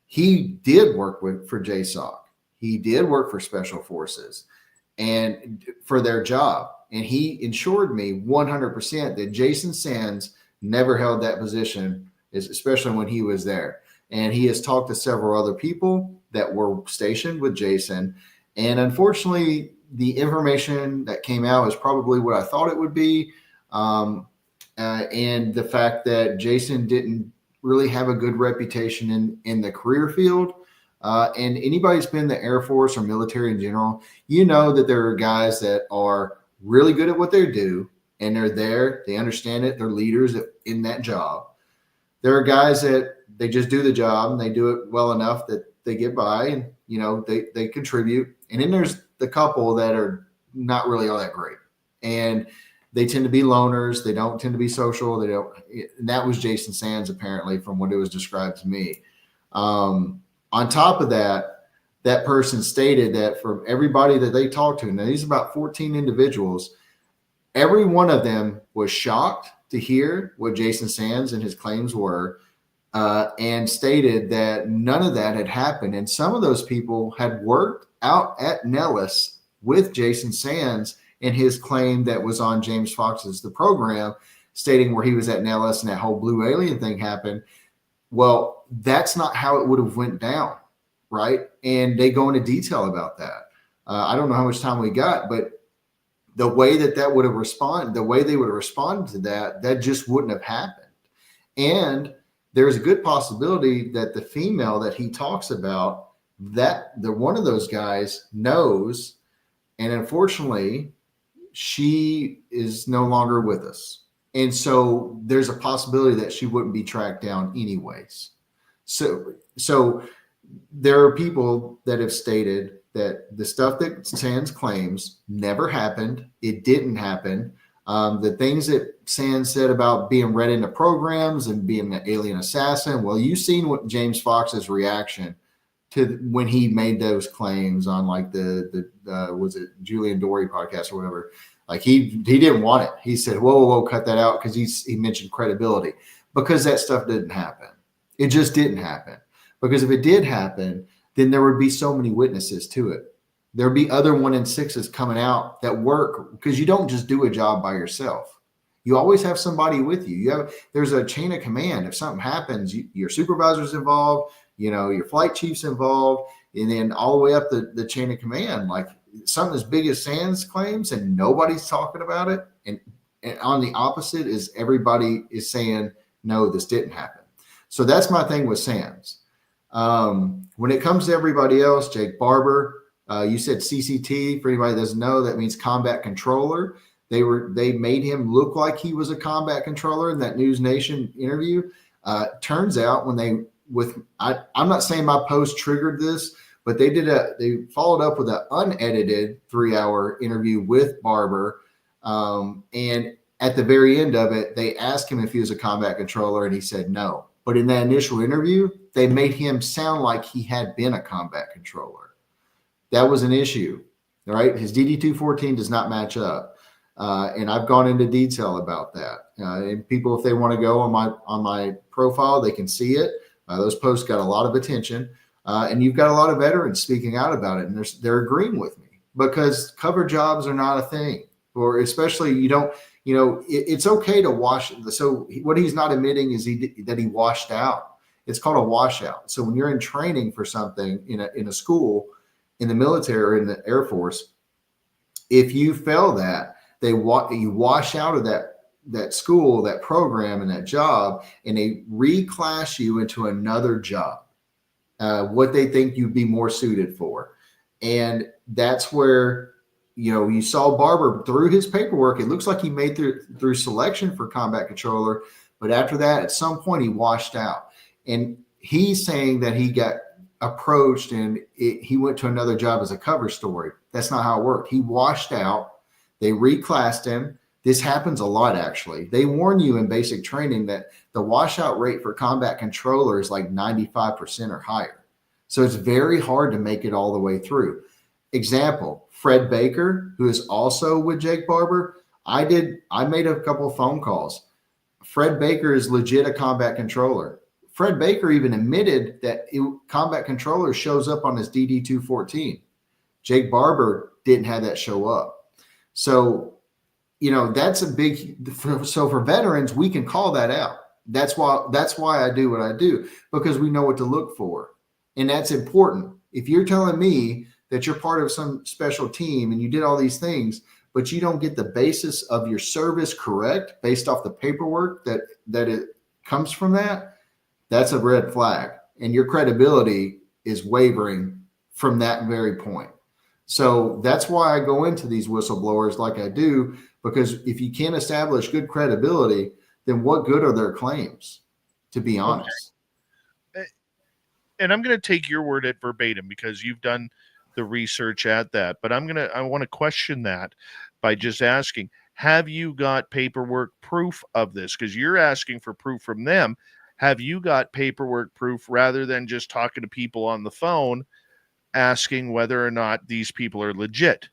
he did work for JSOC. He did work for special forces and for their job. And he assured me 100% that Jason Sands never held that position, especially when he was there. And he has talked to several other people that were stationed with Jason. And unfortunately, the information that came out is probably what I thought it would be. And the fact that Jason didn't really have a good reputation in the career field. And anybody that's been in the Air Force or military in general, you know that there are guys that are really good at what they do, and they're there, they understand it, they're leaders in that job. There are guys that they just do the job and they do it well enough that they get by, and you know they contribute. And then there's the couple that are not really all that great, and they tend to be loners. They don't tend to be social. They don't. And that was Jason Sands, apparently, from what it was described to me. On top of that, that person stated that from everybody that they talked to, now these are about 14 individuals, every one of them was shocked to hear what Jason Sands and his claims were, and stated that none of that had happened. And some of those people had worked out at Nellis with Jason Sands and his claim that was on James Fox's The Program, stating where he was at Nellis and that whole blue alien thing happened. Well, that's not how it would have went down, right? And they go into detail about that. I don't know how much time we got, but the way that would have responded, the way they would have responded to that, that just wouldn't have happened. And there's a good possibility that the female that he talks about, that the one of those guys knows, and unfortunately, she is no longer with us. And so there's a possibility that she wouldn't be tracked down anyways. So there are people that have stated that the stuff that Sands claims never happened. It didn't happen. The things that Sands said about being read into programs and being an alien assassin. Well, you've seen what James Fox's reaction to when he made those claims on like the was it Julian Dodie podcast or whatever. Like he didn't want it. He said, whoa, cut that out, because he mentioned credibility, because that stuff didn't happen. It just didn't happen. Because if it did happen, then there would be so many witnesses to it. There'd be other 1 in 6s coming out that work, because you don't just do a job by yourself. You always have somebody with you. There's a chain of command. If something happens, your supervisor's involved, your flight chief's involved, and then all the way up the chain of command. Like something as big as Sands claims and nobody's talking about it. And on the opposite is everybody is saying, no, this didn't happen. So that's my thing with Sands. When it comes to everybody else, Jake Barber, you said CCT. For anybody that doesn't know, that means combat controller. They made him look like he was a combat controller in that News Nation interview. Turns out I'm not saying my post triggered this, but they followed up with an unedited 3-hour interview with Barber. And at the very end of it, they asked him if he was a combat controller, and he said no. But in that initial interview, they made him sound like he had been a combat controller. That was an issue, right? His DD-214 does not match up. And I've gone into detail about that. And people, if they want to go on my profile, they can see it. Those posts got a lot of attention. And you've got a lot of veterans speaking out about it, and they're agreeing with me, because cover jobs are not a thing, or especially it's okay to wash. So what he's not admitting is that he washed out. It's called a washout. So when you're in training for something in a school, in the military or in the Air Force, if you fail that, you wash out of that school, that program, and that job, and they reclass you into another job. What they think you'd be more suited for. And that's where, you saw Barber through his paperwork. It looks like he made through selection for combat controller. But after that, at some point, he washed out. And he's saying that he got approached and he went to another job as a cover story. That's not how it worked. He washed out. They reclassed him. This happens a lot, actually. They warn you in basic training that the washout rate for combat controller is like 95% or higher. So it's very hard to make it all the way through. Example, Fred Baker, who is also with Jake Barber. I made a couple of phone calls. Fred Baker is legit a combat controller. Fred Baker even admitted that combat controller shows up on his DD-214. Jake Barber didn't have that show up. So that's a big, so for veterans, we can call that out. That's why I do what I do, because we know what to look for. And that's important. If you're telling me that you're part of some special team and you did all these things, but you don't get the basis of your service correct based off the paperwork that it comes from, that's a red flag. And your credibility is wavering from that very point. So that's why I go into these whistleblowers like I do, because if you can't establish good credibility, then what good are their claims, to be honest? Okay. And I'm going to take your word at verbatim because you've done the research at that, but I want to question that by just asking, have you got paperwork proof of this? Because you're asking for proof from them. Have you got paperwork proof rather than just talking to people on the phone asking whether or not these people are legit?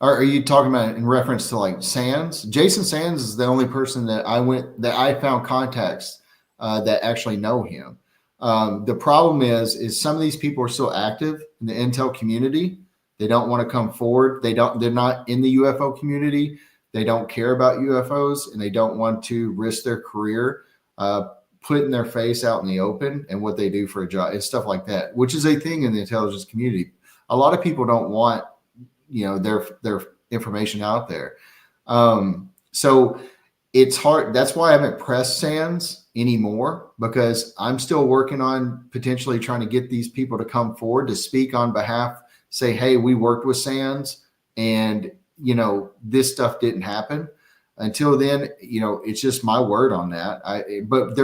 Are you talking about in reference to like Sands? Jason Sands is the only person that I found contacts that actually know him. The problem is some of these people are so active in the intel community, they don't want to come forward. They're not in the UFO community. They don't care about UFOs, and they don't want to risk their career putting their face out in the open and what they do for a job and stuff like that, which is a thing in the intelligence community. A lot of people don't want, their information out there. So it's hard. That's why I haven't pressed Sands anymore, because I'm still working on potentially trying to get these people to come forward to speak on behalf, say, hey, we worked with Sands and, this stuff didn't happen. Until then, it's just my word on that. But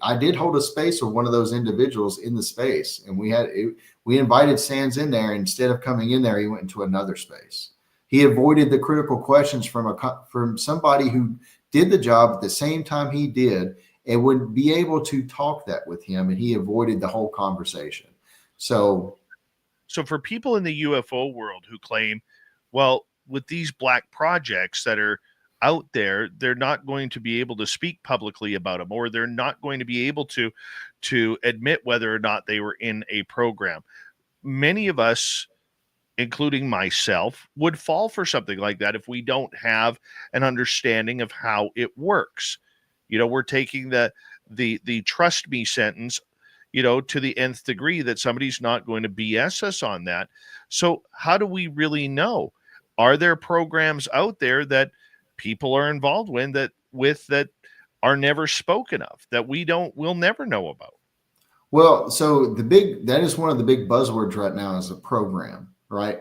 I did hold a space with one of those individuals in the space, and we invited Sands in there. Instead of coming in there, he went into another space. He avoided the critical questions from somebody who did the job at the same time he did and would be able to talk that with him, and he avoided the whole conversation. So for people in the UFO world who claim, well, with these black projects that are out there, they're not going to be able to speak publicly about them, or they're not going to be able to admit whether or not they were in a program. Many of us, including myself, would fall for something like that if we don't have an understanding of how it works. We're taking the trust me sentence, to the nth degree, that somebody's not going to BS us on that. So how do we really know? Are there programs out there that people are involved that are never spoken of, that we'll never know about? Well, so that is one of the big buzzwords right now, is a program, right?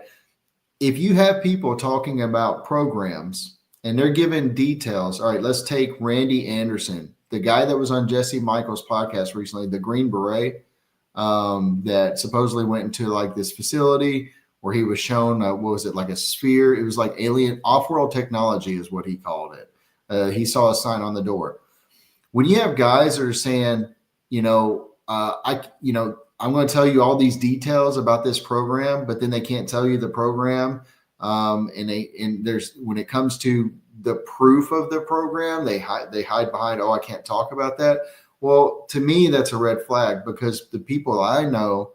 If you have people talking about programs and they're giving details, all right, let's take Randy Anderson, the guy that was on Jesse Michael's podcast recently, the Green Beret, that supposedly went into like this facility where he was shown, what was it, like a sphere? It was like alien off-world technology is what he called it. He saw a sign on the door. When you have guys that are saying, I'm going to tell you all these details about this program, but then they can't tell you the program. And there's, when it comes to the proof of the program, they hide behind, oh, I can't talk about that. Well, to me, that's a red flag, because the people I know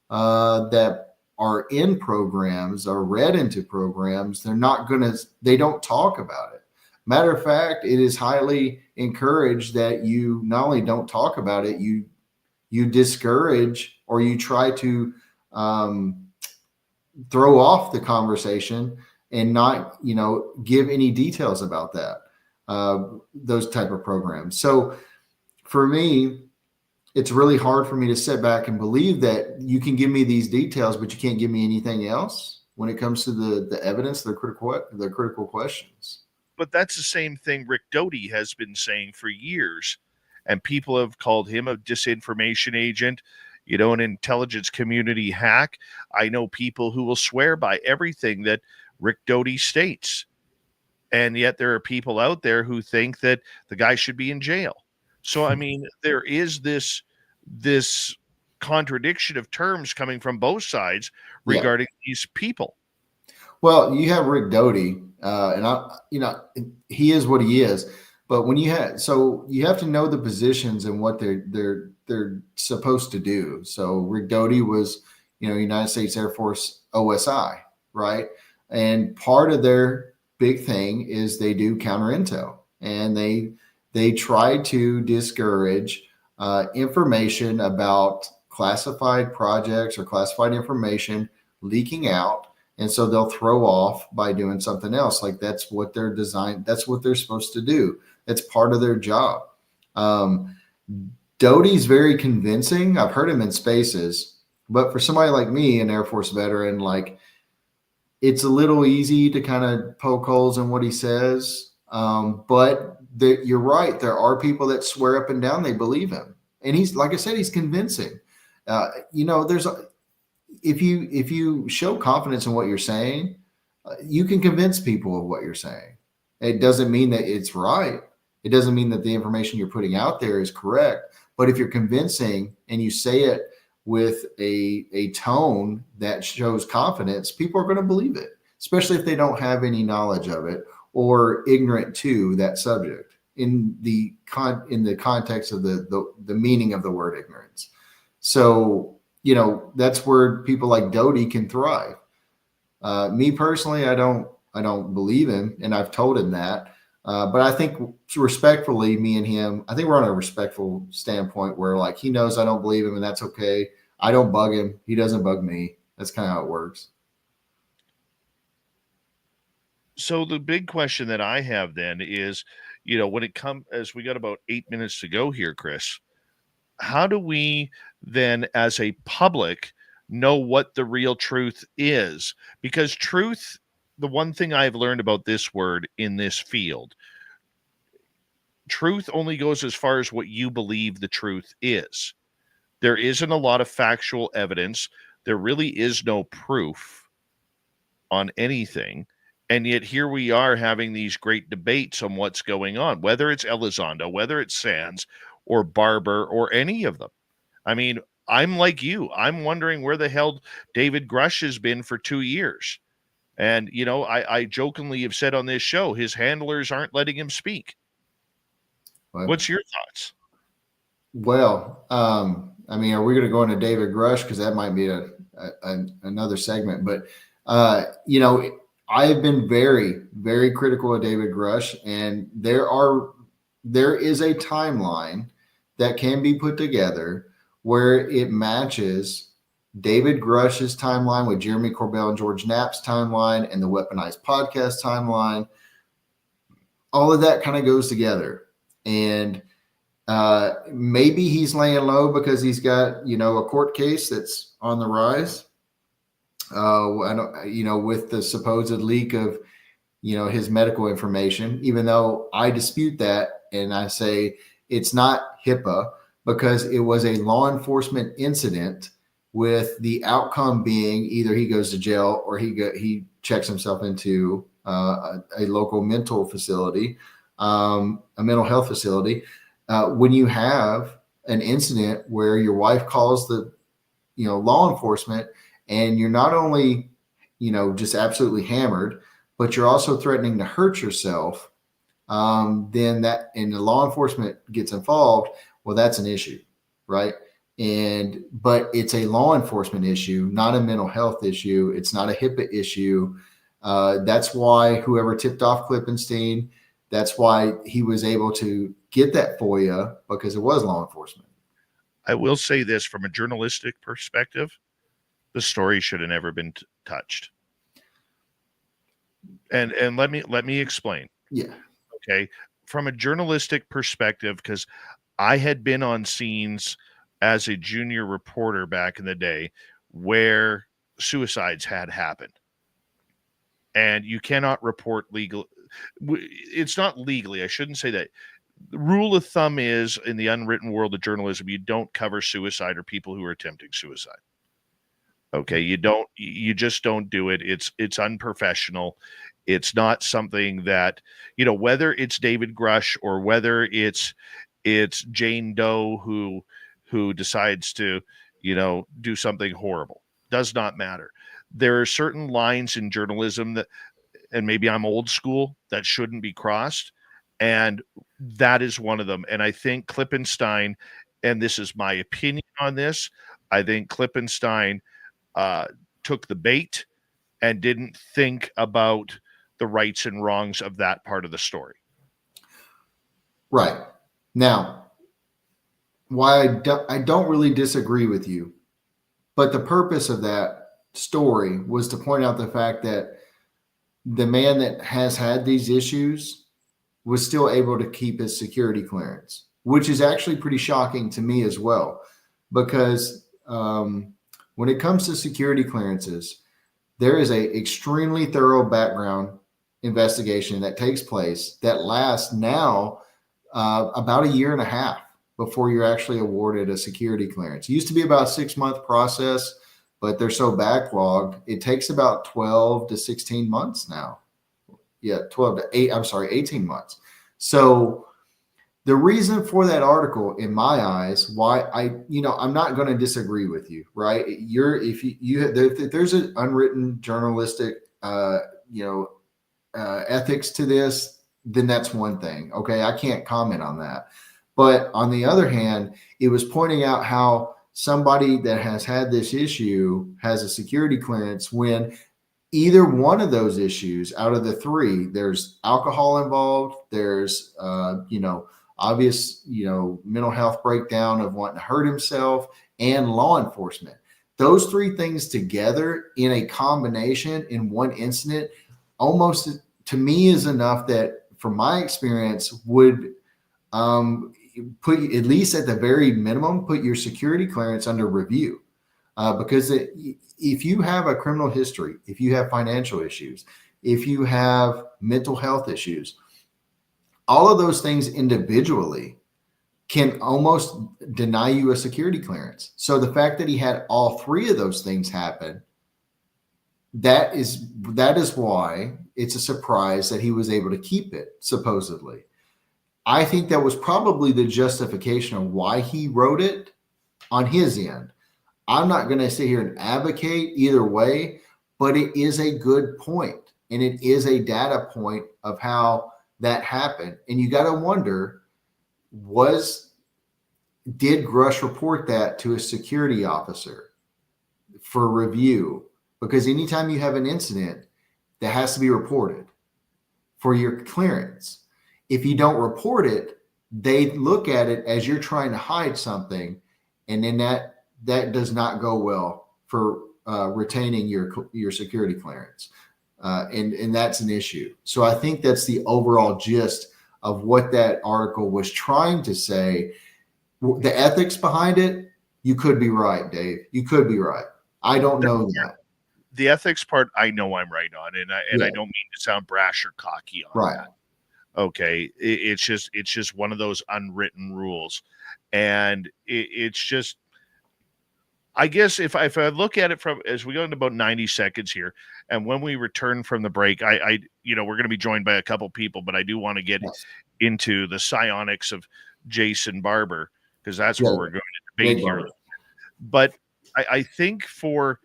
that are in programs, are read into programs, they don't talk about it. Matter of fact, it is highly encouraged that you not only don't talk about it, you discourage, or you try to throw off the conversation and not, give any details about that, those type of programs. So for me, it's really hard for me to sit back and believe that you can give me these details, but you can't give me anything else when it comes to the evidence, the critical questions. But that's the same thing Rick Dodie has been saying for years. And people have called him a disinformation agent, an intelligence community hack. I know people who will swear by everything that Rick Dodie states. And yet there are people out there who think that the guy should be in jail. So, I mean, there is this contradiction of terms coming from both sides regarding these people. Well, you have Rick Dodie, and he is what he is. But when you have to know the positions and what they're supposed to do. So Rick Dodie was, United States Air Force OSI, right? And part of their big thing is they do counter intel, and they try to discourage information about classified projects or classified information leaking out. And so they'll throw off by doing something else. Like that's what they're designed. That's what they're supposed to do. That's part of their job. Dodie's very convincing. I've heard him in spaces, But for somebody like me, an Air Force veteran, like, it's a little easy to kind of poke holes in what he says. But you're right. There are people that swear up and down they believe him. And he's, like I said, he's convincing. If you show confidence in what you're saying, you can convince people of what you're saying. It doesn't mean that it's right. It doesn't mean that the information you're putting out there is correct. But if you're convincing and you say it with a tone that shows confidence, people are going to believe it, especially if they don't have any knowledge of it or ignorant to that subject in the context of the meaning of the word ignorance. So, that's where people like Dodie can thrive. Me personally, I don't believe him, and I've told him that. But I think respectfully, me and him, I think we're on a respectful standpoint where, like, he knows I don't believe him, and that's okay. I don't bug him. He doesn't bug me. That's kind of how it works. So the big question that I have then is, when it comes, as we got about 8 minutes to go here, Chris, how do we then, as a public, know what the real truth is? Because truth, the one thing I've learned about this word in this field, truth only goes as far as what you believe the truth is. There isn't a lot of factual evidence. There really is no proof on anything. And yet here we are having these great debates on what's going on, whether it's Elizondo, whether it's Sands or Barber or any of them. I mean, I'm like you. I'm wondering where the hell David Grusch has been for 2 years. And, I jokingly have said on this show, his handlers aren't letting him speak. What? What's your thoughts? Well, I mean, are we going to go into David Grusch? Because that might be another segment. But, I have been very, very critical of David Grusch, and there is a timeline that can be put together where it matches David Grusch's timeline with Jeremy Corbell and George Knapp's timeline and the Weaponized Podcast timeline. All of that kind of goes together. And maybe he's laying low because he's got, a court case that's on the rise. With the supposed leak of, his medical information, even though I dispute that. And I say it's not HIPAA because it was a law enforcement incident with the outcome being either he goes to jail or he checks himself into a local mental facility, a mental health facility. When you have an incident where your wife calls the, law enforcement, and you're not only, just absolutely hammered, but you're also threatening to hurt yourself, then that, and the law enforcement gets involved, well, that's an issue, right? But it's a law enforcement issue, not a mental health issue. It's not a HIPAA issue. That's why whoever tipped off Klippenstein, that's why he was able to get that FOIA, because it was law enforcement. I will say this from a journalistic perspective, the story should have never been touched. And let me explain. Yeah. Okay. From a journalistic perspective, because I had been on scenes as a junior reporter back in the day where suicides had happened. And you cannot report legal. It's not legally. I shouldn't say that. The rule of thumb is, in the unwritten world of journalism, you don't cover suicide or people who are attempting suicide. Okay. You just don't do it. It's unprofessional. It's not something that, whether it's David Grusch or whether it's Jane Doe who decides to, do something horrible, does not matter. There are certain lines in journalism that, and maybe I'm old school, that shouldn't be crossed. And that is one of them. And I think Klippenstein, and this is my opinion on this, I think Klippenstein took the bait and didn't think about the rights and wrongs of that part of the story. Right. Now, why I don't really disagree with you, but the purpose of that story was to point out the fact that the man that has had these issues was still able to keep his security clearance, which is actually pretty shocking to me as well, because when it comes to security clearances, there is a extremely thorough background investigation that takes place that lasts now about a year and a half before you're actually awarded a security clearance. It used to be about a 6-month process, but they're so backlogged, it takes about 12 to 16 months now. Yeah, 18 months. So the reason for that article, in my eyes, why I'm not going to disagree with you, right? If there's an unwritten journalistic, ethics to this, then that's one thing. Okay, I can't comment on that. But on the other hand, it was pointing out how somebody that has had this issue has a security clearance when either one of those issues out of the three, there's alcohol involved, there's obvious mental health breakdown of wanting to hurt himself, and law enforcement. Those three things together in a combination in one incident almost to me is enough that, from my experience, would put, at least at the very minimum, put your security clearance under review. Because if you have a criminal history, if you have financial issues, if you have mental health issues, all of those things individually can almost deny you a security clearance. So the fact that he had all three of those things happen, that is why it's a surprise that he was able to keep it, supposedly. I think that was probably the justification of why he wrote it on his end. I'm not going to sit here and advocate either way, but it is a good point, and it is a data point of how that happened. And you got to wonder, did Grusch report that to a security officer for review? Because anytime you have an incident, that has to be reported for your clearance. If you don't report it, they look at it as you're trying to hide something, and then that does not go well for retaining your security clearance, and that's an issue. So I think that's the overall gist of what that article was trying to say. The ethics behind it, you could be right, Dave. You could be right. I don't know that. The ethics part, I know I'm right on, and I don't mean to sound brash or cocky on Right. that. Okay, it's just one of those unwritten rules, and it's just, I guess if I look at it from, as we go into about 90 seconds here, and when we return from the break, I we're going to be joined by a couple people, but I do want to get into the psionics of Jason Barber, because that's where we're going to debate here. Barber. But I think for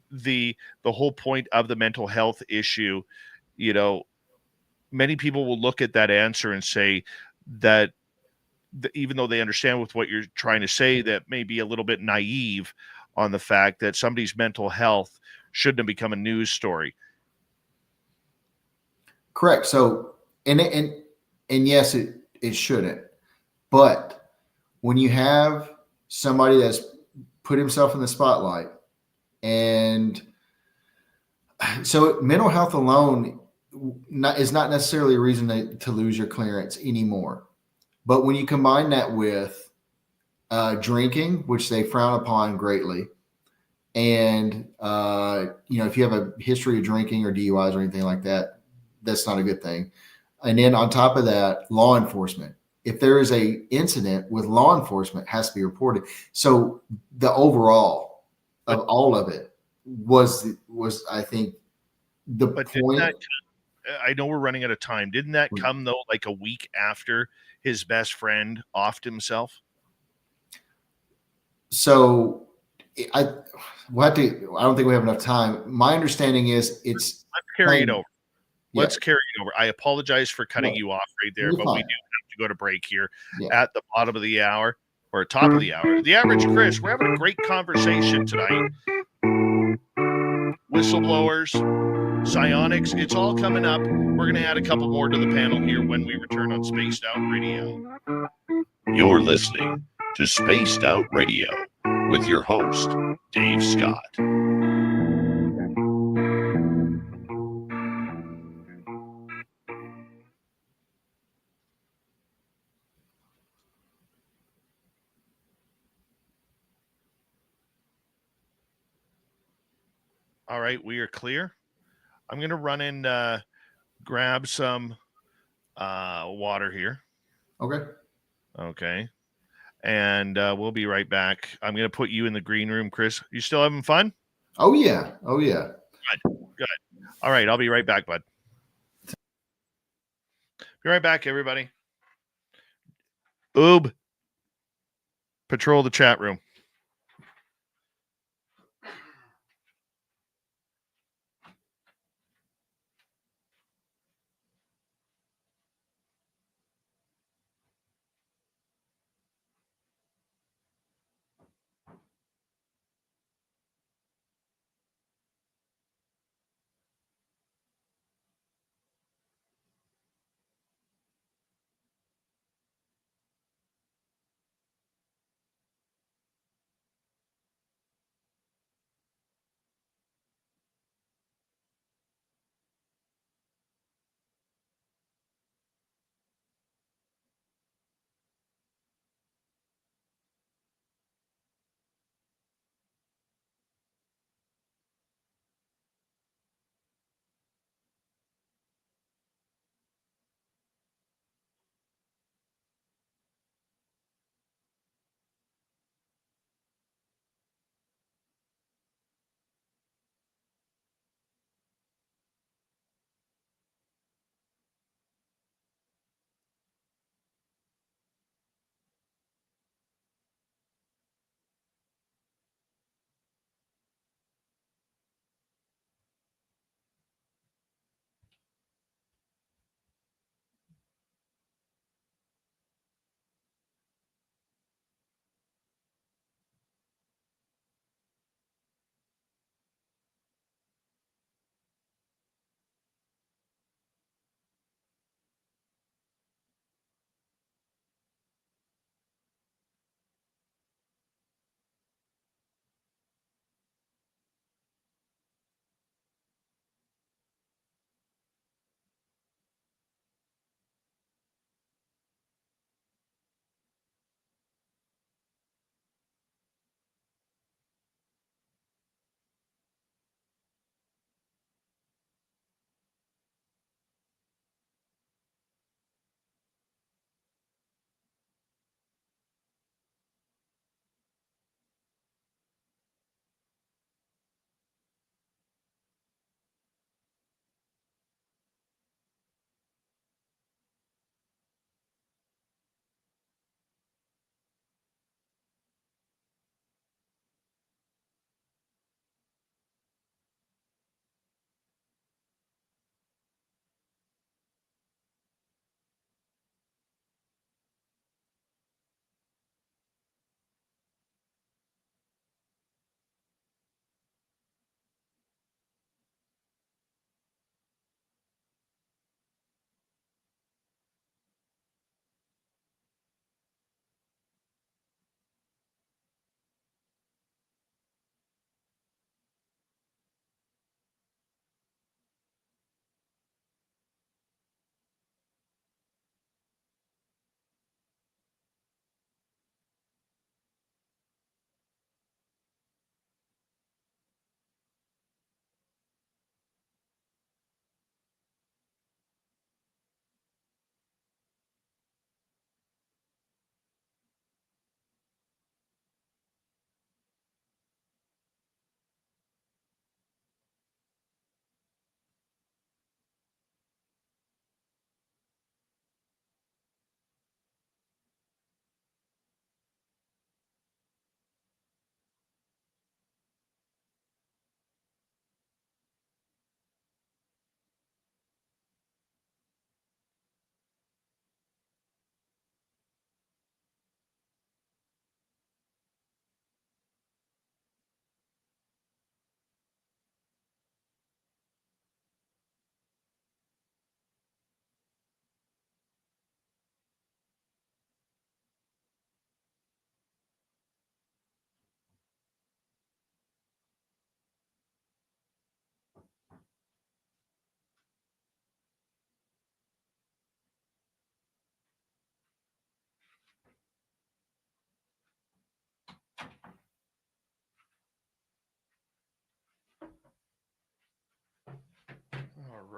the whole point of the mental health issue, many people will look at that answer and say that even though they understand with what you're trying to say, that may be a little bit naive on the fact that somebody's mental health shouldn't have become a news story. Correct. So, and yes, it shouldn't. But when you have somebody that's put himself in the spotlight, and so mental health alone is not necessarily a reason to lose your clearance anymore. But when you combine that with drinking, which they frown upon greatly, and if you have a history of drinking or DUIs or anything like that, that's not a good thing. And then on top of that, law enforcement. If there is a incident with law enforcement, it has to be reported. So the overall of all of it was I think the point. I know we're running out of time. Didn't that come though like a week after his best friend offed himself? So I don't think we have enough time. My understanding is let's carry it over. Let's carry it over. I apologize for cutting you off right there, but we do have to go to break here at the bottom of the hour, or top of the hour. The Average Chris, we're having a great conversation tonight. Whistleblowers, psionics, it's all coming up. We're going to add a couple more to the panel here when we return on Spaced Out Radio. You're listening to Spaced Out Radio with your host, Dave Scott. All right, we are clear. I'm going to run and grab some water here. Okay. Okay. And we'll be right back. I'm going to put you in the green room, Chris. You still having fun? Oh yeah. Oh yeah. Good. All right, I'll be right back, bud. Be right back, everybody. Oob. Patrol the chat room.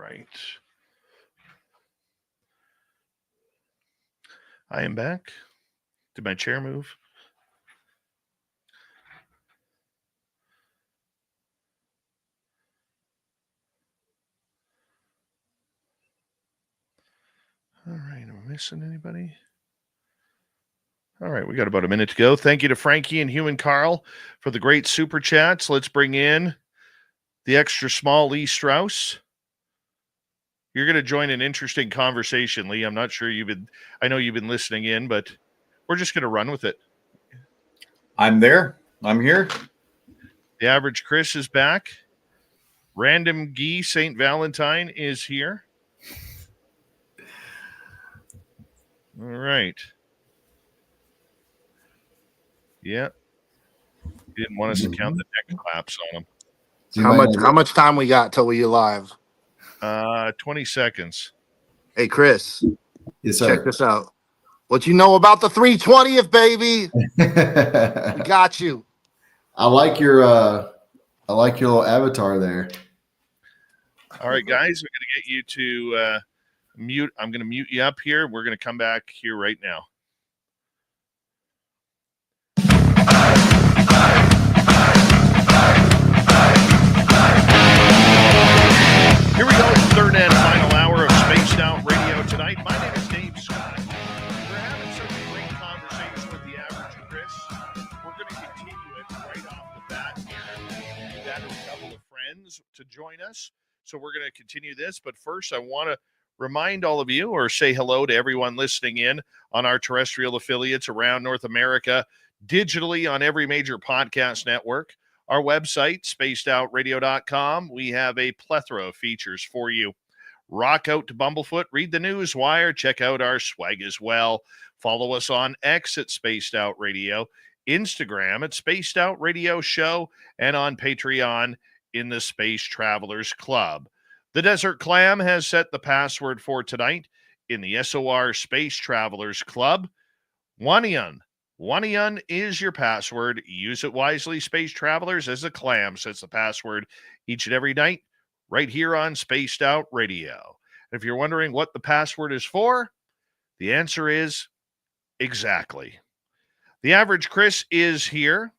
right. I am back. Did my chair move? All right. Am I missing anybody? All right. We got about a minute to go. Thank you to Frankie and Hugh and Carl for the great super chats. Let's bring in the extra small Lee Strauss. You're going to join an interesting conversation, Lee. I'm not sure I know you've been listening in, but we're just going to run with it. I'm there. I'm here. The average Chris is back. Random Guy St. Valentine is here. All right. Yeah. He didn't want us to count the neck claps on him. How much time we got till we live? 20 seconds. Hey Chris, Yes, sir. check this out. What you know about the 320th, baby? We got you. I like your little avatar there. All right, guys, we're going to get you to mute. I'm going to mute you up here. We're going to come back here right now. Here we go, third and final hour of Spaced Out Radio tonight. My name is Dave Scott. We're having such a great conversation with the average Chris. We're going to continue it right off the bat here. We've added a couple of friends to join us, so we're going to continue this. But first, I want to remind all of you, or say hello to everyone listening in on our terrestrial affiliates around North America, digitally on every major podcast network. Our website, spacedoutradio.com, we have a plethora of features for you. Rock out to Bumblefoot, read the news wire, check out our swag as well. Follow us on X at Spaced Out Radio, Instagram at Spaced Out Radio Show, and on Patreon in the Space Travelers Club. The Desert Clam has set the password for tonight in the SOR Space Travelers Club. Wanian. Wanian is your password. Use it wisely, Space Travelers, as the Clam sets the password each and every night right here on Spaced Out Radio. And if you're wondering what the password is for, the answer is exactly. The average Chris is here,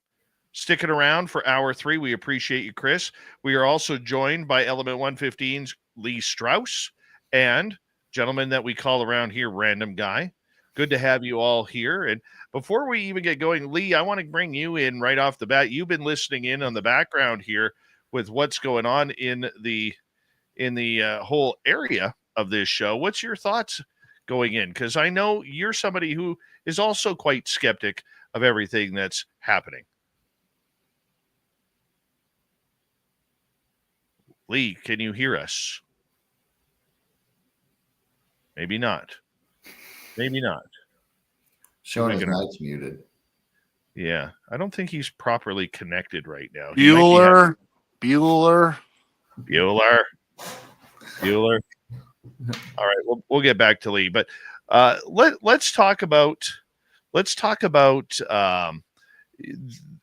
sticking around for hour 3. We appreciate you, Chris. We are also joined by Element 115's Lee Strauss and gentleman that we call around here Random Guy. Good to have you all here. And before we even get going, Lee, I want to bring you in right off the bat. You've been listening in on the background here with what's going on in the whole area of this show. What's your thoughts going in? Because I know you're somebody who is also quite skeptic of everything that's happening. Lee, can you hear us? Maybe not. Maybe not. Showing his mic's muted. Yeah, I don't think he's properly connected right now. Bueller. All right, we'll get back to Lee, but let's talk about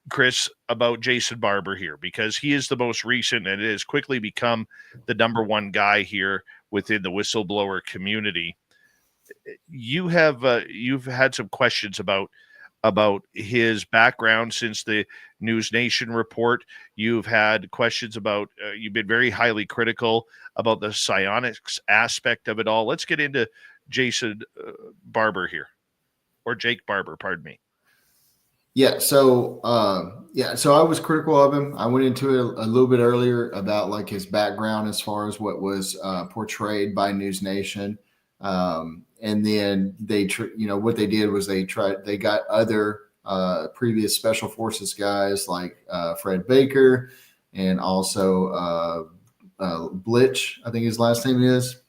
Chris, about Jason Barber here, because he is the most recent and it has quickly become the number one guy here within the whistleblower community. You've had some questions about his background since the News Nation report. You've had questions about, you've been very highly critical about the psionics aspect of it all. Let's get into Jason Barber here, or Jake Barber, pardon me. Yeah. So I was critical of him. I went into it a little bit earlier about like his background as far as what was portrayed by News Nation. And then what they did was they got other previous special forces guys like Fred Baker and also Blitch, I think his last name is,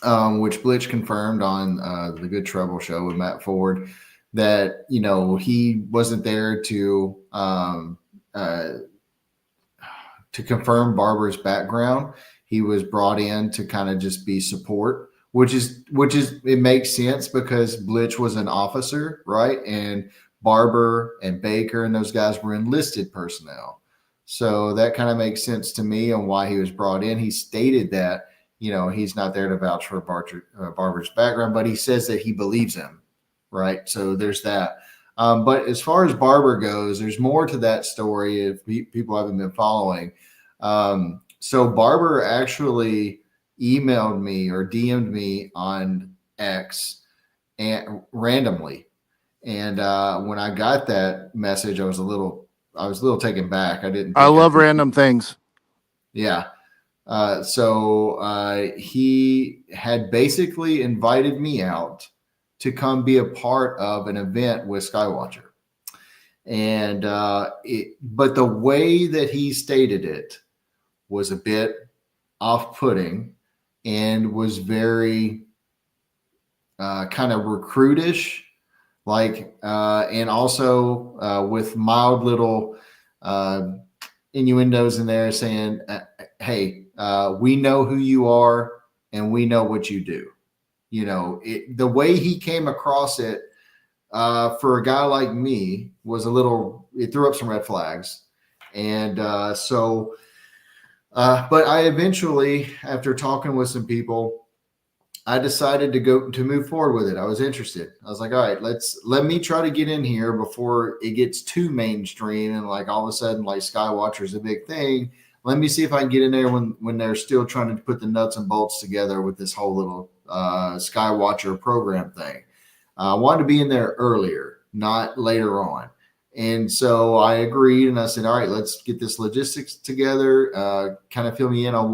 which Blitch confirmed on the Good Trouble show with Matt Ford that, he wasn't there to confirm Barber's background. He was brought in to kind of just be support. Which is it makes sense because Blitch was an officer, right? And Barber and Baker and those guys were enlisted personnel. So that kind of makes sense to me on why he was brought in. He stated that he's not there to vouch for Barber's background, but he says that he believes him, right? So there's that. But as far as Barber goes, there's more to that story if people haven't been following. So Barber actually emailed me or DM'd me on X and randomly. And when I got that message, I was a little taken back. I love random things. Yeah. So he had basically invited me out to come be a part of an event with Skywatcher. And but the way that he stated it was a bit off-putting and was very kind of recruitish, and also with mild little innuendos in there saying, hey, we know who you are and we know what you do. The way he came across it for a guy like me was it threw up some red flags. And but I eventually, after talking with some people, I decided to move forward with it. I was interested. I was like, all right, let me try to get in here before it gets too mainstream. And all of a sudden, Skywatcher is a big thing. Let me see if I can get in there when they're still trying to put the nuts and bolts together with this whole little Skywatcher program thing. I wanted to be in there earlier, not later on. And so I agreed and I said, all right, let's get this logistics together, kind of fill me in on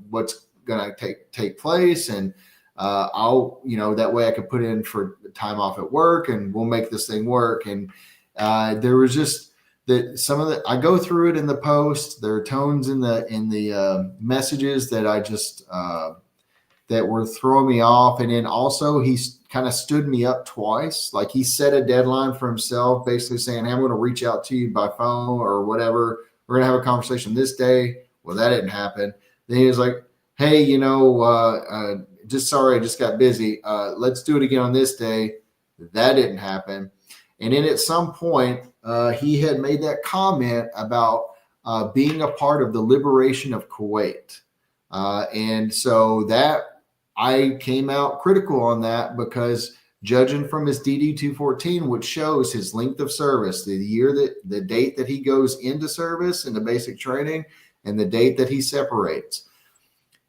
what's going to take place. And I'll, that way I could put in for time off at work and we'll make this thing work. And there was just that I go through it in the post, there are tones in the messages that I just, that were throwing me off. And then also he kind of stood me up twice. He set a deadline for himself, basically saying, hey, I'm going to reach out to you by phone or whatever. We're going to have a conversation this day. Well, that didn't happen. Then he was like, hey, just sorry, I just got busy. Let's do it again on this day. That didn't happen. And then at some point, he had made that comment about being a part of the liberation of Kuwait. And so that I came out critical on that because judging from his DD-214, which shows his length of service, the date that he goes into service into basic training and the date that he separates.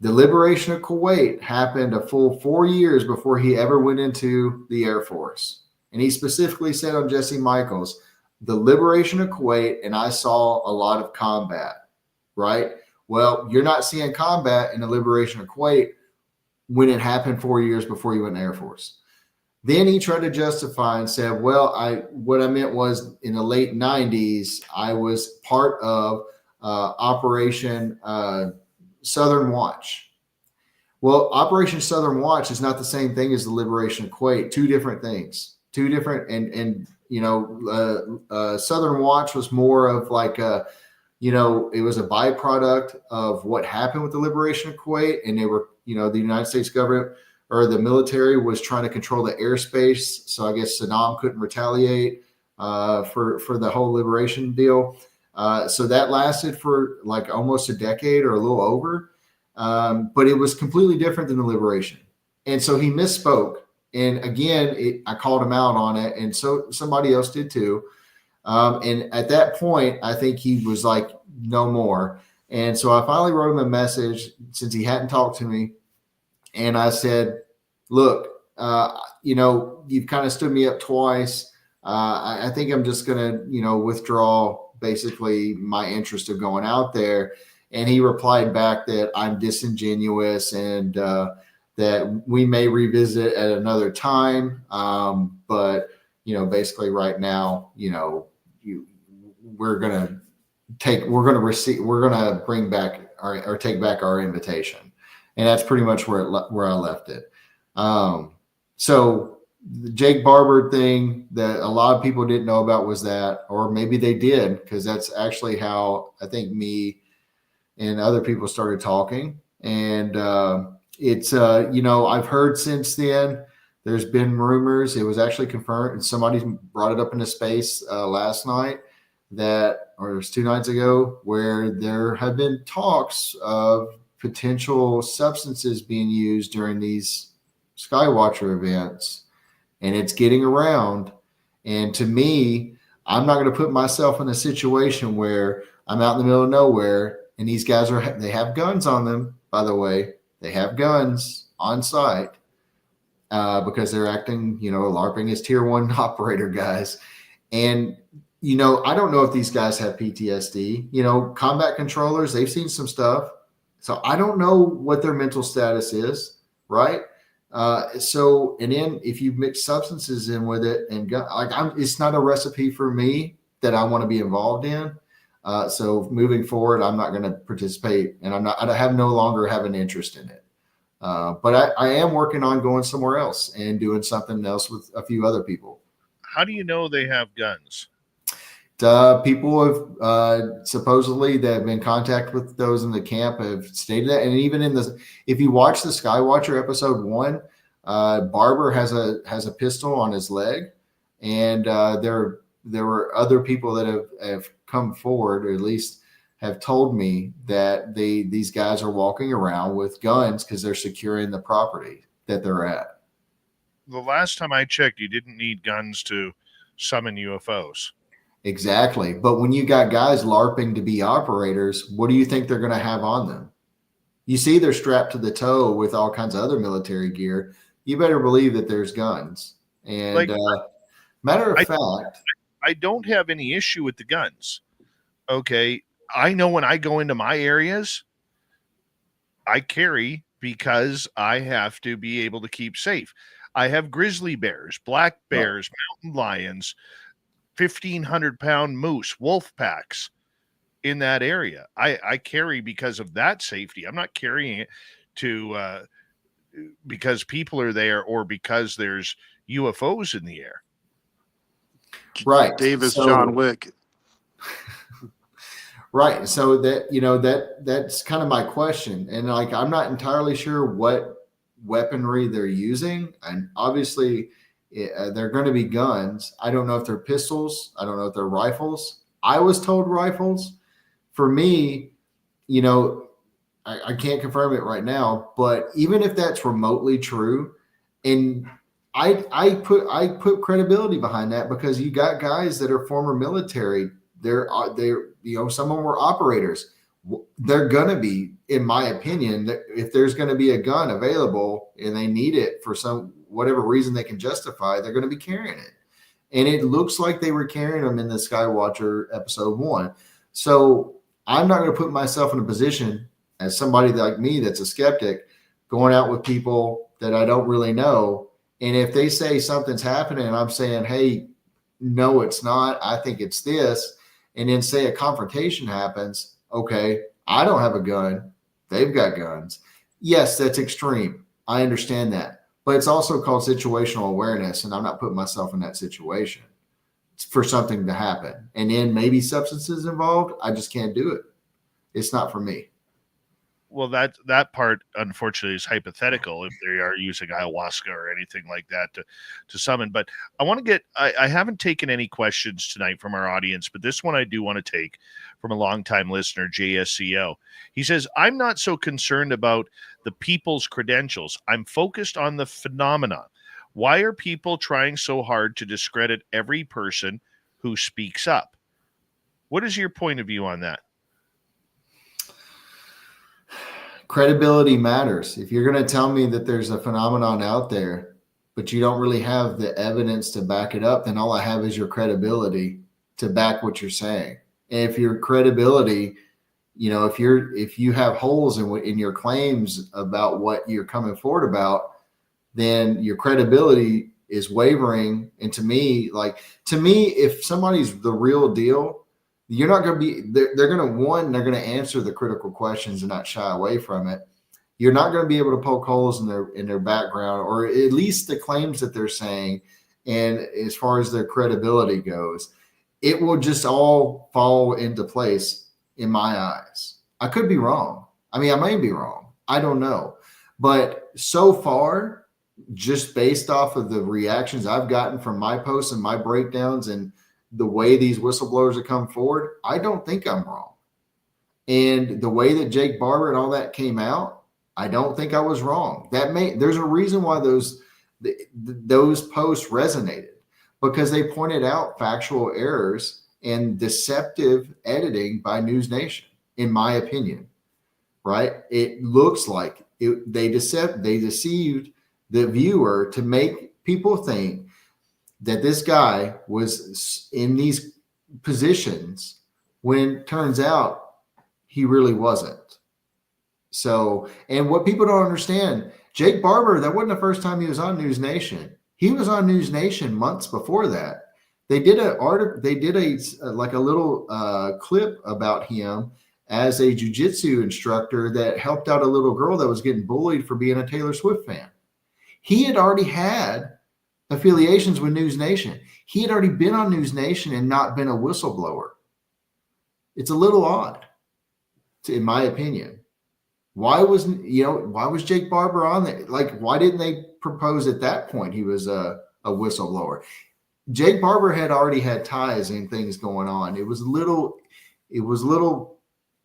The liberation of Kuwait happened a full 4 years before he ever went into the Air Force. And he specifically said on Jesse Michaels, the liberation of Kuwait, and I saw a lot of combat, right? Well, you're not seeing combat in the liberation of Kuwait when it happened 4 years before you went in the Air Force. Then he tried to justify and said, well, what I meant was in the late 90s, I was part of Operation Southern Watch. Well, Operation Southern Watch is not the same thing as the liberation of Kuwait. Two different things. Two different, Southern Watch was more of it was a byproduct of what happened with the liberation of Kuwait, and they were, the United States government or the military was trying to control the airspace. So I guess Saddam couldn't retaliate for the whole liberation deal. So that lasted for almost a decade or a little over. But it was completely different than the liberation. And so he misspoke. And again, I called him out on it. And so somebody else did too. And at that point, I think he was like, no more. And so I finally wrote him a message since he hadn't talked to me. And I said, look, you've kind of stood me up twice. I think I'm just going to, withdraw basically my interest of going out there. And he replied back that I'm disingenuous and that we may revisit at another time. But, basically right now, we're going to bring back or take back our invitation. And that's pretty much where I left it. So the Jake Barber thing that a lot of people didn't know about was that, or maybe they did, because that's actually how I think me and other people started talking. And it's, I've heard since then, there's been rumors. It was actually confirmed, and somebody brought it up into space last night or it was 2 nights ago, where there have been talks of potential substances being used during these Skywatcher events, and it's getting around. And to me, I'm not going to put myself in a situation where I'm out in the middle of nowhere and these guys they have guns on them, by the way. They have guns on site because they're acting, LARPing as tier 1 operator guys. And, I don't know if these guys have PTSD. Combat controllers, they've seen some stuff. So I don't know what their mental status is, right? And then if you mix substances in with it and it's not a recipe for me that I want to be involved in. So moving forward, I'm not going to participate, and I no longer have an interest in it. But I am working on going somewhere else and doing something else with a few other people. How do you know they have guns? People have supposedly that have been in contact with those in the camp have stated that, and even if you watch the Skywatcher episode 1, Barber has a pistol on his leg, and there were other people that have come forward, or at least have told me that these guys are walking around with guns because they're securing the property that they're at. The last time I checked, you didn't need guns to summon UFOs. Exactly. But when you got guys LARPing to be operators, what do you think they're going to have on them? You see they're strapped to the toe with all kinds of other military gear. You better believe that there's guns. And matter of fact, I don't have any issue with the guns. Okay. I know when I go into my areas, I carry because I have to be able to keep safe. I have grizzly bears, black bears, mountain lions, 1,500-pound moose, wolf packs in that area. I carry because of that safety. I'm not carrying it to because people are there or because there's UFOs in the air. Right. Davis, John Wick. Right. So that's kind of my question. And I'm not entirely sure what weaponry they're using. And obviously they're going to be guns. I don't know if they're pistols. I don't know if they're rifles. I was told rifles. For me, I can't confirm it right now, but even if that's remotely true, and I put credibility behind that, because you got guys that are former military. They're some of them were operators. They're going to be, in my opinion, if there's going to be a gun available and they need it for whatever reason they can justify, they're going to be carrying it. And it looks like they were carrying them in the Skywatcher episode 1. So I'm not going to put myself in a position as somebody like me that's a skeptic going out with people that I don't really know. And if they say something's happening and I'm saying, hey, no, it's not, I think it's this. And then say a confrontation happens. Okay, I don't have a gun. They've got guns. Yes, that's extreme. I understand that. But it's also called situational awareness, and I'm not putting myself in that situation. It's for something to happen. And then maybe substances involved. I just can't do it. It's not for me. Well, that part, unfortunately, is hypothetical if they are using ayahuasca or anything like that to summon. But I want to get I haven't taken any questions tonight from our audience, but this one I do want to take from a longtime listener, JSCO. He says, I'm not so concerned about the people's credentials. I'm focused on the phenomena. Why are people trying so hard to discredit every person who speaks up? What is your point of view on that? Credibility matters. If you're going to tell me that there's a phenomenon out there, but you don't really have the evidence to back it up, then all I have is your credibility to back what you're saying. And if your credibility, if you have holes in your claims about what you're coming forward about, then your credibility is wavering. And to me, if somebody's the real deal, you're not going to be, they're going to answer the critical questions and not shy away from it. You're not going to be able to poke holes in their background, or at least the claims that they're saying. And as far as their credibility goes, it will just all fall into place in my eyes. I could be wrong. I mean, I may be wrong. I don't know. But so far, just based off of the reactions I've gotten from my posts and my breakdowns and the way these whistleblowers have come forward, I don't think I'm wrong. And the way that Jake Barber and all that came out, I don't think I was wrong. There's a reason why those posts resonated, because they pointed out factual errors and deceptive editing by News Nation, in my opinion. Right? It looks like they deceived the viewer to make people think that this guy was in these positions when it turns out he really wasn't. So, and what people don't understand, Jake Barber, that wasn't the first time he was on News Nation. He was on News Nation months before that. They did a little clip about him as a jiu-jitsu instructor that helped out a little girl that was getting bullied for being a Taylor Swift fan. He had already had affiliations with News Nation. He had already been on News Nation and not been a whistleblower. It's a little odd, in my opinion. Why was Jake Barber on there? Like, why didn't they propose at that point he was a whistleblower? Jake Barber had already had ties and things going on. It was a little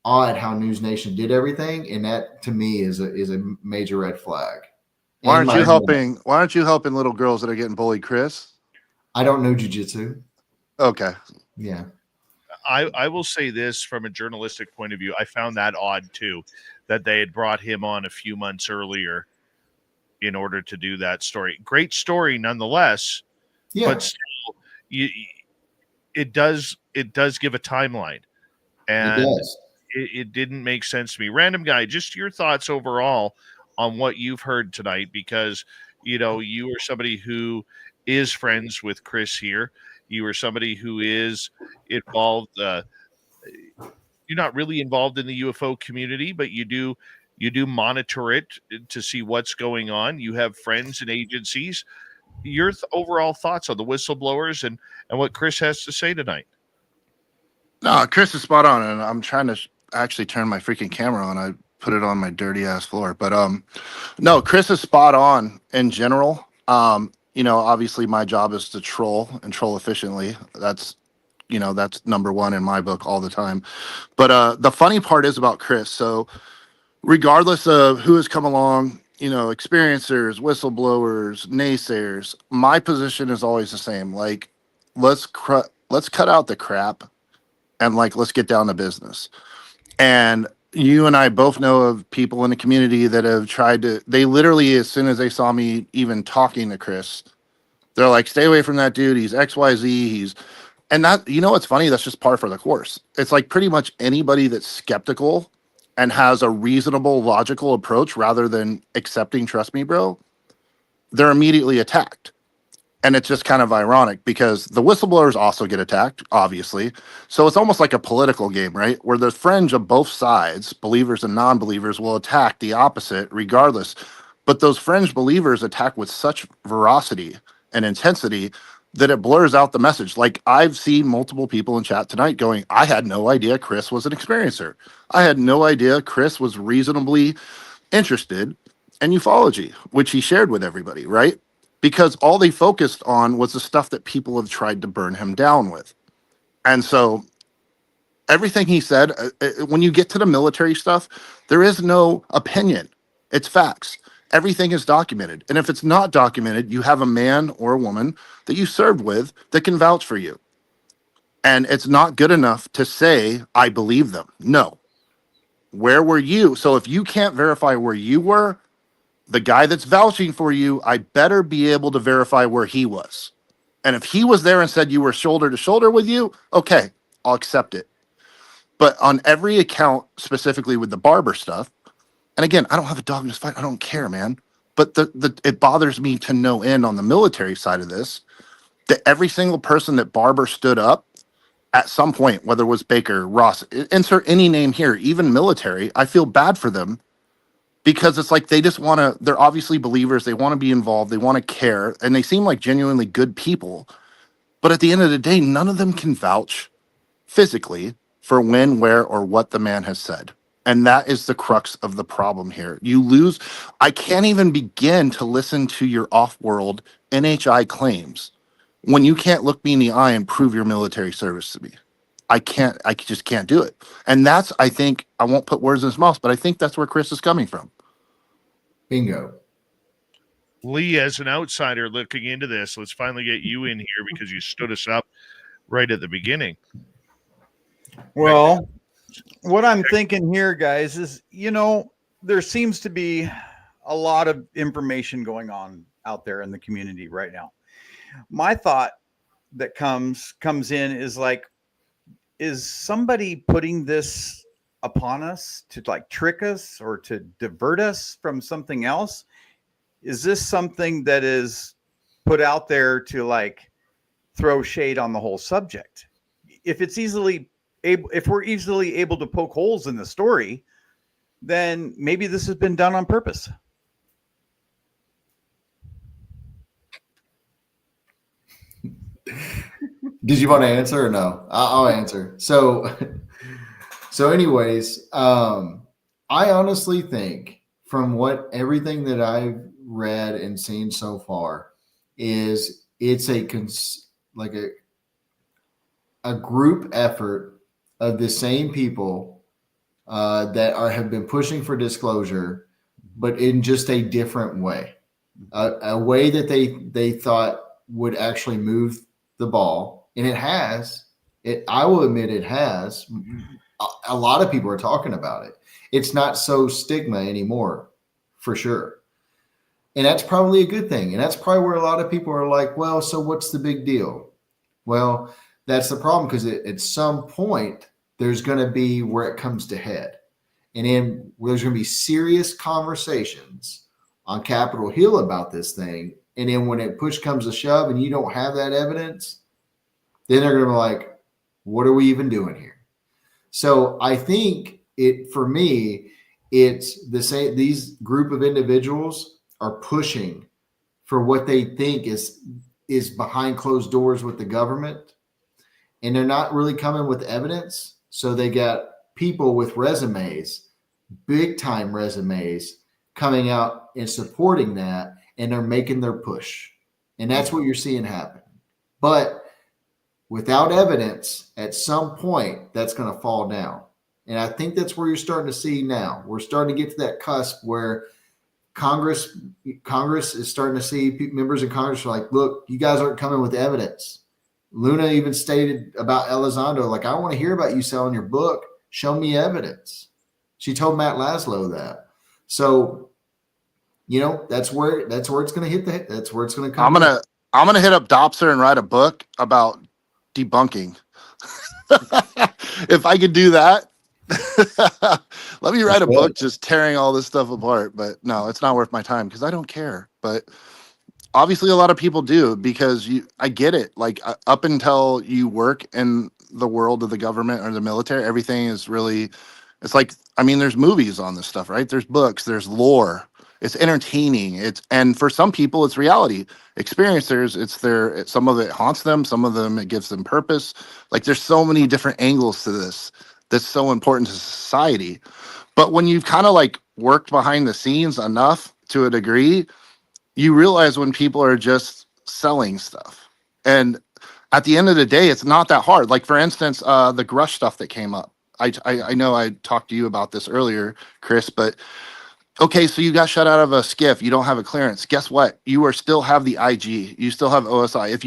odd how News Nation did everything, and that to me is a major red flag. Why aren't you helping little girls that are getting bullied, Chris? I don't know jiu-jitsu. Okay. Yeah. I will say this from a journalistic point of view. I found that odd too, that they had brought him on a few months earlier in order to do that story. Great story nonetheless. Yeah. But still, it does give a timeline, and it didn't make sense to me. Random guy, just your thoughts overall on what you've heard tonight, because you are somebody who is friends with Chris here. You are somebody who is involved. You're not really involved in the UFO community, but you do monitor it to see what's going on. You have friends and agencies. Your overall thoughts on the whistleblowers and what Chris has to say tonight? No, Chris is spot on, and I'm trying to actually turn my freaking camera on. I put it on my dirty ass floor, but no, Chris is spot on in general. Obviously my job is to troll efficiently. That's number one in my book all the time. But the funny part is about Chris. So regardless of who has come along, experiencers, whistleblowers, naysayers, my position is always the same. Like, let's cut out the crap and let's get down to business. And you and I both know of people in the community that have they literally, as soon as they saw me even talking to Chris, they're like, stay away from that dude. He's XYZ. And that, what's funny? That's just par for the course. It's like pretty much anybody that's skeptical and has a reasonable, logical approach rather than accepting, trust me, bro, they're immediately attacked. And it's just kind of ironic because the whistleblowers also get attacked, obviously. So it's almost like a political game, right? Where the fringe of both sides, believers and non-believers, will attack the opposite regardless. But those fringe believers attack with such veracity and intensity that it blurs out the message. Like, I've seen multiple people in chat tonight going, I had no idea Chris was an experiencer. I had no idea Chris was reasonably interested in ufology, which he shared with everybody, right? Because all they focused on was the stuff that people have tried to burn him down with. And so everything he said, when you get to the military stuff, there is no opinion. It's facts. Everything is documented. And if it's not documented, you have a man or a woman that you served with that can vouch for you. And it's not good enough to say, I believe them. No. Where were you? So if you can't verify where you were, the guy that's vouching for you, I better be able to verify where he was. And if he was there and said you were shoulder to shoulder with you, okay, I'll accept it. But on every account, specifically with the Barber stuff, and again, I don't have a dog in this fight. I don't care, man. But it bothers me to no end on the military side of this, that every single person that Barber stood up at some point, whether it was Baker, Ross, insert any name here, even military, I feel bad for them. Because it's like they just want to, they're obviously believers. They want to be involved. They want to care. And they seem like genuinely good people. But at the end of the day, none of them can vouch physically for when, where, or what the man has said. And that is the crux of the problem here. You lose. I can't even begin to listen to your off-world NHI claims when you can't look me in the eye and prove your military service to me. I just can't do it. And that's, I think, I won't put words in his mouth, but I think that's where Chris is coming from. Bingo. Lee, as an outsider looking into this, let's finally get you in here because you stood us up right at the beginning. Well, what I'm thinking here, guys, is, there seems to be a lot of information going on out there in the community right now. My thought that comes in is like, is somebody putting this upon us to like trick us or to divert us from something else? Is this something that is put out there to like throw shade on the whole subject? If we're easily able to poke holes in the story, then maybe this has been done on purpose. Did you want to answer or no? I'll answer. So anyways, I honestly think from everything that I've read and seen so far is it's a group effort of the same people that have been pushing for disclosure, but in just a different way, a way that they thought would actually move the ball. And it has. I will admit it has. A lot of people are talking about it. It's not so stigma anymore, for sure. And that's probably a good thing. And that's probably where a lot of people are like, well, so what's the big deal? Well, that's the problem, because at some point, there's going to be where it comes to head. And then there's going to be serious conversations on Capitol Hill about this thing. And then when it push comes to shove and you don't have that evidence, then they're going to be like, what are we even doing here? So I think for me, it's the same. These group of individuals are pushing for what they think is behind closed doors with the government. And they're not really coming with evidence. So they got people with resumes, big time resumes, coming out and supporting that. And they're making their push. And that's what you're seeing happen. But without evidence, at some point, that's going to fall down. And I think that's where you're starting to see now. We're starting to get to that cusp where Congress is starting to see members of Congress are like, look, you guys aren't coming with evidence. Luna even stated about Elizondo, like, I want to hear about you selling your book. Show me evidence. She told Matt Laszlo that. So, that's where it's going to hit. That's where it's going to come. I'm gonna hit up Dopser and write a book about debunking. If I could do that, let me write a book just tearing all this stuff apart. But no, it's not worth my time because I don't care. But obviously, a lot of people do, because I get it. Like up until you work in the world of the government or the military, everything is really. It's like, there's movies on this stuff, right? There's books, there's lore. It's entertaining. And for some people, it's reality. Experiencers, some of it haunts them. Some of them, it gives them purpose. Like there's so many different angles to this that's so important to society. But when you've kind of like worked behind the scenes enough to a degree, you realize when people are just selling stuff. And at the end of the day, it's not that hard. Like for instance, the Grusch stuff that came up. I know I talked to you about this earlier, Chris, but okay, so you got shut out of a skiff. You don't have a clearance. Guess what? You still have the IG. You still have OSI.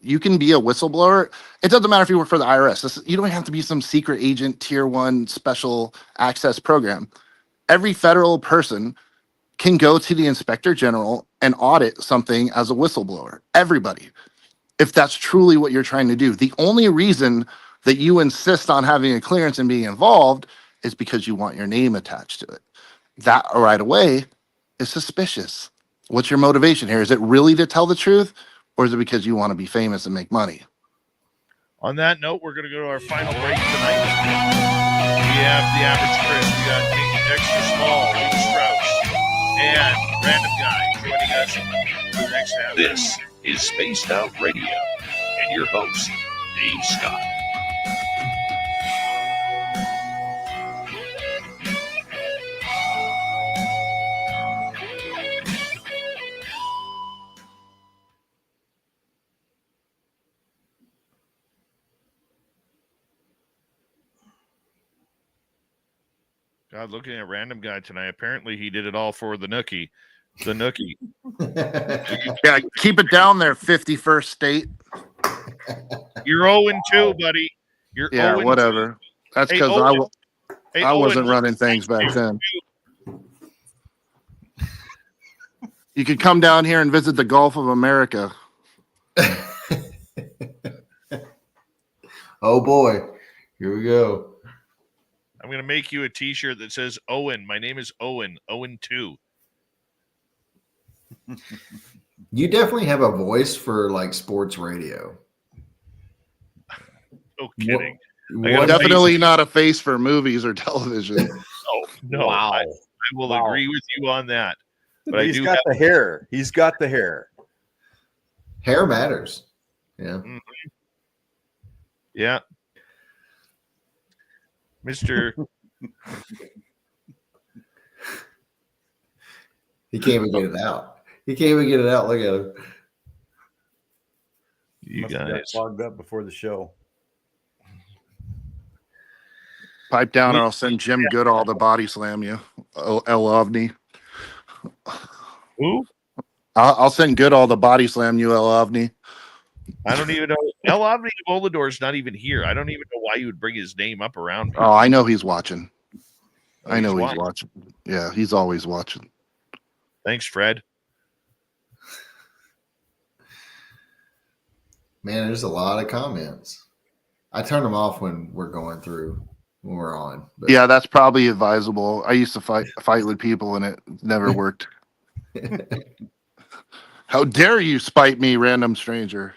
You can be a whistleblower. It doesn't matter if you work for the IRS. You don't have to be some secret agent, tier 1 special access program. Every federal person can go to the inspector general and audit something as a whistleblower. Everybody. If that's truly what you're trying to do. The only reason that you insist on having a clearance and being involved is because you want your name attached to it. That right away is suspicious. What's your motivation here? Is it really to tell the truth, or is it because you want to be famous and make money? On that note, we're going to go to our final break tonight. We have the average Chris. We got Extra Small, Lee Strauss, and Random Guy joining us for the next half. This is Spaced Out Radio, and your host, Dave Scott. God, looking at random guy tonight. Apparently, he did it all for the nookie. The nookie. Yeah, keep it down there, 51st state. You're 0-2, buddy. You're Yeah, 0-2. whatever. That's Hey, because Owen. Hey, I wasn't Owen, running things back then. You could come down here and visit the Gulf of America. Oh boy, here we go. I'm going to make you a T-shirt that says Owen. My name is Owen. 0-2. You definitely have a voice for like sports radio. No kidding. What- Definitely not a face for movies or television. Oh, no. Wow. I will agree with you on that. But He's got the hair. He's got the hair. Hair matters. Yeah. Mm-hmm. Yeah. Mr. He can't even get it out. He can't even get it out. Look at him. You Must have got guys. clogged up before the show. Pipe down or I'll send Jim Goodall to body slam you. El Ovni. Who? I'll send Goodall to body slam you, El Ovni. I don't even know. El Omni Volador's not even here. I don't even know why you would bring his name up around me. Oh, I know he's watching. Oh, I know he's he's watching. Yeah, he's always watching. Thanks, Fred. Man, there's a lot of comments. I turn them off when we're going through, when we're on. But Yeah, that's probably advisable. I used to fight with people and it never worked. How dare you spite me, random stranger?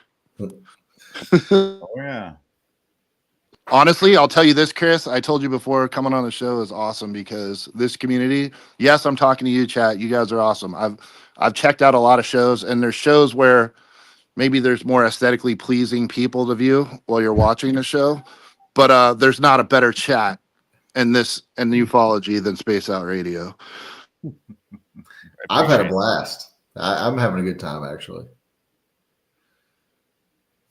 Oh yeah. Honestly, I'll tell you this, Chris. I told you before, coming on the show is awesome because this community. Yes, I'm talking to you, chat. You guys are awesome. I've checked out a lot of shows, and there's shows where maybe there's more aesthetically pleasing people to view while you're watching the show, but there's not a better chat in ufology than Space Out Radio. I've had a blast. I'm having a good time actually.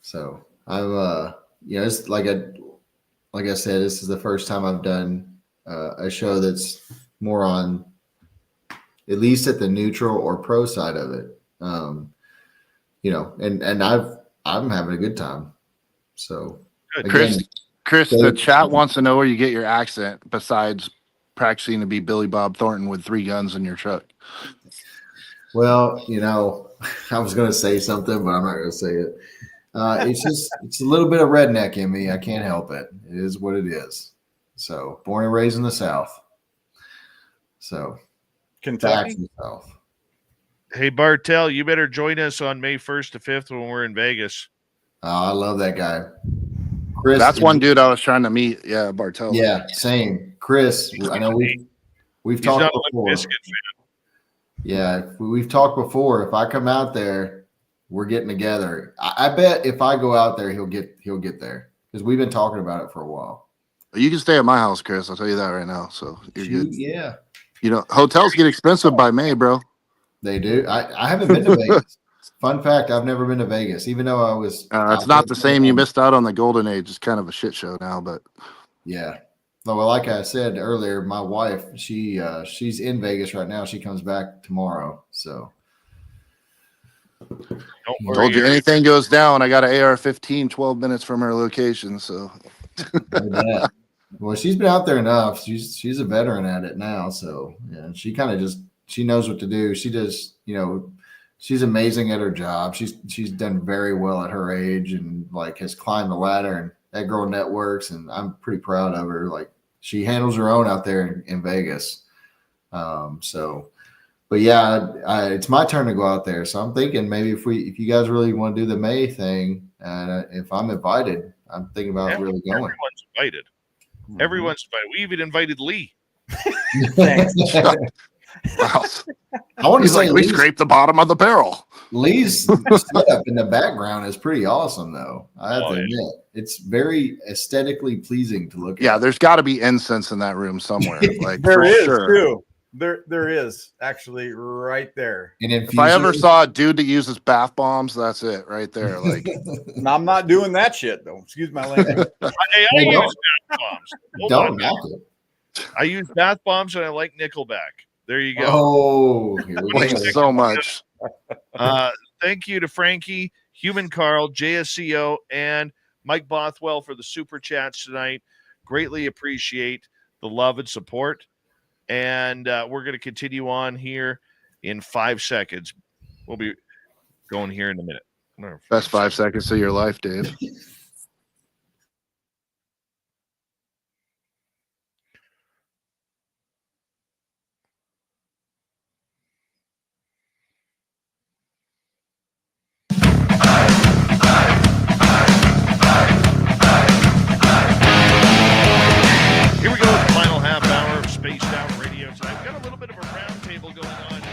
So I'm it's like I said, this is the first time I've done a show that's more on at least at the neutral or pro side of it. And I'm having a good time. So Good. again, Chris, the chat wants to know where you get your accent besides practicing to be Billy Bob Thornton with 3 guns in your truck. well, I was going to say something, but I'm not going to say it. It's a little bit of redneck in me. I can't help it. It is what it is. So born and raised in the South. So back Kentucky. to the South. Hey, Bartell, you better join us on May 1st to 5th when we're in Vegas. Oh, I love that guy. Chris. That's one dude I was trying to meet. Yeah, Bartel. Yeah, same. Chris, I know we've He's talked not a before. Limp Bizkit fan. Yeah, we've talked before. If I come out there, we're getting together. I bet if I go out there, he'll get there because we've been talking about it for a while. You can stay at my house, Chris. I'll tell you that right now. So you're good. Yeah, Hotels get expensive by May, bro. they do. I haven't been to Vegas. Fun fact: I've never been to Vegas, even though I was. It's not the same. You missed out on the golden age. It's kind of a shit show now, but Yeah. Well, like I said earlier, my wife, she's in Vegas right now. She comes back tomorrow. So Don't worry. told you anything goes down. I got an AR-15 12 minutes from her location. So yeah. Well, she's been out there enough. She's a veteran at it now. So yeah, she kind of she knows what to do. She does, she's amazing at her job. She's done very well at her age and like has climbed the ladder, and that girl networks, and I'm pretty proud of her. Like she handles her own out there in Vegas. But yeah, it's my turn to go out there. So I'm thinking maybe if you guys really want to do the May thing, and if I'm invited, I'm thinking about really going. Everyone's invited. Everyone's invited. We even invited Lee. Thanks. wow. I want to He's say like, we scraped the bottom of the barrel. Lee's setup in the background is pretty awesome, though. I have to yeah. admit, it's very aesthetically pleasing to look at. Yeah, there's got to be incense in that room somewhere. Like There for is sure. too. There is actually right there. And If I ever saw a dude that uses bath bombs, that's it right there. Like And I'm not doing that shit though. Excuse my language. Hey, I use bath bombs. Hold don't on. knock it. I use bath bombs and I like Nickelback. There you go. Oh, here we Explains go. so much. Thank you to Frankie, Human Carl, JSCO, and Mike Bothwell for the super chats tonight. Greatly appreciate the love and support. And we're going to continue on here in 5 seconds. We'll be going here in a minute. Best 5 seconds of your life, Dave. Here we go with the final half hour of Spaced Out Radio tonight. We've got a little bit of a roundtable going on here.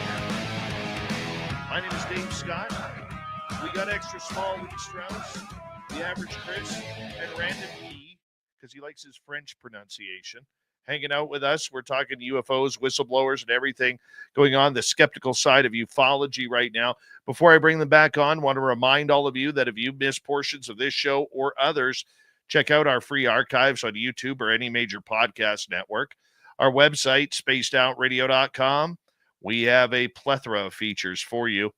My name is Dave Scott. We got extra small Lee Strauss, the average Chris, and Random E, because he likes his French pronunciation, hanging out with us. We're talking UFOs, whistleblowers, and everything going on the skeptical side of ufology right now. Before I bring them back on, want to remind all of you that if you missed portions of this show or others, check out our free archives on YouTube or any major podcast network. Our website, spacedoutradio.com. We have a plethora of features for you.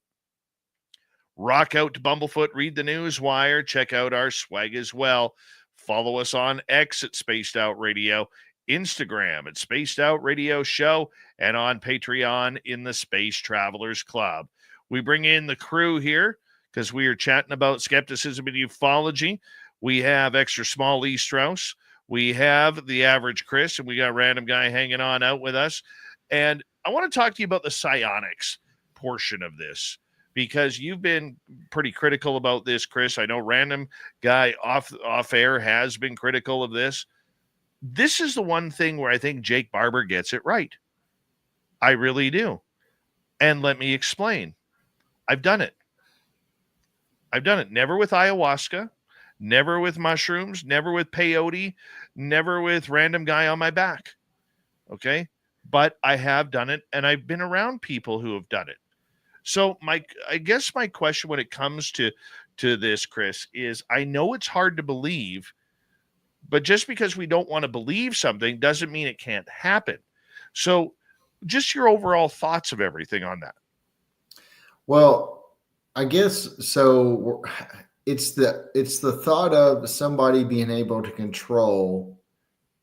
Rock out to Bumblefoot, read the news wire, check out our swag as well. Follow us on X at Spaced Out Radio, Instagram at Spaced Out Radio Show, and on Patreon in the Space Travelers Club. We bring in the crew here because we are chatting about skepticism and ufology. We have extra small Lee Strauss. We have the average Chris, and we got random guy hanging on out with us. And I want to talk to you about the psionics portion of this, because you've been pretty critical about this, Chris. I know random guy off air has been critical of this. This is the one thing where I think Jake Barber gets it right. I really do. And let me explain. I've done it. Never with ayahuasca, never with mushrooms, never with peyote, never with random guy on my back. Okay? But I have done it, and I've been around people who have done it. So I guess my question when it comes to this, Chris, is I know it's hard to believe, but just because we don't want to believe something doesn't mean it can't happen. So just your overall thoughts of everything on that. Well, I guess so. It's the thought of somebody being able to control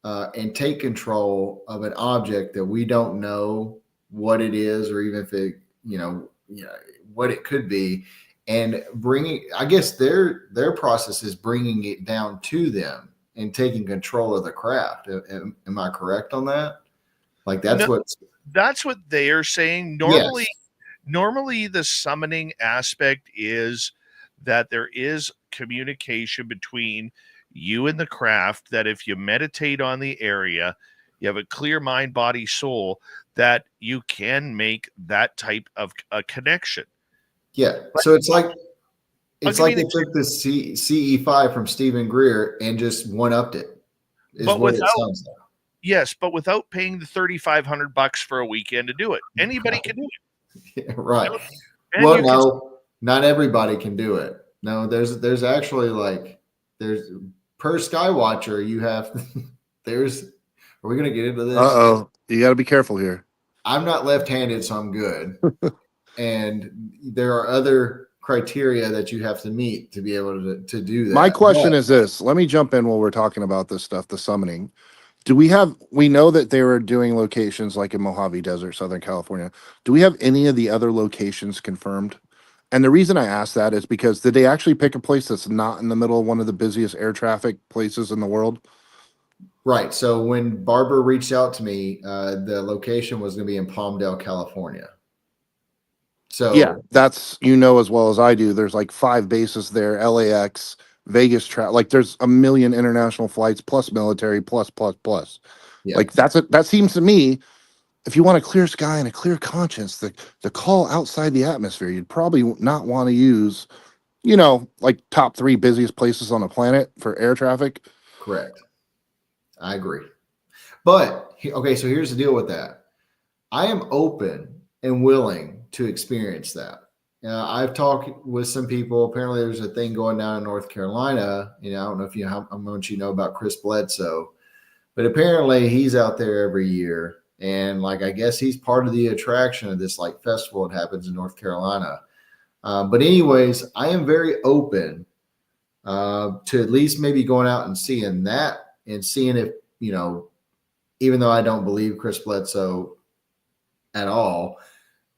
and take control of an object that we don't know what it is, or even if it, what it could be, and bringing, I guess their process is bringing it down to them and taking control of the craft. Am I correct on that? Like that's what they are saying. Yes. Normally the summoning aspect is that there is communication between you and the craft, that if you meditate on the area, you have a clear mind, body, soul, that you can make that type of a connection. Yeah. So it's like they took the CE5 from Stephen Greer and just one-upped it. Yes, but without paying the $3,500 for a weekend to do it. Anybody can do it. Yeah, right. Well, no, not everybody can do it. No, there's actually there's per Skywatcher, you have are we going to get into this? Uh-oh. You got to be careful here. I'm not left-handed, so I'm good. And there are other criteria that you have to meet to be able to do that. My question is this. Let me jump in while we're talking about this stuff, the summoning. We know that they were doing locations like in Mojave Desert, Southern California. Do we have any of the other locations confirmed? And the reason I ask that is because did they actually pick a place that's not in the middle of one of the busiest air traffic places in the world? Right. So when Barber reached out to me, the location was going to be in Palmdale, California. So yeah, that's, as well as I do, there's like 5 bases there, LAX, Vegas, there's a million international flights plus military plus. Yeah. Like that seems to me, if you want a clear sky and a clear conscience, the call outside the atmosphere, you'd probably not want to use, like top 3 busiest places on the planet for air traffic. Correct. I agree. But okay, so here's the deal with that. I am open and willing to experience that. I've talked with some people. Apparently, there's a thing going down in North Carolina. I don't know how much you know about Chris Bledsoe, But apparently he's out there every year. And like, I guess he's part of the attraction of this like festival that happens in North Carolina. But anyways, I am very open to at least maybe going out and seeing that and seeing if, you know, even though I don't believe Chris Bledsoe at all,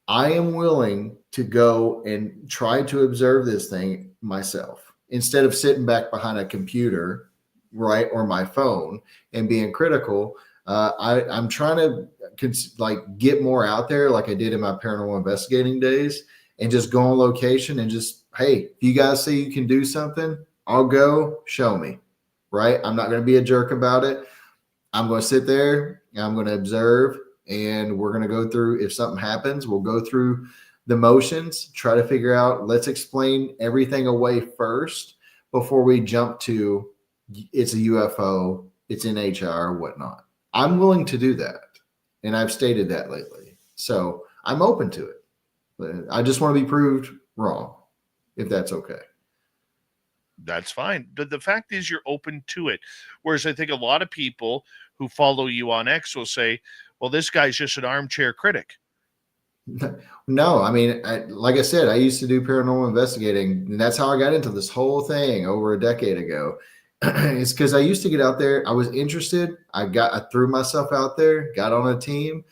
I am willing to go and try to observe this thing myself instead of sitting back behind a computer, right, or my phone and being critical. I'm trying to like get more out there, like I did in my paranormal investigating days, and just go on location and just, hey, if you guys say you can do something, I'll go. Show me, right? I'm not going to be a jerk about it. I'm going to sit there, I'm going to observe, and we're going to go through, if something happens, we'll go through the motions, try to figure out, let's explain everything away first before we jump to it's a UFO, it's in HR, whatnot. I'm willing to do that. And I've stated that lately. So I'm open to it. I just want to be proved wrong, if that's okay. That's fine. The fact is you're open to it. Whereas I think a lot of people who follow you on X will say, well, this guy's just an armchair critic. No, I mean, like I said, I used to do paranormal investigating, and that's how I got into this whole thing over a decade ago. It's because I used to get out there. I was interested. I threw myself out there, got on a team,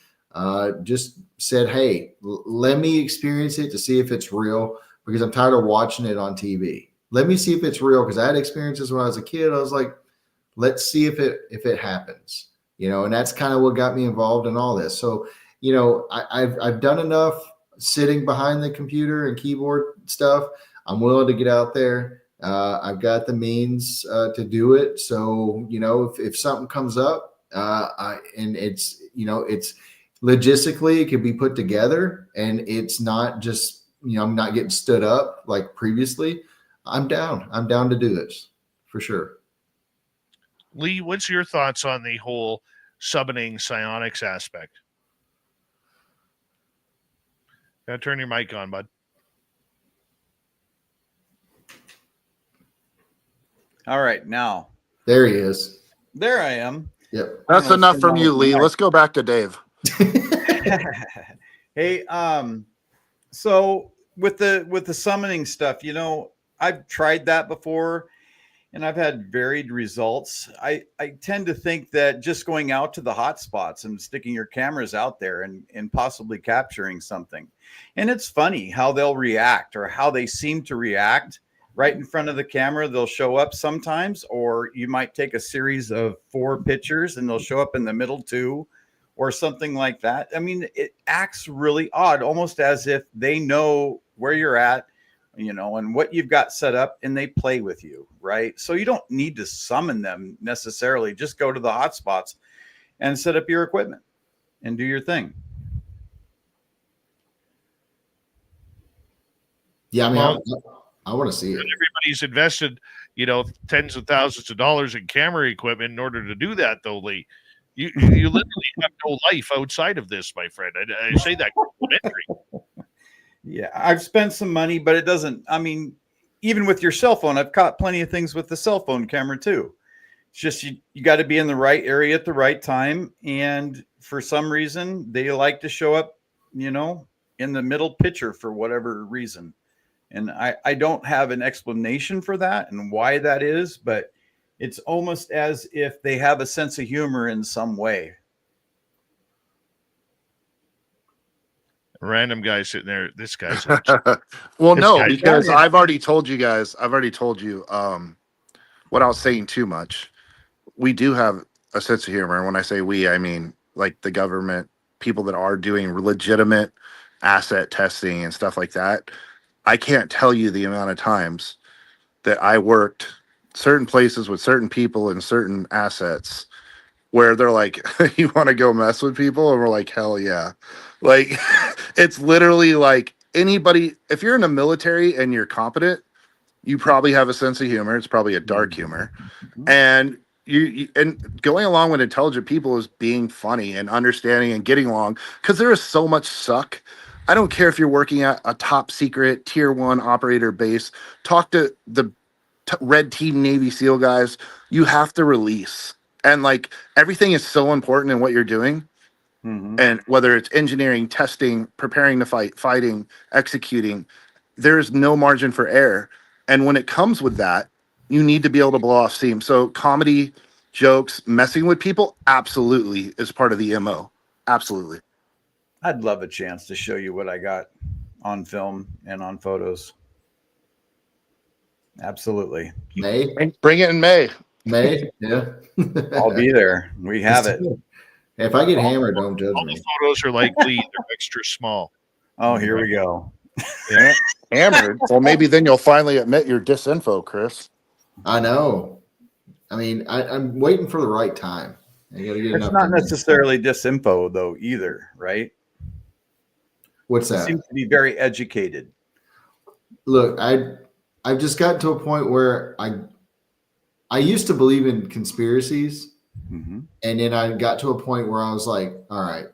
just said, hey, let me experience it to see if it's real, because I'm tired of watching it on TV. Let me see if it's real, because I had experiences when I was a kid. I was like, let's see if it happens, you know, and that's kind of what got me involved in all this. So, you know, I've done enough sitting behind the computer and keyboard stuff. I'm willing to get out there. I've got the means to do it. So, you know, if something comes up and it's, you know, it's logistically, it can be put together and it's not just, you know, I'm not getting stood up like previously. I'm down to do this for sure. Lee, what's your thoughts on the whole summoning psionics aspect? Gotta turn your mic on, bud. All right, now. There he is. There I am. Yep. That's enough from you, Lee. Let's go back to Dave. Hey, so with the summoning stuff, you know, I've tried that before and I've had varied results. I tend to think that just going out to the hotspots and sticking your cameras out there and possibly capturing something. And it's funny how they'll react or how they seem to react right in front of the camera. They'll show up sometimes, or you might take a series of 4 pictures and they'll show up in the middle too, or something like that. I mean, it acts really odd, almost as if they know where you're at, you know, and what you've got set up, and they play with you, right? So you don't need to summon them necessarily. Just go to the hotspots and set up your equipment and do your thing. Yeah, I mean, Well, I want to see it. Everybody's invested, you know, tens of thousands of dollars in camera equipment in order to do that, though, Lee. You literally have no life outside of this, my friend. I say that complimentary. Yeah, I've spent some money, but it doesn't, I mean, even with your cell phone, I've caught plenty of things with the cell phone camera too. It's just you got to be in the right area at the right time. And for some reason, they like to show up, you know, in the middle picture for whatever reason. And I don't have an explanation for that and why that is, but it's almost as if they have a sense of humor in some way. Random guy sitting there. This guy's Well, This no, guy- because I've already told you without saying too much. We do have a sense of humor. And when I say we, I mean like the government, people that are doing legitimate asset testing and stuff like that. I can't tell you the amount of times that I worked certain places with certain people and certain assets where they're like, you want to go mess with people? And we're like, hell yeah. Like, it's literally like anybody, if you're in the military and you're competent, you probably have a sense of humor. It's probably a dark humor. And and going along with intelligent people is being funny and understanding and getting along, because there is so much suck. I don't care if you're working at a top secret tier 1 operator base. Talk to the red team Navy SEAL guys. You have to release And like everything is so important in what you're doing. And whether it's engineering, testing, preparing to fight, fighting, executing, there's no margin for error. And when it comes with that, you need to be able to blow off steam. So comedy, jokes, messing with people, absolutely is part of the MO. Absolutely. I'd love a chance to show you what I got on film and on photos. Absolutely. May, Bring it in May. yeah. I'll be there. We have it. If I get hammered, don't judge All me. the photos are likely they're extra small. Oh, here we go. Hammered. Well, maybe then you'll finally admit your disinfo, Chris. I know. I mean, I'm waiting for the right time. I gotta get It's enough. not necessarily disinfo though either, right? What's You that? seem to be very educated. Look, I've just gotten to a point where I used to believe in conspiracies, and then I got to a point where I was like, all right,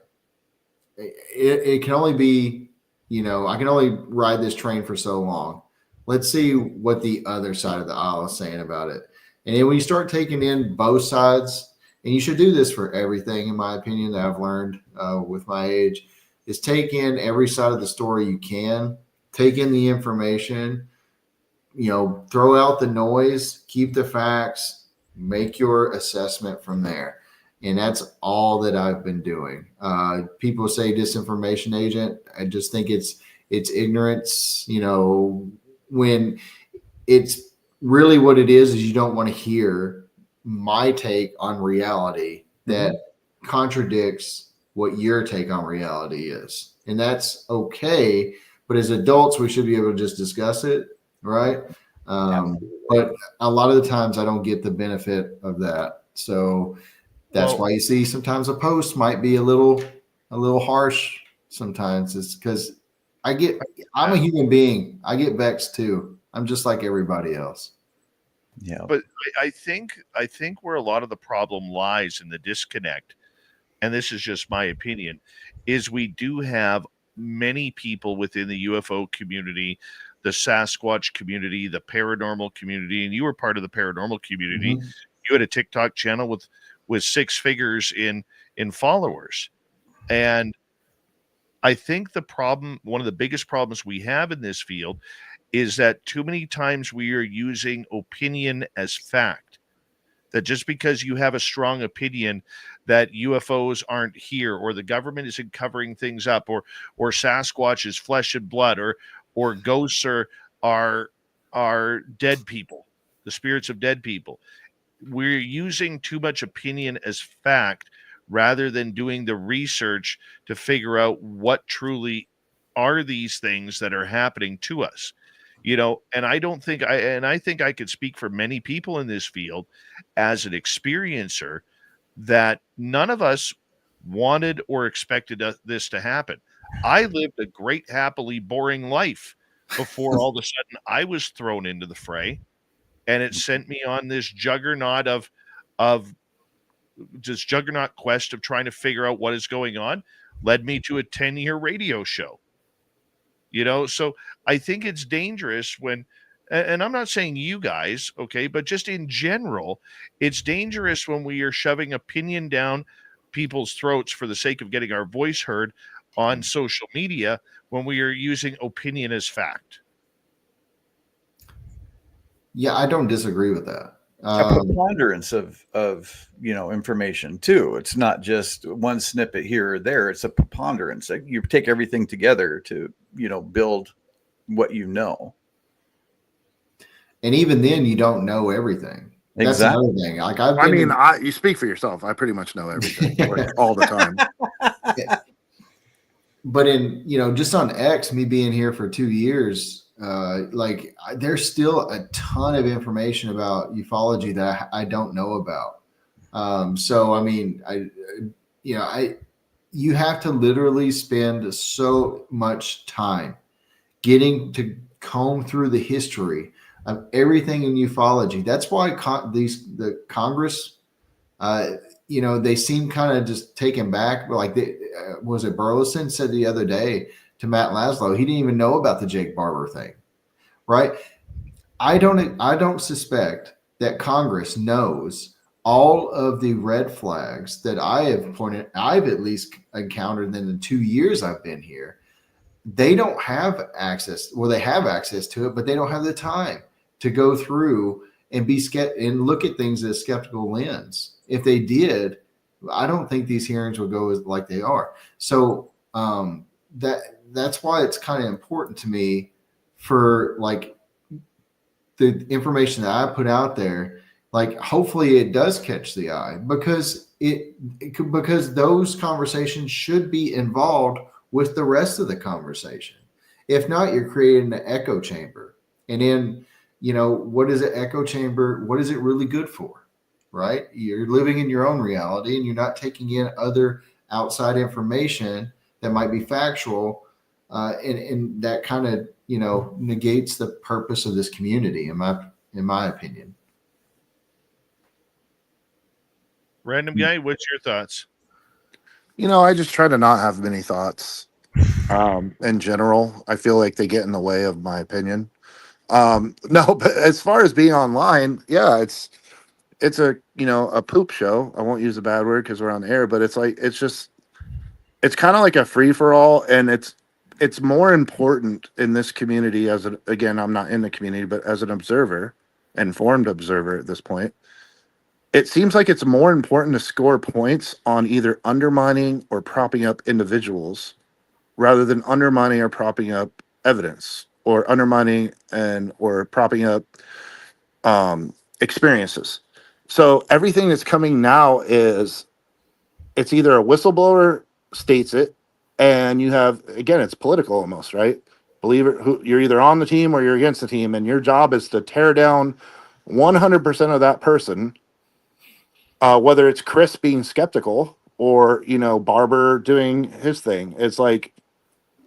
it can only be, I can only ride this train for so long. Let's see what the other side of the aisle is saying about it. And then when you start taking in both sides, and you should do this for everything, in my opinion, that I've learned with my age, is take in every side of the story you can, take in the information, throw out the noise, keep the facts, make your assessment from there. And that's all that I've been doing. People say disinformation agent. I just think it's ignorance, when it's really what it is you don't want to hear my take on reality that contradicts what your take on reality is. And that's okay. But as adults, we should be able to just discuss it. Right. But a lot of the times I don't get the benefit of that. So that's why you see sometimes a post might be a little harsh. Sometimes it's because I'm a human being. I get vexed too. I'm just like everybody else. Yeah. But I think where a lot of the problem lies in the disconnect, and this is just my opinion, is we do have many people within the UFO community, the Sasquatch community, the paranormal community, and you were part of the paranormal community. You had a TikTok channel with 6 figures in followers. And I think one of the biggest problems we have in this field is that too many times we are using opinion as fact. That just because you have a strong opinion that UFOs aren't here, or the government isn't covering things up, or Sasquatch is flesh and blood, or ghosts are dead people, the spirits of dead people. We're using too much opinion as fact rather than doing the research to figure out what truly are these things that are happening to us. And I think I could speak for many people in this field as an experiencer that none of us wanted or expected this to happen. I lived a great, happily boring life before all of a sudden I was thrown into the fray, and it sent me on this juggernaut juggernaut quest of trying to figure out what is going on, led me to a 10-year radio show. So I think it's dangerous when, and I'm not saying you guys, okay, but just in general, it's dangerous when we are shoving opinion down people's throats for the sake of getting our voice heard on social media when we are using opinion as fact. Yeah, I don't disagree with that. A preponderance of information too. It's not just one snippet here or there. It's a preponderance. You take everything together to build what you know. And even then, you don't know everything. That's another thing. Like you speak for yourself. I pretty much know everything all the time. But in just on X, me being here for 2 years. There's still a ton of information about ufology that I don't know about. So I mean, you have to literally spend so much time getting to comb through the history of everything in ufology. That's why the Congress, they seem kind of just taken back. Like, was it Burleson said the other day to Matt Laszlo, he didn't even know about the Jake Barber thing, right? I don't suspect that Congress knows all of the red flags that I've at least encountered in the 2 years I've been here. They don't have access. Well, they have access to it, but they don't have the time to go through and and look at things as a skeptical lens. If they did, I don't think these hearings would go like they are. So that's why it's kind of important to me for like the information that I put out there. Like, hopefully it does catch the eye, because because those conversations should be involved with the rest of the conversation. If not, you're creating an echo chamber. And then, what is an echo chamber? What is it really good for? Right? You're living in your own reality and you're not taking in other outside information that might be factual. And that kind of, negates the purpose of this community, in my opinion. Random guy, what's your thoughts? I just try to not have many thoughts. In general, I feel like they get in the way of my opinion. No, but as far as being online, yeah, it's a a poop show. I won't use a bad word because we're on the air, but it's kind of like a free for all, and it's more important in this community again, I'm not in the community, but as an observer, informed observer at this point, it seems like it's more important to score points on either undermining or propping up individuals rather than undermining or propping up evidence, or undermining or propping up experiences. So everything that's coming now it's either a whistleblower states it, and you have, again, it's political almost, right? Believe it, you're either on the team or you're against the team, and your job is to tear down 100% of that person, whether it's Chris being skeptical or, Barber doing his thing. It's like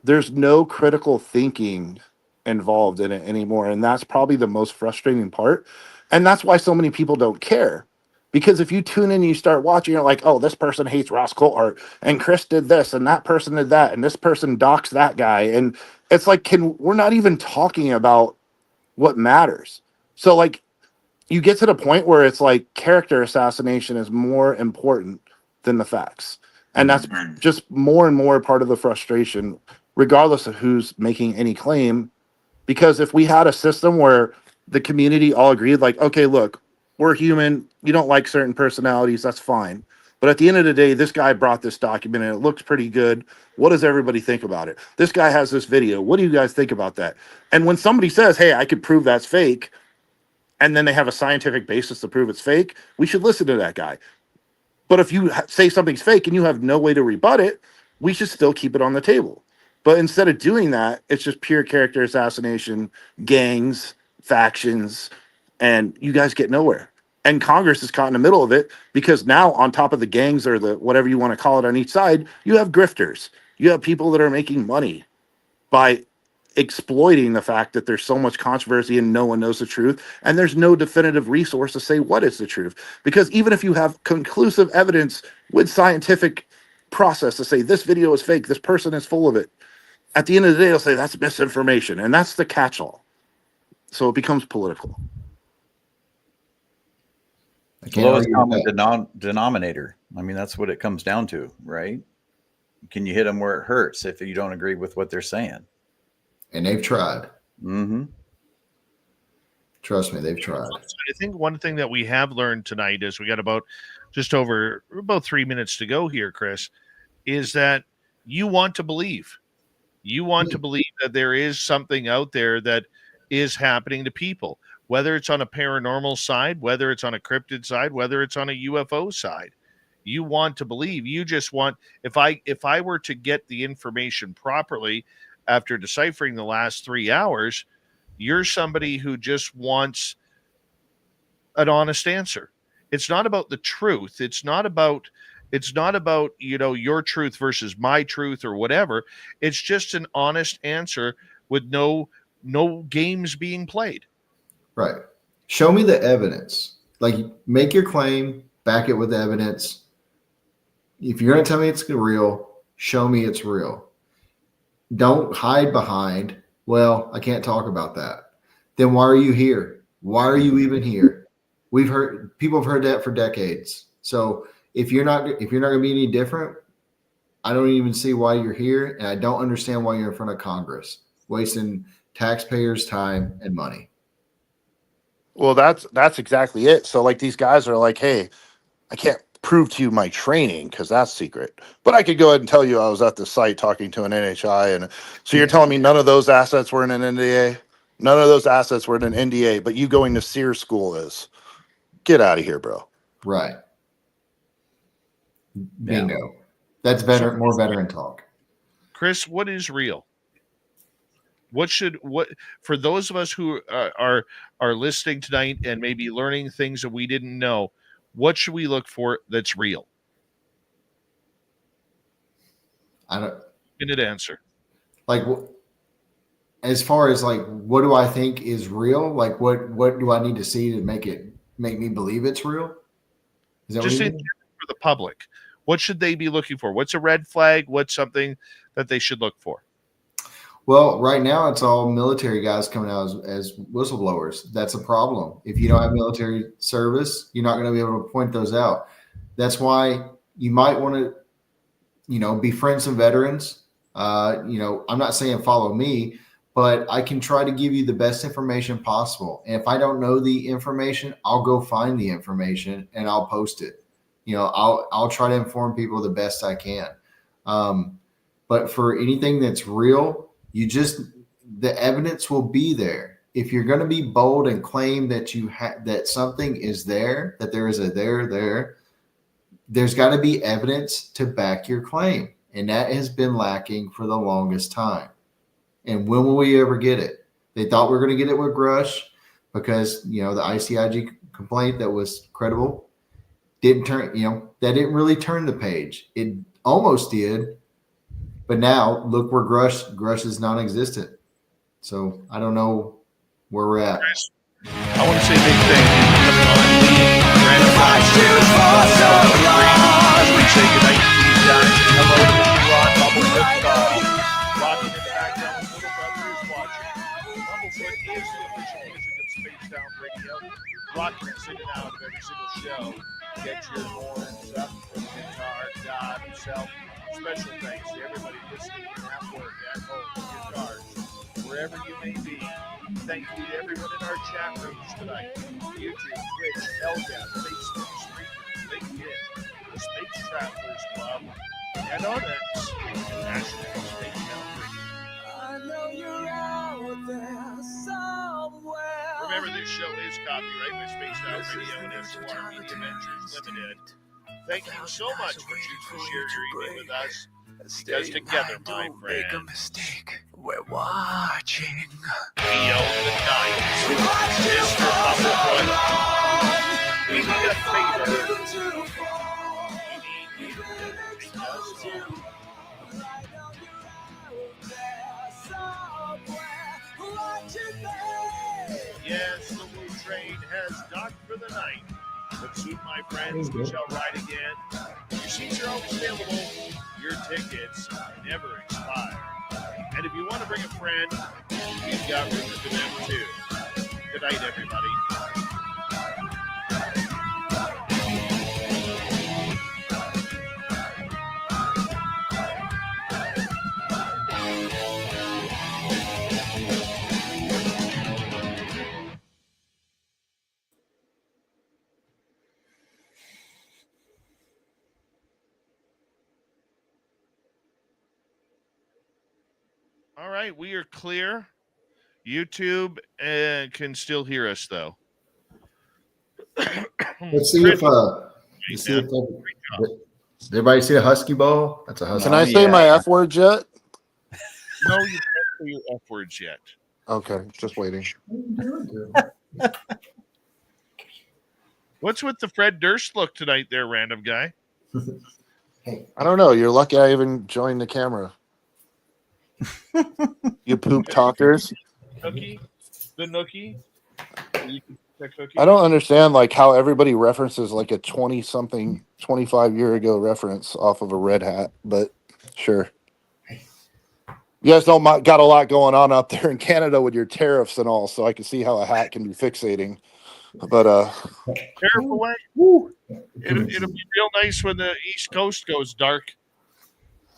there's no critical thinking involved in it anymore, and that's probably the most frustrating part. And that's why so many people don't care. Because if you tune in and you start watching, you're like, oh, this person hates Ross Coulthart, and Chris did this, and that person did that, and this person doxed that guy. And it's like, we're not even talking about what matters. So, like, you get to the point where it's like character assassination is more important than the facts. And that's just more and more part of the frustration, regardless of who's making any claim. Because if we had a system where the community all agreed, like, okay, look, we're human. You don't like certain personalities. That's fine. But at the end of the day, this guy brought this document and it looks pretty good. What does everybody think about it? This guy has this video. What do you guys think about that? And when somebody says, hey, I could prove that's fake, and then they have a scientific basis to prove it's fake, we should listen to that guy. But if you say something's fake and you have no way to rebut it, we should still keep it on the table. But instead of doing that, it's just pure character assassination, gangs, factions, and you guys get nowhere. And Congress is caught in the middle of it, because now on top of the gangs, or the whatever you want to call it on each side, you have grifters. You have people that are making money by exploiting the fact that there's so much controversy and no one knows the truth, and there's no definitive resource to say what is the truth. Because even if you have conclusive evidence with scientific process to say this video is fake, this person is full of it, at the end of the day they'll say that's misinformation, and that's the catch-all. So it becomes political. Lowest common denominator. I mean, that's what it comes down to, right? Can you hit them where it hurts if you don't agree with what they're saying? And they've tried. Mm-hmm. Trust me, they've tried. I think one thing that we have learned tonight is we got about 3 minutes to go here, Chris, is that you want to believe. You want to believe that there is something out there that is happening to people, whether it's on a paranormal side, whether it's on a cryptid side, whether it's on a UFO side. You want to believe. You just want, if I were to get the information properly after deciphering the last 3 hours, you're somebody who just wants an honest answer. It's not about the truth. It's not about your truth versus my truth or whatever. It's just an honest answer with no games being played. Right. Show me the evidence. Like, make your claim, back it with evidence. If you're going to tell me it's real, show me it's real. Don't hide behind, well, I can't talk about that. Then why are you here? Why are you even here? People have heard that for decades. So if you're not going to be any different, I don't even see why you're here, and I don't understand why you're in front of Congress, wasting taxpayers' time and money. Well, that's exactly it. So like these guys are like, hey, I can't prove to you my training because that's secret, but I could go ahead and tell you I was at the site talking to an NHI, and so you're telling me none of those assets were in an NDA, none of those assets were in an NDA, but you going to Sears school is. Get out of here, bro. Right. Bingo. That's more veteran talk. Chris, what is real? What for those of us who are listening tonight and maybe learning things that we didn't know, what should we look for that's real? I don't. Minute answer. Like, as far as like, what do I think is real? Like, what do I need to see to make me believe it's real? Is that just what you in mean? for the public? What should they be looking for? What's a red flag? What's something that they should look for? Well, right now it's all military guys coming out as whistleblowers. That's a problem. If you don't have military service, you're not going to be able to point those out. That's why you might want to, befriend some veterans. I'm not saying follow me, but I can try to give you the best information possible. And if I don't know the information, I'll go find the information and I'll post it. I'll try to inform people the best I can. But for anything that's real, the evidence will be there. If you're going to be bold and claim that that something is there, that there is a there, there's got to be evidence to back your claim. And that has been lacking for the longest time. And when will we ever get it? They thought we were going to get it with Grusch because, the ICIG complaint that was credible didn't turn, that didn't really turn the page. It almost did. But now look where Grusch is non-existent. So I don't know where we're at. Chris, I want to say a big thank you for coming on. We say goodnight to these guys. Hello to the Ron Bubblefoot rocking in the background with Little Brothers watching. Bubblefoot is the official music of Spaced Out Radio. Rocking us in and out of every single show. Get your horns up for the guitar god himself. Special thanks to everybody listening at work, at home, in your cars, wherever you may be. Thank you to everyone in our chat rooms tonight. YouTube, Twitch, LGAT, Facebook, Spreaker, LinkedIn, the Space Travelers Club, and on X, National Space Out Radio. I know you're out there somewhere. Remember, this show is copyright by Space Out Radio and SOR Media Ventures Limited. Thank you so much for choosing to share your evening with us. Because together, my don't make a friends, mistake. We're watching. we own the night. Mr. Bubblefoot, we need a favor. We need you to take us home. Yes, the Woo train has docked for the night. But soon, my friends, we shall ride again. Your seats are always available. Your tickets never expire. And if you want to bring a friend, we've got room for them too. Good night, everybody. All right, we are clear. YouTube can still hear us, though. Let's see if does everybody see a husky ball? That's a husky. Can I say my F word yet? No, you can't say your F words yet. Okay, just waiting. What's with the Fred Durst look tonight there, random guy? I don't know. You're lucky I even joined the camera. You poop talkers. Nookie? The Nookie? I don't understand like how everybody references like a 20-something, 25-year ago reference off of a red hat, but sure. You guys don't got a lot going on out there in Canada with your tariffs and all, so I can see how a hat can be fixating. But Careful way. Woo. It'll be real nice when the East Coast goes dark.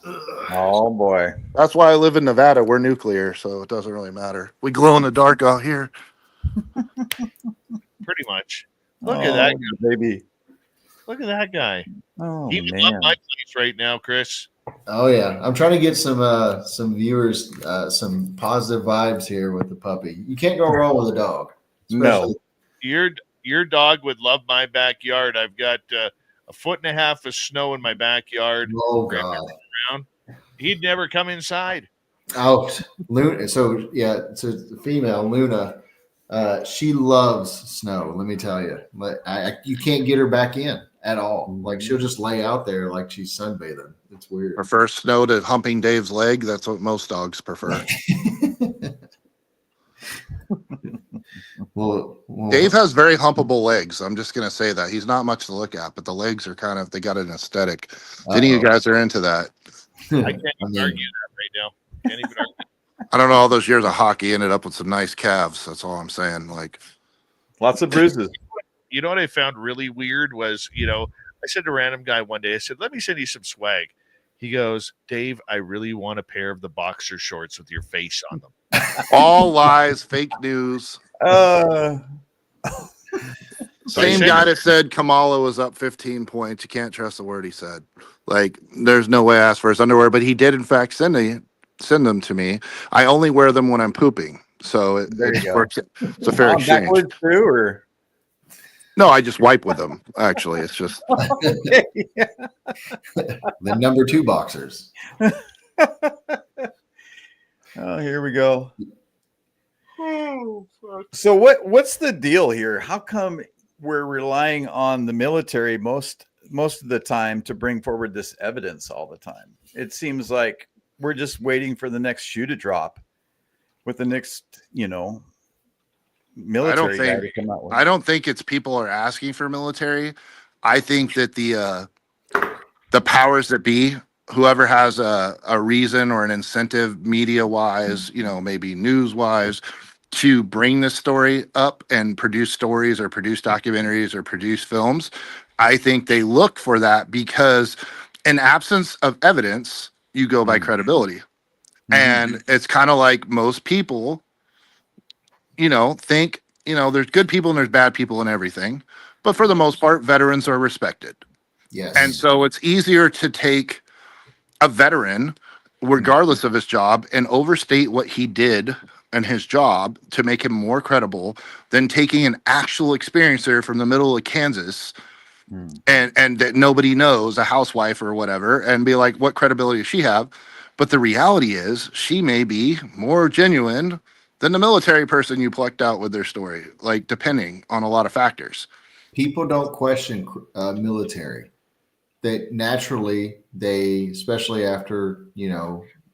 Oh boy. that's why I live in Nevada. We're nuclear, so it doesn't really matter. We glow in the dark out here. Pretty much. Look at that guy. baby. Look at that guy. Oh He would man. love my place right now, Chris. Oh yeah, I'm trying to get some viewers some positive vibes here with the puppy. You can't go wrong with a dog. No. Your dog would love my backyard. I've got a 1.5 feet of snow in my backyard. Oh God. He'd never come inside. Oh, Luna. So yeah, so the female Luna, she loves snow. Let me tell you, you can't get her back in at all. Like she'll just lay out there like she's sunbathing. It's weird. Prefer snow to humping Dave's leg. That's what most dogs prefer. well, Dave has very humpable legs. I'm just gonna say that he's not much to look at, but the legs are they got an aesthetic. If any of you guys are into that, I can't even argue that right now. Can't even argue. I don't know. All those years of hockey ended up with some nice calves. That's all I'm saying. Like, Lots of bruises. You know what I found really weird was, I said to a random guy one day, I said, let me send you some swag. He goes, Dave, I really want a pair of the boxer shorts with your face on them. all lies, fake news. Same guy that said Kamala was up 15 points. You can't trust the word he said. Like, there's no way I asked for his underwear, but he did in fact send them to me. I only wear them when I'm pooping, so There you go. works. It's a fair exchange. Backwards too, or No, I just wipe with them. Actually, it's just the number 2 boxers. Oh, here we go. So what's the deal here? How come we're relying on the military most of the time to bring forward this evidence all the time? It seems like we're just waiting for the next shoe to drop with the next, military guy to come out with. I don't think it's people are asking for military. I think that the powers that be, whoever has a reason or an incentive media wise, maybe news wise, to bring this story up and produce stories or produce documentaries or produce films, I think they look for that because in absence of evidence, you go by credibility. And it's kind of like most people, think, there's good people and there's bad people and everything. But for the most part, veterans are respected. Yes. And so it's easier to take a veteran, regardless of his job, and overstate what he did and his job to make him more credible than taking an actual experiencer from the middle of Kansas and that nobody knows, a housewife or whatever, and be like, what credibility does she have? But the reality is she may be more genuine than the military person you plucked out with their story, like depending on a lot of factors. People don't question military. They naturally, especially after,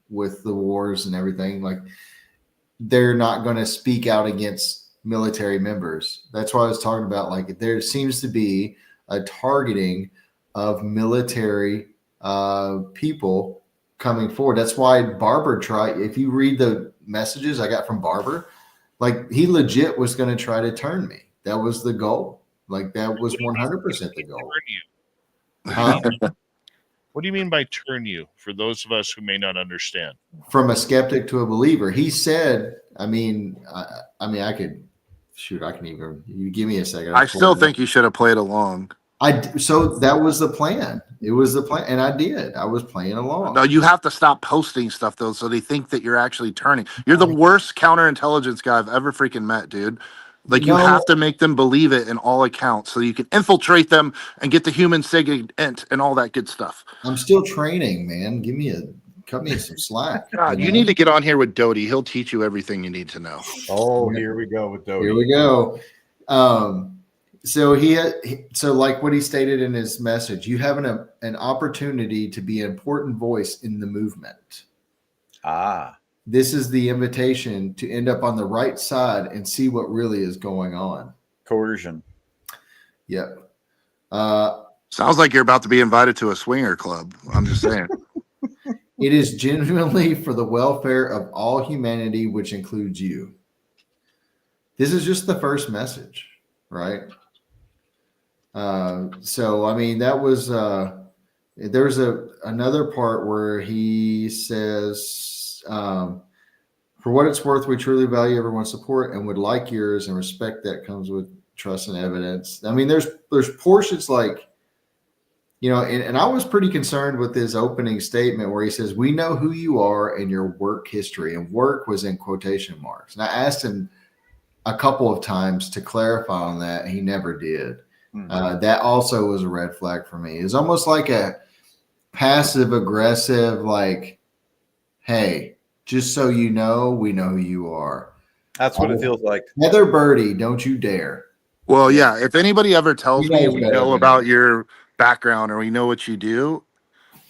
with the wars and everything, like they're not going to speak out against military members. That's why I was talking about, like, there seems to be a targeting of military people coming forward. That's why Barber if you read the messages I got from Barber, like he legit was going to try to turn me. That was the goal. Like that was 100% the goal. Huh? What do you mean by turn you, for those of us who may not understand? From a skeptic to a believer. He said, I can even, you give me a second. I still think you should have played along. So that was the plan. It was the plan. And I did. I was playing along. No, you have to stop posting stuff though, so they think that you're actually turning. You're the worst counterintelligence guy I've ever freaking met, dude. Like you have to make them believe it in all accounts so you can infiltrate them and get the human SIG and all that good stuff. I'm still training, man. Cut me some slack. God, you need to get on here with Dodie. He'll teach you everything you need to know. Oh, here we go with Dodie. Here we go. So like what he stated in his message, you have an opportunity to be an important voice in the movement. This is the invitation to end up on the right side and see what really is going on. Coercion. Yep. Sounds like you're about to be invited to a swinger club. I'm just saying. It is genuinely for the welfare of all humanity, which includes you. This is just the first message. right? So I mean, that was there's another part where he says, for what it's worth, we truly value everyone's support and would like yours, and respect that comes with trust and evidence. I mean, there's portions like, you know, and I was pretty concerned with his opening statement where he says, we know who you are and your work history, and work was in quotation marks. And I asked him a couple of times to clarify on that, and he never did. That also was a red flag for me. It's almost like a passive aggressive, like, hey, just so you know, we know who you are. That's what it feels like. Heather Birdie, don't you dare. Well, yeah. If anybody ever tells You me know we better know than about that. your background or we know what you do,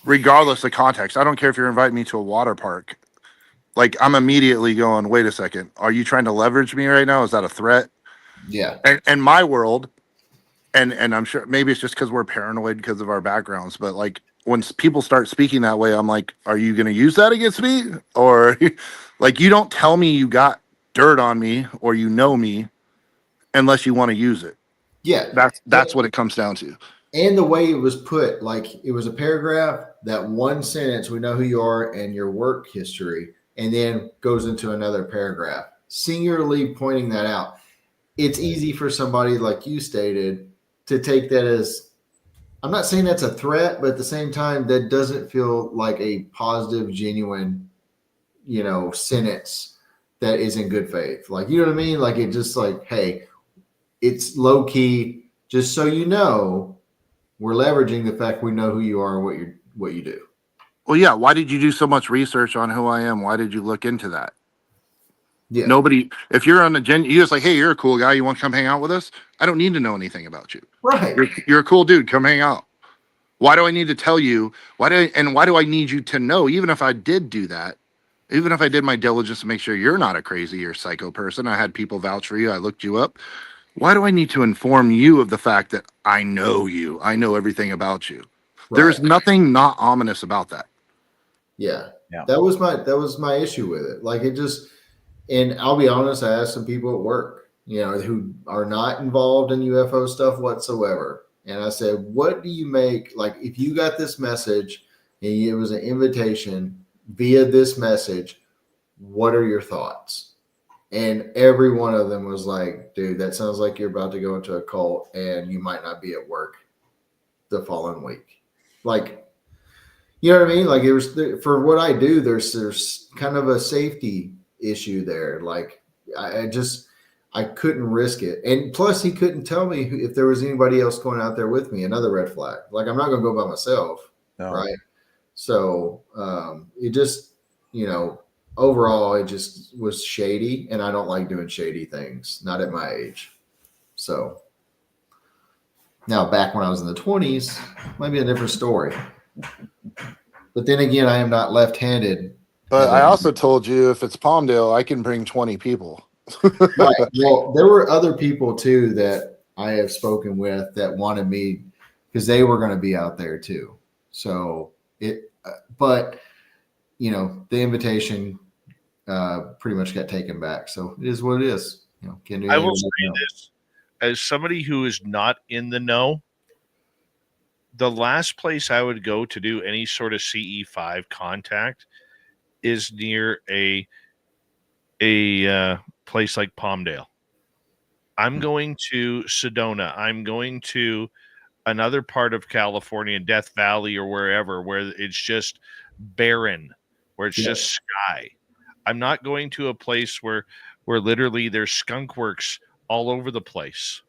regardless of context, I don't care if you're inviting me to a water park. Like, I'm immediately going, wait a second. Are you trying to leverage me right now? Is that a threat? Yeah. And my world, and I'm sure maybe it's just because we're paranoid because of our backgrounds, but like when people start speaking that way, I'm like, are you going to use that against me? Or like, you don't tell me you got dirt on me or you know me unless you want to use it. Yeah. That's what it comes down to. And the way it was put, like it was a paragraph, that one sentence, we know who you are and your work history, and then goes into another paragraph, singularly pointing that out. It's easy for somebody like you stated to take that as, I'm not saying that's a threat, but at the same time, that doesn't feel like a positive, genuine, you know, sentence that is in good faith. Like, you know what I mean? Like, it just like, hey, it's low key, just so you know, we're leveraging the fact we know who you are and what you do. Well, yeah. Why did you do so much research on who I am? Why did you look into that? Yeah. Nobody, if you're on the you're just like, hey, you're a cool guy. You want to come hang out with us? I don't need to know anything about you. Right. You're a cool dude. Come hang out. Why do I need to tell you? Why do I need you to know? Even if I did do that, even if I did my diligence to make sure you're not a crazy or psycho person, I had people vouch for you. I looked you up. Why do I need to inform you of the fact that I know you? I know everything about you. Right. There's nothing not ominous about that. Yeah. Yeah. That was my issue with it. Like, it just, and I'll be honest, I asked some people at work, you know, who are not involved in UFO stuff whatsoever. And I said, what do you make, like, if you got this message and it was an invitation via this message, what are your thoughts? And every one of them was like, dude, that sounds like you're about to go into a cult and you might not be at work the following week. Like, you know what I mean? Like, it was, for what I do, there's kind of a safety issue there. Like, I couldn't risk it. And plus, he couldn't tell me if there was anybody else going out there with me. Another red flag. Like, I'm not going to go by myself. No. Right. So it just, you know, overall, it just was shady. And I don't like doing shady things, not at my age. So now, back when I was in the 20s, might be a different story. But then again, I am not left-handed. But I also told you if it's Palmdale, I can bring 20 people. Right. Well, there were other people too that I have spoken with that wanted me because they were going to be out there too. So but you know, the invitation pretty much got taken back. So it is what it is. You know, can't do I will anything say else. this as somebody who is not in the know. The last place I would go to do any sort of CE5 contact is near a place like Palmdale. I'm going to Sedona. I'm going to another part of California, Death Valley or wherever, where it's just barren, where it's just sky. I'm not going to a place where literally there's skunk works all over the place.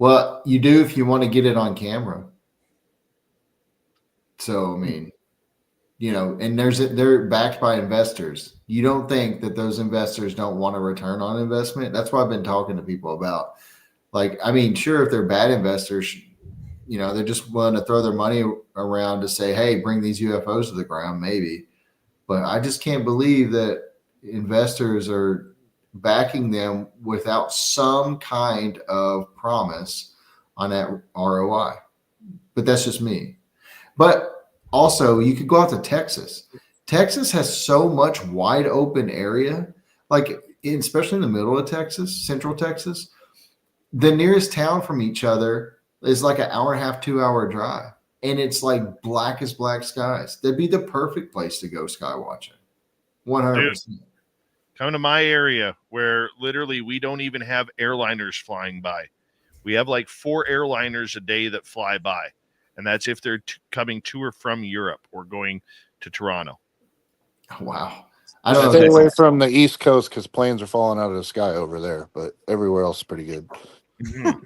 Well, you do if you want to get it on camera. So, I mean, you know, and they're backed by investors. You don't think that those investors don't want a return on investment? That's what I've been talking to people about. Like, I mean, sure, if they're bad investors, you know, they're just willing to throw their money around to say, hey, bring these UFOs to the ground, maybe. But I just can't believe that investors are backing them without some kind of promise on that ROI. But that's just me. But also, you could go out to Texas. Texas has so much wide open area. Like, especially in the middle of Texas, central Texas, the nearest town from each other is like an hour and a half, 2 hour drive. And it's like black as black skies. That'd be the perfect place to go sky watching. 100%. Dude, come to my area where literally we don't even have airliners flying by. We have like 4 airliners a day that fly by. And that's if they're coming to or from Europe or going to Toronto. Wow. I don't Stay know. away from the East Coast because planes are falling out of the sky over there, but everywhere else is pretty good. To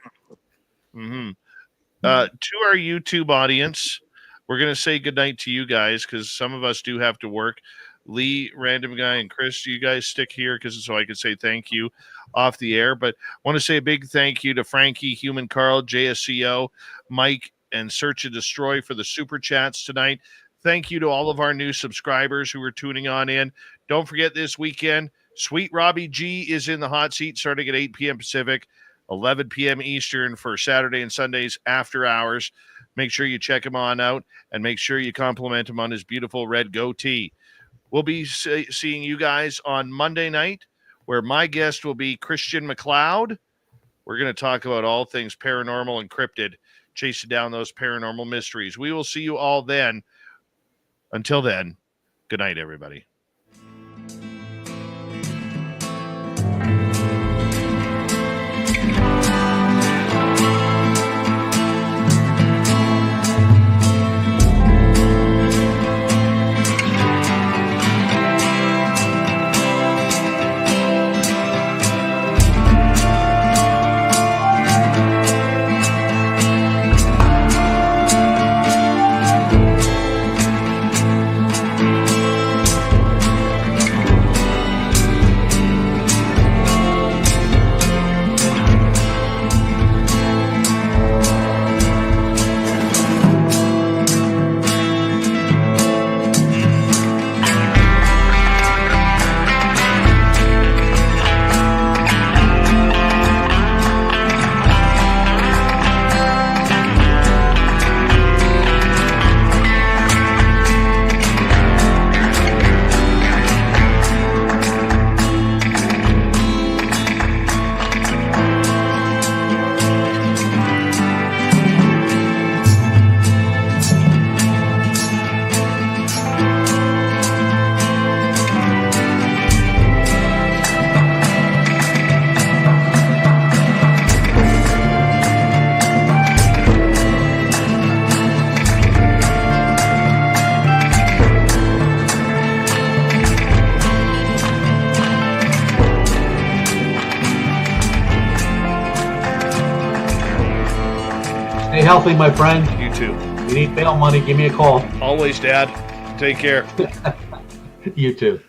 our YouTube audience, we're going to say goodnight to you guys because some of us do have to work. Lee, Random Guy, and Chris, you guys stick here so I can say thank you off the air. But I want to say a big thank you to Frankie, Human Carl, JSCO, Mike, and Search and Destroy for the super chats tonight. Thank you to all of our new subscribers who are tuning on in. Don't forget this weekend, Sweet Robbie G is in the hot seat starting at 8 p.m. Pacific, 11 p.m. Eastern for Saturday and Sundays after hours. Make sure you check him on out and make sure you compliment him on his beautiful red goatee. We'll be seeing you guys on Monday night where my guest will be Christian McLeod. We're going to talk about all things paranormal and cryptid, chasing down those paranormal mysteries. We will see you all then. Until then, good night, everybody. Stay healthy, my friend. You too. If you need bail money, give me a call. Always, Dad. Take care. You too.